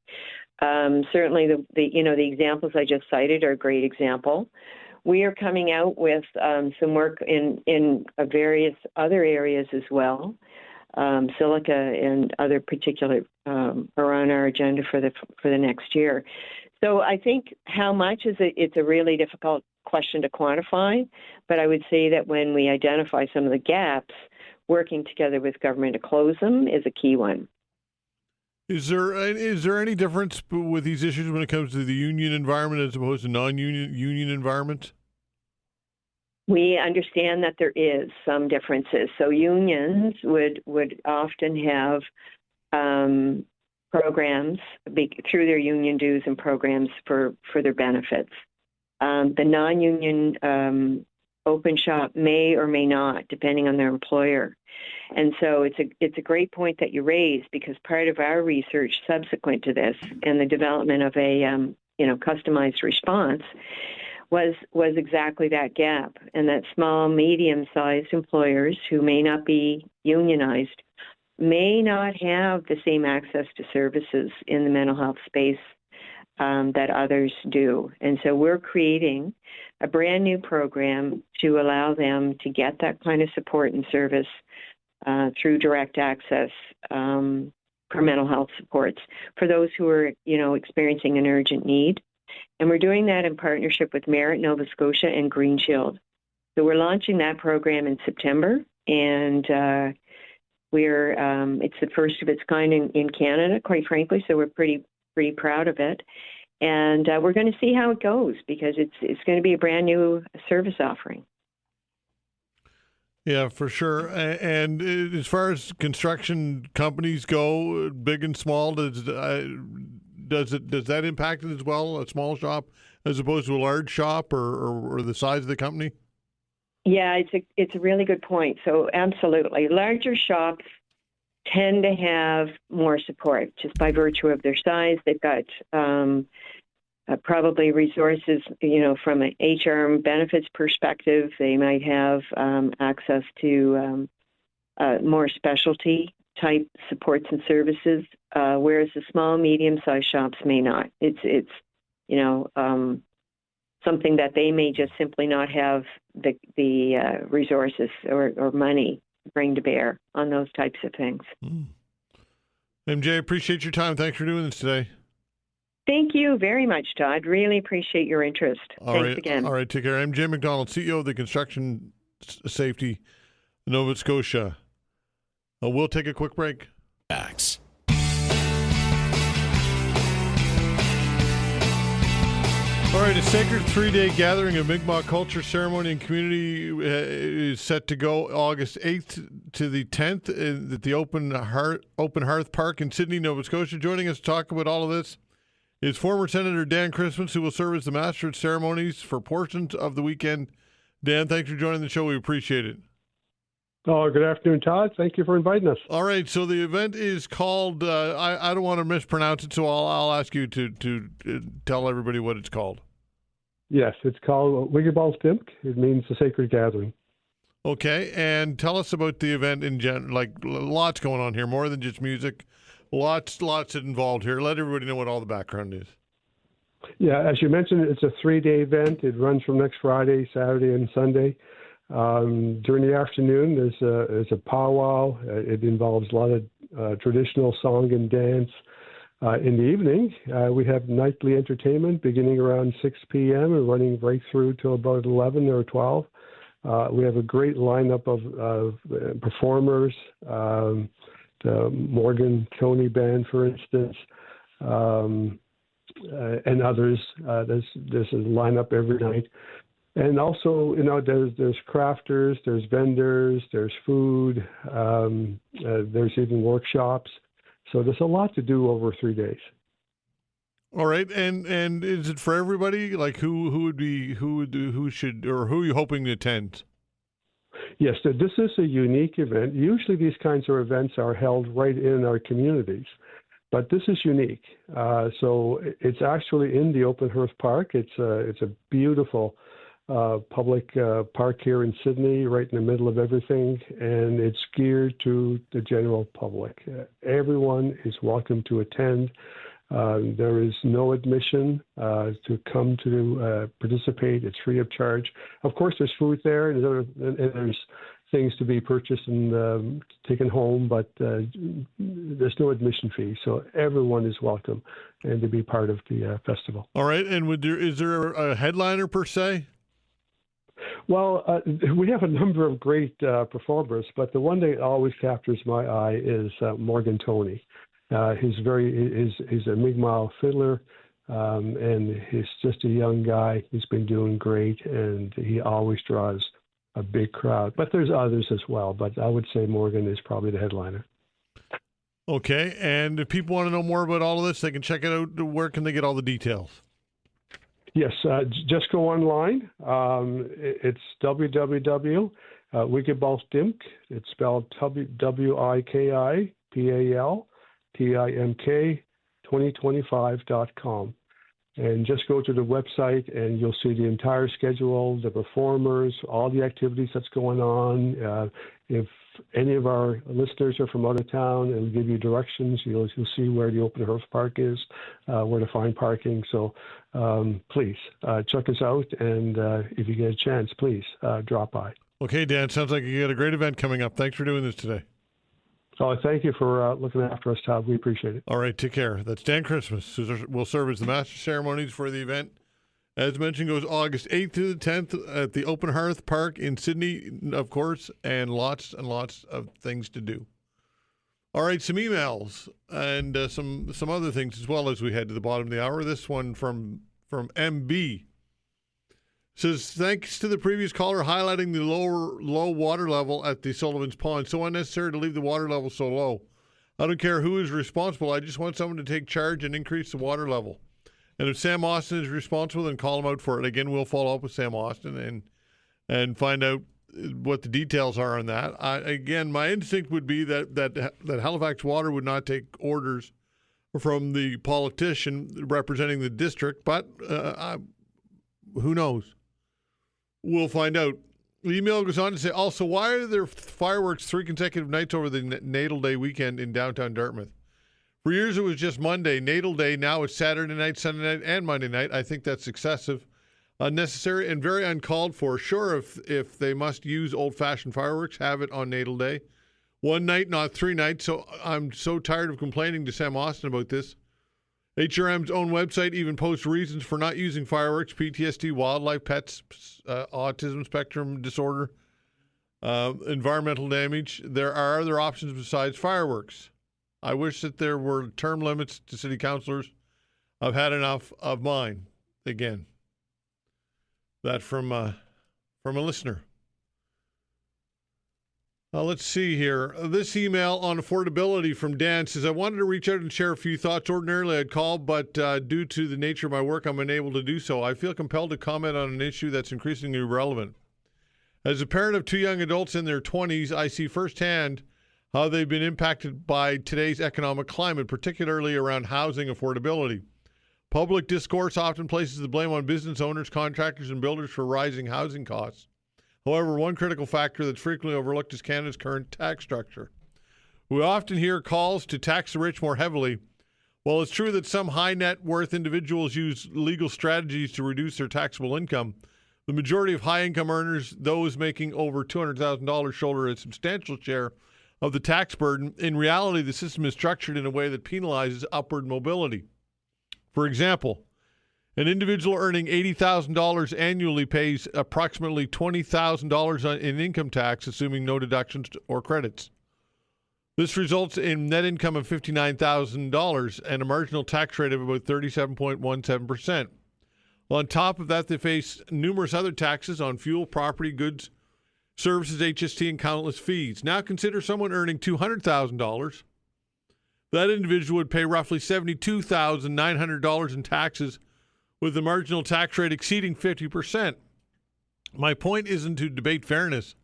Certainly, the examples I just cited are a great example. We are coming out with some work in various other areas as well. Silica and other particular are on our agenda for the next year. So I think how much it's a really difficult question to quantify, but I would say that when we identify some of the gaps, working together with government to close them is a key one. Is there any difference with these issues when it comes to the union environment as opposed to non-union environments? We understand that there is some differences. So unions would often have programs through their union dues and programs for their benefits. The non-union open shop may or may not, depending on their employer. And so it's a great point that you raise, because part of our research subsequent to this and the development of a customized response was exactly that gap, and that small, medium-sized employers who may not be unionized may not have the same access to services in the mental health space that others do. And so we're creating a brand new program to allow them to get that kind of support and service through direct access for mental health supports for those who are, experiencing an urgent need. And we're doing that in partnership with Merit Nova Scotia and Green Shield. So we're launching that program in September, and it's the first of its kind in Canada, quite frankly. So we're pretty proud of it, and we're going to see how it goes, because it's going to be a brand new service offering. Yeah, for sure. And as far as construction companies go, big and small, does that impact it as well? A small shop as opposed to a large shop, or the size of the company? Yeah, it's a really good point. So absolutely, larger shops tend to have more support just by virtue of their size. They've got probably resources, from an HR and benefits perspective. They might have access to more specialty type supports and services, whereas the small, medium-sized shops may not. It's something that they may just simply not have the resources or money to bring to bear on those types of things. MJ, appreciate your time. Thanks for doing this today. Thank you very much, Todd. Really appreciate your interest. Thanks again. All right, take care. I'm MacDonald, CEO of the Construction Safety Nova Scotia. We'll take a quick break. Facts. All right, a sacred 3-day gathering of Mi'kmaq culture, ceremony, and community is set to go August 8th to the 10th at the Open Hearth Park in Sydney, Nova Scotia. Joining us to talk about all of this is former Senator Dan Christmas, who will serve as the Master of Ceremonies for portions of the weekend. Dan, thanks for joining the show. We appreciate it. Oh, good afternoon, Todd. Thank you for inviting us. All right, so the event is called, I don't want to mispronounce it, so I'll ask you to tell everybody what it's called. Yes, it's called Wiggebals-Dimk. It means the sacred gathering. Okay, and tell us about the event in general. Like, lots going on here, more than just music. Lots involved here. Let everybody know what all the background is. Yeah, as you mentioned, it's a 3-day event. It runs from next Friday, Saturday, and Sunday. During the afternoon, there's a powwow. It involves a lot of traditional song and dance. In the evening, we have nightly entertainment beginning around 6 p.m. and running right through till about 11 or 12. We have a great lineup of performers, the Morgan Coney Band, for instance, and others. There's a lineup every night. And also, there's crafters, there's vendors, there's food, there's even workshops. So there's a lot to do over 3 days. All right, and is it for everybody? Like who are you hoping to attend? Yes, so this is a unique event. Usually these kinds of events are held right in our communities, but this is unique. So it's actually in the Open Hearth Park. It's a beautiful public park here in Sydney, right in the middle of everything, and it's geared to the general public. Everyone is welcome to attend. There is no admission to come to participate. It's free of charge. Of course, there's food there, and there's things to be purchased and taken home, but there's no admission fee. So everyone is welcome and to be part of the festival. All right, and is there a headliner per se? Well, we have a number of great performers, but the one that always captures my eye is Morgan Toney. He's a Mi'kmaq fiddler, and he's just a young guy. He's been doing great, and he always draws a big crowd. But there's others as well, but I would say Morgan is probably the headliner. Okay, and if people want to know more about all of this, they can check it out. Where can they get all the details? Yes, just go online. It's www.wiggebals-dimk. It's spelled WIKIPALTIMK2025.com. And just go to the website and you'll see the entire schedule, the performers, all the activities that's going on. If any of our listeners are from out of town, it'll give you directions. You'll see where the Open Hearth Park is, where to find parking. So please check us out. And if you get a chance, please drop by. Okay, Dan, sounds like you got a great event coming up. Thanks for doing this today. Oh, thank you for looking after us, Todd. We appreciate it. All right, take care. That's Dan Christmas, who will serve as the master ceremonies for the event. As mentioned, goes August 8th to the 10th at the Open Hearth Park in Sydney, of course, and lots of things to do. All right, some emails and some other things as well as we head to the bottom of the hour. This one from MB says, thanks to the previous caller highlighting the low water level at the Sullivan's Pond. So unnecessary to leave the water level so low. I don't care who is responsible. I just want someone to take charge and increase the water level. And if Sam Austin is responsible, then call him out for it. Again, we'll follow up with Sam Austin and find out what the details are on that. Again, my instinct would be that Halifax Water would not take orders from the politician representing the district, but who knows? We'll find out. The email goes on to say, also, why are there fireworks 3 consecutive nights over the Natal Day weekend in downtown Dartmouth? For years, it was just Monday, Natal Day. Now it's Saturday night, Sunday night, and Monday night. I think that's excessive, unnecessary, and very uncalled for. Sure, if they must use old-fashioned fireworks, have it on Natal Day. One night, not 3 nights. So I'm so tired of complaining to Sam Austin about this. HRM's own website even posts reasons for not using fireworks: PTSD, wildlife, pets, autism spectrum disorder, environmental damage. There are other options besides fireworks. I wish that there were term limits to city councillors. I've had enough of mine. Again, that from a listener. Let's see here. This email on affordability from Dan says, I wanted to reach out and share a few thoughts. Ordinarily, I'd call, but due to the nature of my work, I'm unable to do so. I feel compelled to comment on an issue that's increasingly relevant. As a parent of two young adults in their 20s, I see firsthand how they've been impacted by today's economic climate, particularly around housing affordability. Public discourse often places the blame on business owners, contractors, and builders for rising housing costs. However, one critical factor that's frequently overlooked is Canada's current tax structure. We often hear calls to tax the rich more heavily. While it's true that some high net worth individuals use legal strategies to reduce their taxable income, the majority of high income earners, those making over $200,000, shoulder a substantial share of the tax burden. In reality, the system is structured in a way that penalizes upward mobility. For example, an individual earning $80,000 annually pays approximately $20,000 in income tax, assuming no deductions or credits. This results in net income of $59,000 and a marginal tax rate of about 37.17%. Well, on top of that, they face numerous other taxes on fuel, property, goods, services, HST, and countless fees. Now consider someone earning $200,000. That individual would pay roughly $72,900 in taxes, with the marginal tax rate exceeding 50%. My point isn't to debate fairness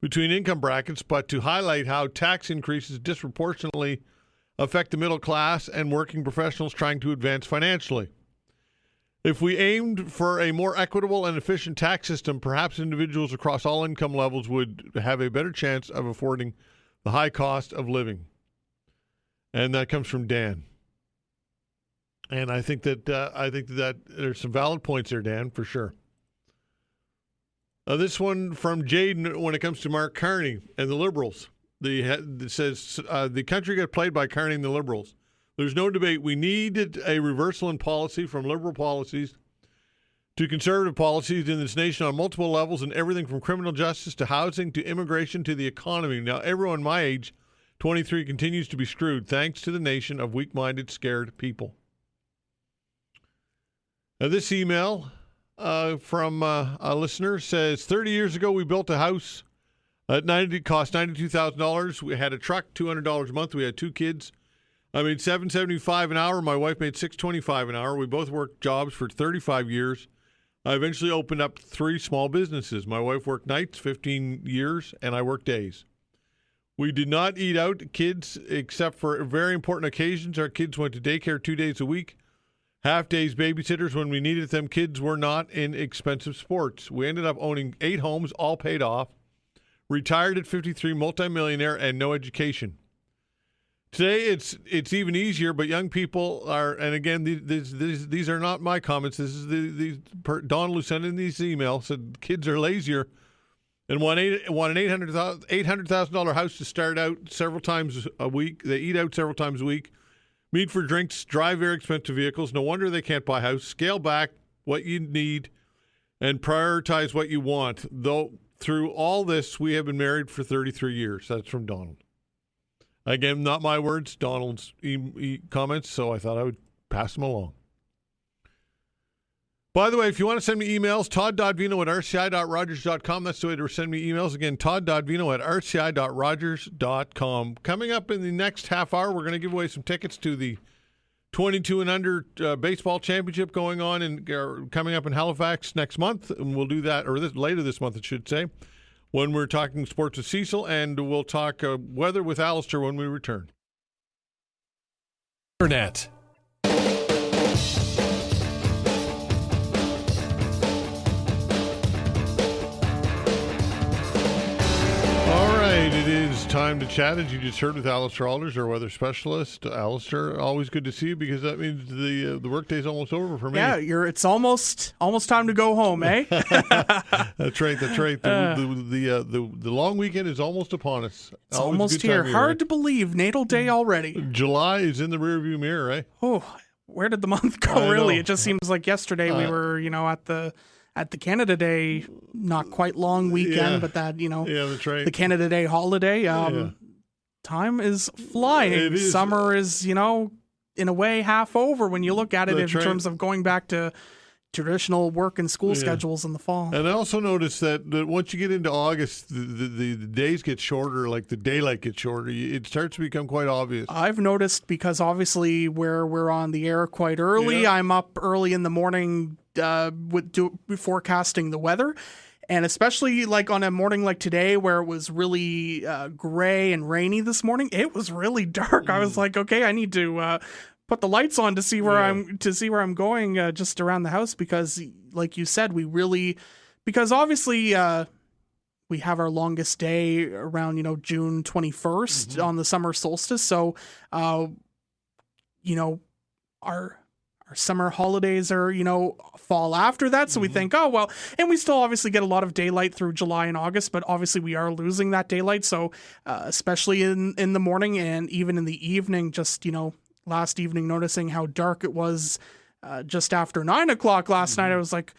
between income brackets, but to highlight how tax increases disproportionately affect the middle class and working professionals trying to advance financially. If we aimed for a more equitable and efficient tax system, perhaps individuals across all income levels would have a better chance of affording the high cost of living. And that comes from Dan. And I think that there's some valid points there, Dan, for sure. This one from Jaden when it comes to Mark Carney and the Liberals. It says the country got played by Carney and the Liberals. There's no debate. We needed a reversal in policy from Liberal policies to conservative policies in this nation on multiple levels, and everything from criminal justice to housing to immigration to the economy. Now, everyone my age, 23, continues to be screwed thanks to the nation of weak-minded, scared people. Now, this email from a listener says, 30 years ago, we built a house. It cost $92,000. We had a truck, $200 a month. We had two kids. I made $7.75 an hour. My wife made $6.25 an hour. We both worked jobs for 35 years. I eventually opened up 3 small businesses. My wife worked nights, 15 years, and I worked days. We did not eat out kids except for very important occasions. Our kids went to daycare 2 days a week. Half days babysitters when we needed them. Kids were not in expensive sports. We ended up owning 8 homes, all paid off. Retired at 53, multimillionaire, and no education. Today, it's even easier, but young people are, and again, these are not my comments. This is Donald who sent in these emails, said kids are lazier and want an $800,000 house to start out several times a week. They eat out several times a week, meet for drinks, drive very expensive vehicles. No wonder they can't buy a house. Scale back what you need and prioritize what you want. Though through all this, we have been married for 33 years. That's from Donald. Again, not my words, Donald's comments, so I thought I would pass them along. By the way, if you want to send me emails, todd.vino@rci.rogers.com. That's the way to send me emails. Again, todd.vino@rci.rogers.com. Coming up in the next half hour, we're going to give away some tickets to the 22 and under baseball championship going on and coming up in Halifax next month. And we'll do that, or later this month, I should say, when we're talking sports with Cecil, and we'll talk weather with Allister when we return. Internet. All right, it is time to chat, as you just heard, with Allister Aalders, our weather specialist. Allister, always good to see you, because that means the workday's almost over for me. Yeah, it's almost time to go home, eh? That's right. The long weekend is almost upon us. It's almost here. Hard to believe, natal day already. July is in the rearview mirror, eh? Oh, where did the month go? Really, it just seems like yesterday we were, at the Canada Day, not quite long weekend, but that, that's right. the Canada Day holiday. Time is flying. Summer is, in a way, half over when you look at it terms of going back to traditional work and school schedules in the fall. And I also noticed that once you get into August, the days get shorter, like the daylight gets shorter. It starts to become quite obvious. I've noticed, because obviously we're on the air quite early. I'm up early in the morning forecasting the weather. And especially like on a morning like today where it was really gray and rainy this morning, it was really dark. I was like, okay, I need to put the lights on to see where I'm going just around the house, because like you said, because obviously we have our longest day around, June 21st on the summer solstice. So, our summer holidays are, fall after that. So we think, oh, well, and we still obviously get a lot of daylight through July and August, but obviously we are losing that daylight. So especially in the morning and even in the evening, just, last evening, noticing how dark it was just after 9 o'clock last night, I was like,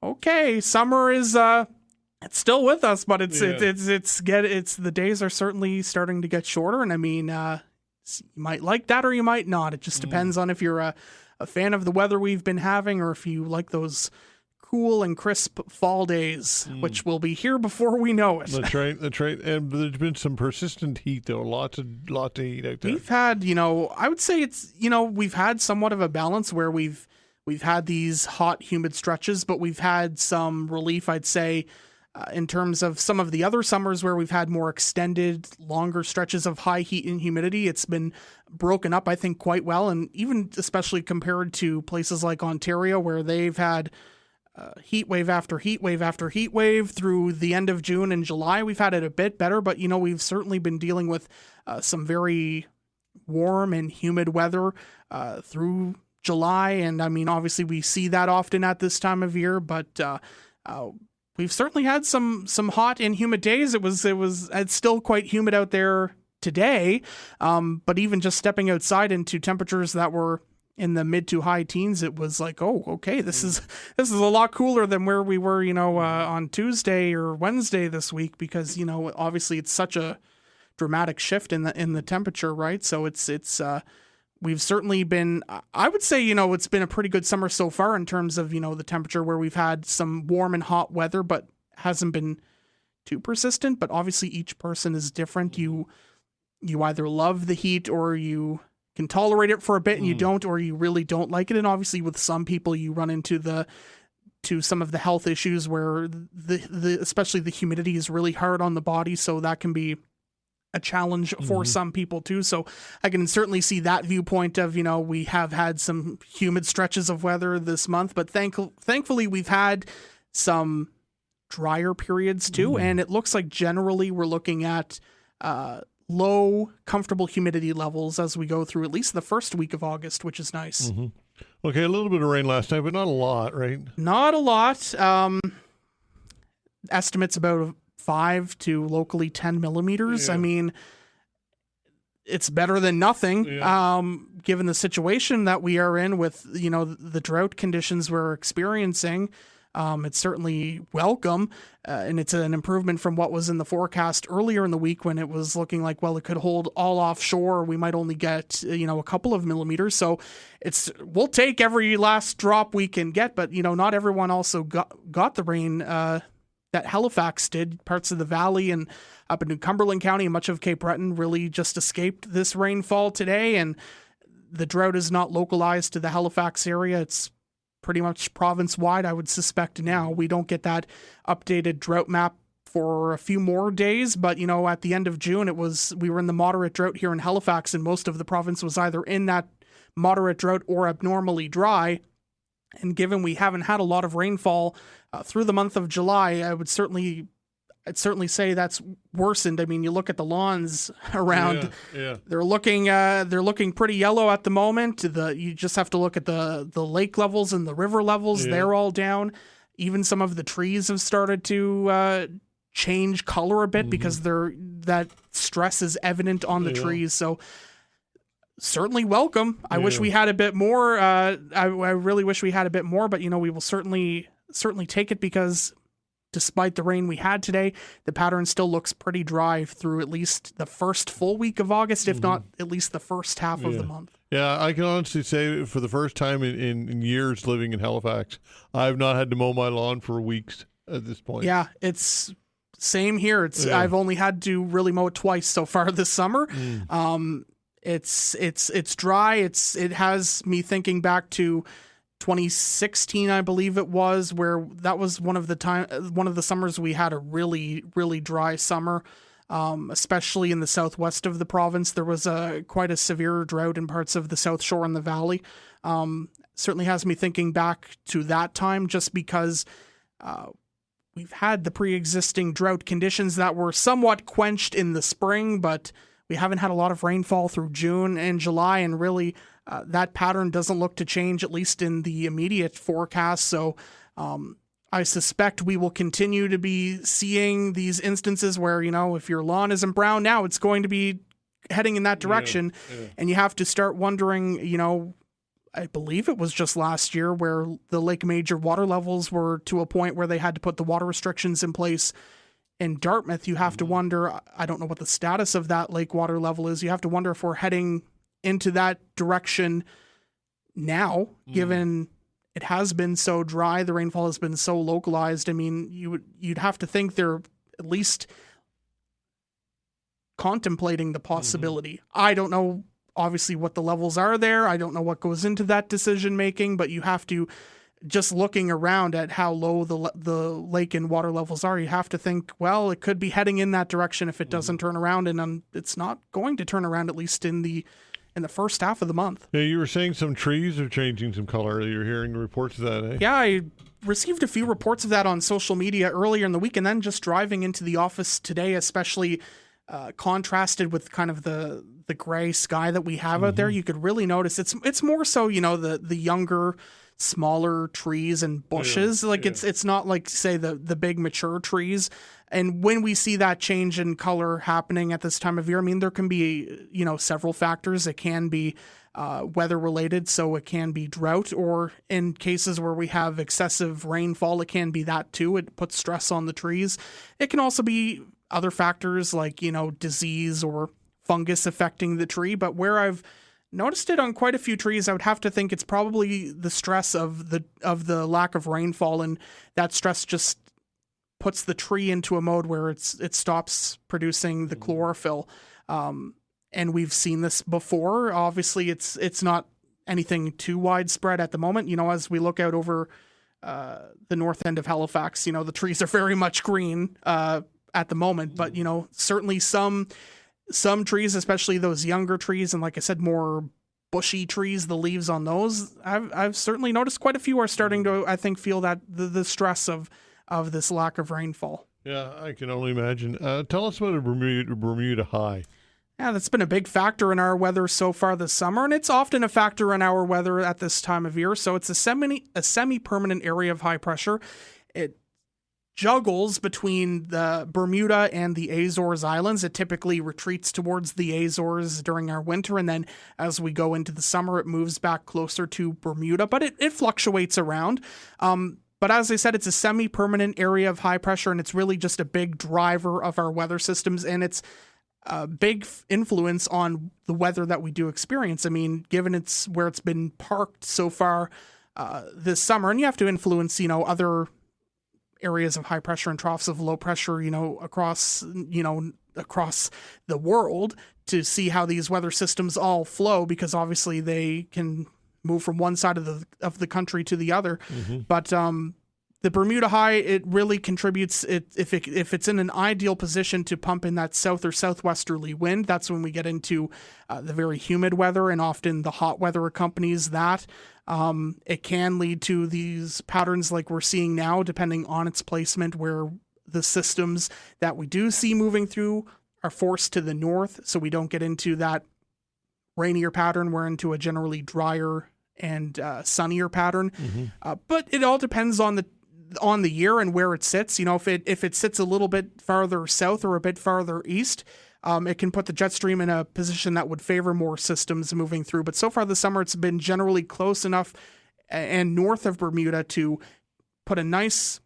okay, summer is, it's still with us, but the days are certainly starting to get shorter. And I mean, you might like that or you might not. It just depends on if you're a fan of the weather we've been having, or if you like those cool and crisp fall days, which will be here before we know it. That's right. And there's been some persistent heat, though. Lots of heat out there. We've had, I would say it's, we've had somewhat of a balance where we've had these hot, humid stretches, but we've had some relief, I'd say, in terms of some of the other summers where we've had more extended, longer stretches of high heat and humidity. It's been broken up, I think, quite well. And even especially compared to places like Ontario, where they've had heat wave after heat wave after heat wave through the end of June and July, we've had it a bit better. But, we've certainly been dealing with some very warm and humid weather through July. And I mean, obviously we see that often at this time of year, but we've certainly had some hot and humid days. It's still quite humid out there today, but even just stepping outside into temperatures that were in the mid to high teens, it was like, oh, okay, this is a lot cooler than where we were, on Tuesday or Wednesday this week, because obviously it's such a dramatic shift in the temperature, right? So it's we've certainly been, I would say, it's been a pretty good summer so far in terms of, the temperature, where we've had some warm and hot weather, but hasn't been too persistent. But obviously each person is different. You either love the heat, or you can tolerate it for a bit and you don't, or you really don't like it. And obviously with some people, you run into some of the health issues where especially the humidity is really hard on the body. So that can be a challenge for some people too. So I can certainly see that viewpoint of, we have had some humid stretches of weather this month, but thankfully we've had some drier periods too. And it looks like generally we're looking at low, comfortable humidity levels as we go through at least the first week of August, which is nice. Okay, a little bit of rain last night, but not a lot, right? Not a lot. Estimates about 5 to locally 10 millimeters. I mean, it's better than nothing, given the situation that we are in with, the drought conditions we're experiencing. It's certainly welcome, and it's an improvement from what was in the forecast earlier in the week, when it was looking like, well, it could hold all offshore. We might only get, a couple of millimeters. So we'll take every last drop we can get, but, not everyone also got the rain that Halifax did. Parts of the valley and up in New Cumberland County and much of Cape Breton really just escaped this rainfall today. And the drought is not localized to the Halifax area. It's pretty much province-wide, I would suspect now. We don't get that updated drought map for a few more days, but, at the end of June, we were in the moderate drought here in Halifax, and most of the province was either in that moderate drought or abnormally dry. And given we haven't had a lot of rainfall through the month of July, I'd certainly say that's worsened. I mean, you look at the lawns around; they're looking pretty yellow at the moment. You just have to look at the lake levels and the river levels; they're all down. Even some of the trees have started to change color a bit because that stress is evident on the trees. So certainly welcome. I wish we had a bit more. I really wish we had a bit more, but we will certainly take it, because despite the rain we had today, the pattern still looks pretty dry through at least the first full week of August, if not at least the first half of the month. Yeah, I can honestly say for the first time in years living in Halifax, I've not had to mow my lawn for weeks at this point. Yeah, it's same here. I've only had to really mow it twice so far this summer. It's dry. It has me thinking back to 2016, I believe it was, where that was one of the summers we had a really, really dry summer, especially in the southwest of the province. There was quite a severe drought in parts of the South Shore and the Valley. Certainly has me thinking back to that time, just because we've had the pre-existing drought conditions that were somewhat quenched in the spring, but we haven't had a lot of rainfall through June and July, and really that pattern doesn't look to change, at least in the immediate forecast. So I suspect we will continue to be seeing these instances where, if your lawn isn't brown now, it's going to be heading in that direction. Yeah. And you have to start wondering, I believe it was just last year where the Lake Major water levels were to a point where they had to put the water restrictions in place. In Dartmouth, you have to wonder, I don't know what the status of that lake water level is. You have to wonder if we're heading into that direction now, given it has been so dry, the rainfall has been so localized. I mean, you'd have to think they're at least contemplating the possibility. I don't know, obviously, what the levels are there. I don't know what goes into that decision making, but you have to, just looking around at how low the lake and water levels are, you have to think, well, it could be heading in that direction if it doesn't turn around, and it's not going to turn around, at least in the first half of the month. Yeah, you were saying some trees are changing some color. You're hearing reports of that, eh? Yeah, I received a few reports of that on social media earlier in the week, and then just driving into the office today, especially contrasted with kind of the gray sky that we have out there, you could really notice it's more so, the younger, smaller trees and bushes. It's not like, say, the big mature trees. And when we see that change in color happening at this time of year, I mean, there can be, several factors. It can be weather related, so it can be drought, or in cases where we have excessive rainfall, it can be that too. It puts stress on the trees. It can also be other factors like, disease or fungus affecting the tree. But where I've noticed it on quite a few trees, I would have to think it's probably the stress of the lack of rainfall, and that stress just puts the tree into a mode where it stops producing the chlorophyll. And we've seen this before. Obviously, it's not anything too widespread at the moment. As we look out over the north end of Halifax, the trees are very much green at the moment. But certainly some trees, especially those younger trees, and like I said, more bushy trees, the leaves on those, I've certainly noticed quite a few are starting to, I think, feel that the stress of this lack of rainfall. Yeah, I can only imagine. Tell us about a Bermuda High. Yeah, that's been a big factor in our weather so far this summer, and it's often a factor in our weather at this time of year. So it's a semi-permanent area of high pressure. It juggles between the Bermuda and the Azores Islands. It typically retreats towards the Azores during our winter, and then as we go into the summer, it moves back closer to Bermuda, but it fluctuates around. But as I said, it's a semi-permanent area of high pressure, and it's really just a big driver of our weather systems, and it's a big influence on the weather that we do experience. I mean, given it's where it's been parked so far this summer, and you have to influence, other areas of high pressure and troughs of low pressure, across the world to see how these weather systems all flow, because obviously they can move from one side of the country to the other. But the Bermuda High, it really contributes. If it's in an ideal position to pump in that south or southwesterly wind, that's when we get into the very humid weather, and often the hot weather accompanies that. It can lead to these patterns like we're seeing now, depending on its placement, where the systems that we do see moving through are forced to the north, so we don't get into that rainier pattern. We're into a generally drier and sunnier pattern. But it all depends on the year and where it sits. If it sits a little bit farther south or a bit farther east, it can put the jet stream in a position that would favor more systems moving through. But so far this summer, it's been generally close enough and north of Bermuda to put a nice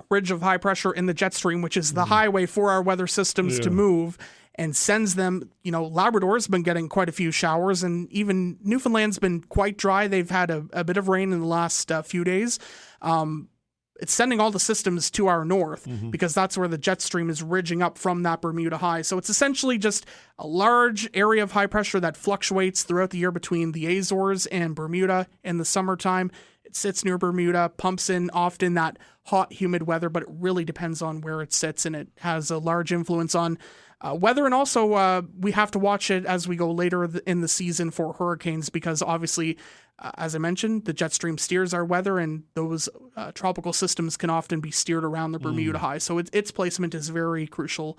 ridge of high pressure in the jet stream, which is the highway for our weather systems to move, and sends them. Labrador's been getting quite a few showers, and even Newfoundland's been quite dry. They've had a bit of rain in the last few days. It's sending all the systems to our north because that's where the jet stream is ridging up from that Bermuda High. So it's essentially just a large area of high pressure that fluctuates throughout the year between the Azores and Bermuda in the summertime. It sits near Bermuda, pumps in often that hot, humid weather, but it really depends on where it sits, and it has a large influence on weather. And also, we have to watch it as we go later in the season for hurricanes, because obviously, as I mentioned, the jet stream steers our weather, and those tropical systems can often be steered around the Bermuda High. So its placement is very crucial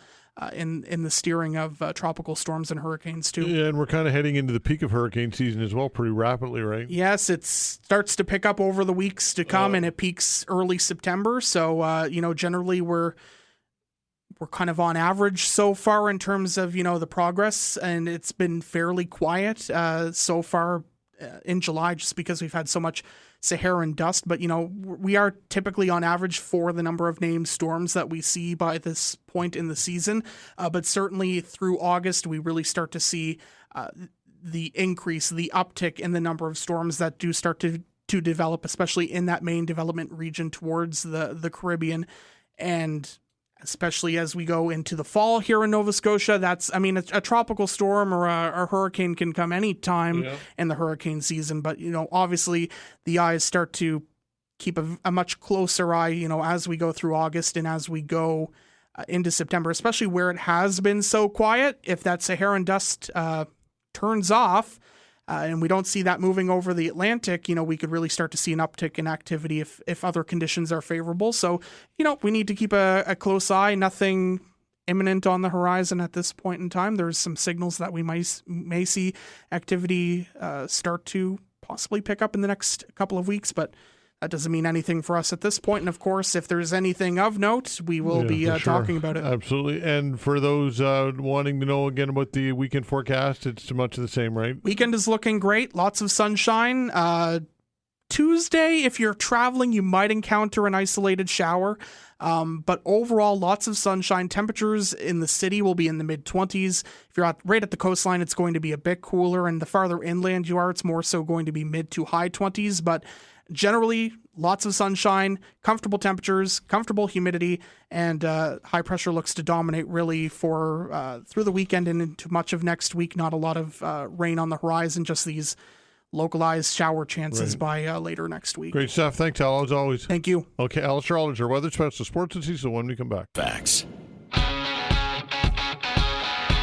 in the steering of tropical storms and hurricanes too. Yeah, and we're kind of heading into the peak of hurricane season as well, pretty rapidly, right? Yes, it starts to pick up over the weeks to come, and it peaks early September. So, generally we're kind of on average so far in terms of, the progress, and it's been fairly quiet so far in July, just because we've had so much Saharan dust. But, we are typically on average for the number of named storms that we see by this point in the season. But certainly through August, we really start to see the increase, the uptick in the number of storms that do start to develop, especially in that main development region towards the Caribbean. And especially as we go into the fall here in Nova Scotia, a tropical storm or a hurricane can come any time in the hurricane season. But, obviously the eyes start to keep a much closer eye, as we go through August and as we go into September, especially where it has been so quiet. If that Saharan dust turns off, and we don't see that moving over the Atlantic, we could really start to see an uptick in activity if other conditions are favorable. So, we need to keep a close eye. Nothing imminent on the horizon at this point in time. There's some signals that we may see activity start to possibly pick up in the next couple of weeks, but that doesn't mean anything for us at this point. And of course, if there's anything of note, we will be talking about it. Absolutely. And for those wanting to know again about the weekend forecast, it's much of the same, right? Weekend is looking great. Lots of sunshine. Tuesday, if you're traveling, you might encounter an isolated shower. But overall, lots of sunshine. Temperatures in the city will be in the mid-20s. If you're right at the coastline, it's going to be a bit cooler. And the farther inland you are, it's more so going to be mid to high 20s. But generally, lots of sunshine, comfortable temperatures, comfortable humidity, and high pressure looks to dominate really for through the weekend and into much of next week. Not a lot of rain on the horizon, just these localized shower chances by later next week. Great stuff. Thanks, Al, as always. Thank you. Okay, Allister Aalders, our weather specialist, Sports and Cecil, when we come back. Facts.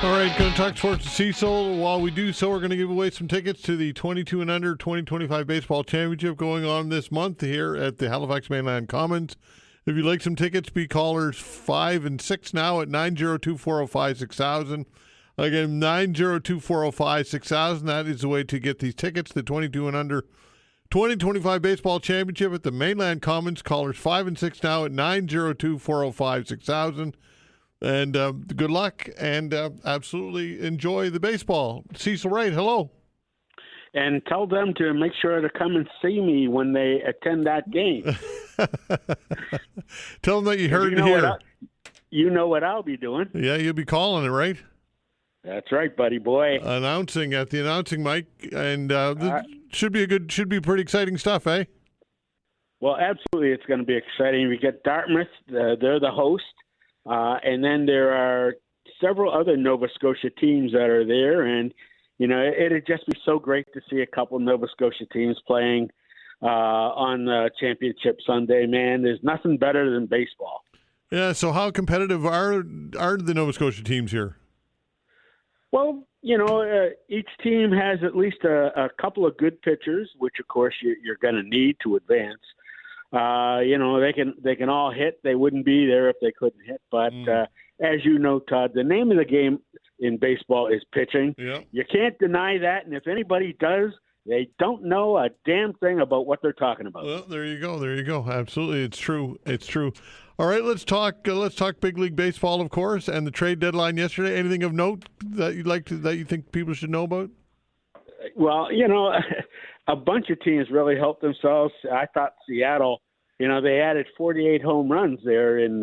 All right, going to talk sports to Cecil. While we do so, we're going to give away some tickets to the 22 and under 2025 baseball championship going on this month here at the Halifax Mainland Commons. If you'd like some tickets, be callers 5 and 6 now at 902-405-6000. Again, 902-405-6000. That is the way to get these tickets. The 22 and under 2025 baseball championship at the Mainland Commons. Callers 5 and 6 now at 902-405-6000. And good luck, and absolutely enjoy the baseball. Cecil Wright, hello. And tell them to make sure to come and see me when they attend that game. Tell them that you heard it here. You know what I'll be doing. Yeah, you'll be calling it, right? That's right, buddy boy. Announcing at the announcing mic, and should be pretty exciting stuff, eh? Well, absolutely, it's going to be exciting. We get Dartmouth; they're the host. And then there are several other Nova Scotia teams that are there. And, it'd just be so great to see a couple of Nova Scotia teams playing on the championship Sunday, man. There's nothing better than baseball. Yeah, so how competitive are the Nova Scotia teams here? Well, each team has at least a couple of good pitchers, which, of course, you're going to need to advance. They can all hit. They wouldn't be there if they couldn't hit. But as you know, Todd, the name of the game in baseball is pitching. Yeah. You can't deny that. And if anybody does, they don't know a damn thing about what they're talking about. Well, there you go. Absolutely, it's true. All right, let's talk big league baseball, of course, and the trade deadline yesterday. Anything of note that you think people should know about? Well, a bunch of teams really helped themselves. I thought Seattle, they added 48 home runs there in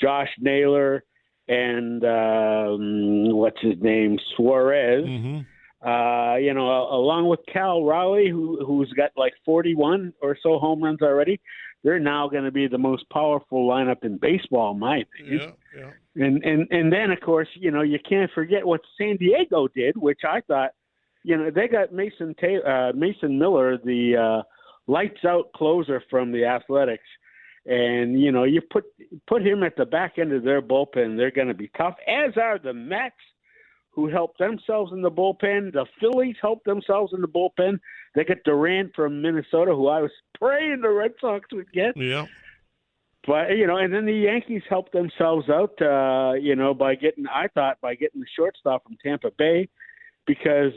Josh Naylor and what's his name, Suarez. Mm-hmm. Along with Cal Raleigh, who's got like 41 or so home runs already. They're now going to be the most powerful lineup in baseball, in my opinion. Yeah. And then, of course, you can't forget what San Diego did, which I thought, they got Mason Miller, the lights out closer from the Athletics. And, you know, you put him at the back end of their bullpen, they're going to be tough, as are the Mets, who helped themselves in the bullpen. The Phillies helped themselves in the bullpen. They got Durant from Minnesota, who I was praying the Red Sox would get. Yeah. But, you know, and then the Yankees helped themselves out, you know, by getting the shortstop from Tampa Bay, because,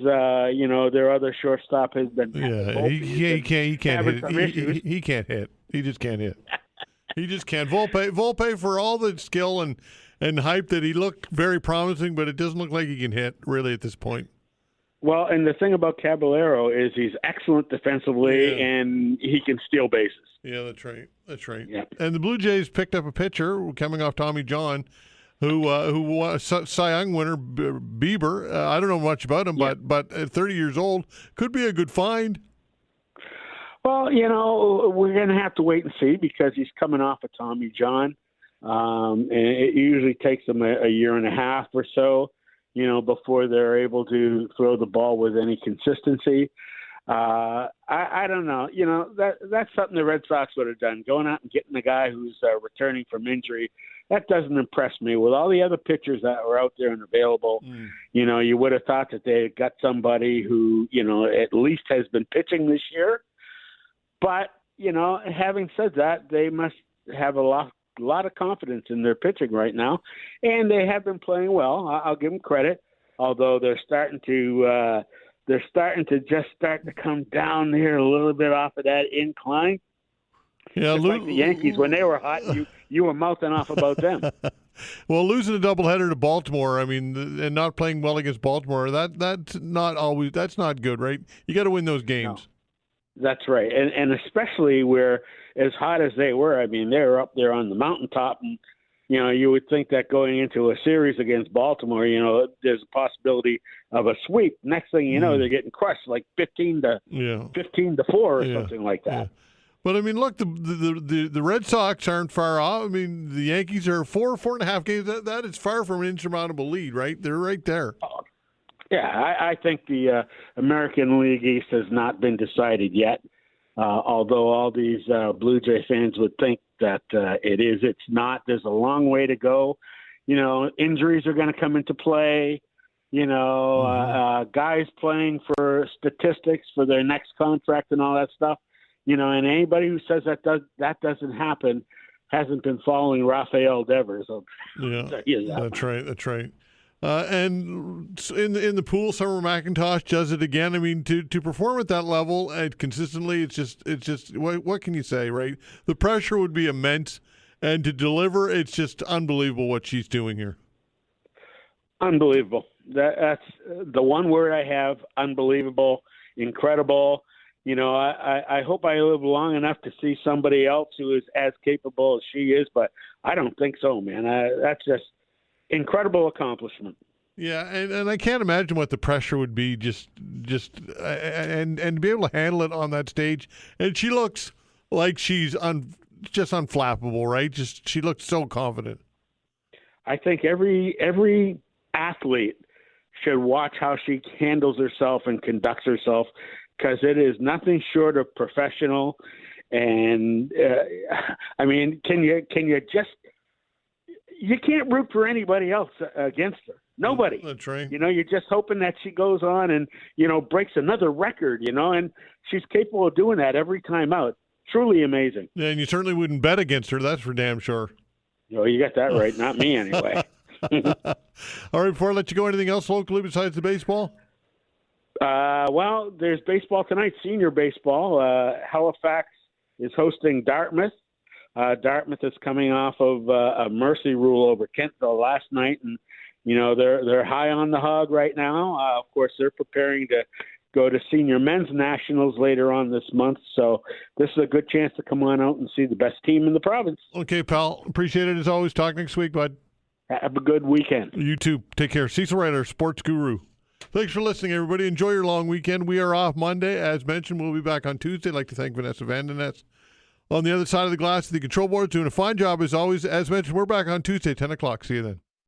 you know, their other shortstop has been. Yeah, he can't hit. He can't hit. He just can't hit. He just can't. Volpe, for all the skill and hype that he looked very promising, but it doesn't look like he can hit really at this point. Well, and the thing about Caballero is he's excellent defensively, and he can steal bases. Yeah, that's right. That's right. Yeah. And the Blue Jays picked up a pitcher coming off Tommy John, who was Cy Young winner, Bieber. I don't know much about him, but at 30 years old, could be a good find. Well, you know, we're going to have to wait and see, because he's coming off of Tommy John. And it usually takes them a year and a half or so, you know, before they're able to throw the ball with any consistency. I don't know. You know, that's something the Red Sox would have done, going out and getting a guy who's returning from injury. That doesn't impress me. With all the other pitchers that were out there and available, you know, you would have thought that they had got somebody who, you know, at least has been pitching this year. But, you know, having said that, they must have a lot of confidence in their pitching right now, and they have been playing well. I'll give them credit, although they're starting to come down here a little bit off of that incline. Yeah, like the Yankees, when they were hot, you were mouthing off about them. Well, losing a doubleheader to Baltimore, I mean, and not playing well against Baltimore, that's not good, right? You got to win those games. No. That's right, and especially where, as hot as they were, I mean, they were up there on the mountaintop, and you know, you would think that going into a series against Baltimore, you know, there's a possibility of a sweep. Next thing you know, they're getting crushed like 15-4 or something like that. Yeah. But I mean, look, the Red Sox aren't far off. I mean, the Yankees are 4.5 games. That is far from an insurmountable lead, right? They're right there. Yeah, I think the American League East has not been decided yet, although all these Blue Jay fans would think that it is. It's not. There's a long way to go. You know, injuries are going to come into play. You know, guys playing for statistics for their next contract and all that stuff. You know, and anybody who says that doesn't happen hasn't been following Rafael Devers. That's right. That's right. And in the pool, Summer McIntosh does it again. I mean, to perform at that level and consistently, it's just what can you say, right? The pressure would be immense, and to deliver, it's just unbelievable what she's doing here. Unbelievable. That's the one word I have: unbelievable, incredible. You know, I hope I live long enough to see somebody else who is as capable as she is, but I don't think so, man. That's just incredible accomplishment. Yeah, and I can't imagine what the pressure would be just and to be able to handle it on that stage. And she looks like she's just unflappable, right? Just she looks so confident. I think every athlete should watch how she handles herself and conducts herself, because it is nothing short of professional. And I mean, can you just, you can't root for anybody else against her. Nobody. That's right. You know, you're just hoping that she goes on and, you know, breaks another record, you know, and she's capable of doing that every time out. Truly amazing. Yeah, and you certainly wouldn't bet against her, that's for damn sure. Oh, you got that right. Not me, anyway. All right, before I let you go, anything else locally besides the baseball? Well, there's baseball tonight, senior baseball. Halifax is hosting Dartmouth. Dartmouth is coming off of a mercy rule over Kentville last night, and you know they're high on the hog right now. Of course, they're preparing to go to senior men's nationals later on this month, so this is a good chance to come on out and see the best team in the province. Okay, pal. Appreciate it as always. Talk next week, bud. Have a good weekend. You too. Take care. Cecil Wright, our sports guru. Thanks for listening, everybody. Enjoy your long weekend. We are off Monday. As mentioned, we'll be back on Tuesday. I'd like to thank Vanessa Vandeness on the other side of the glass, the control board, doing a fine job as always. As mentioned, we're back on Tuesday, 10 o'clock. See you then.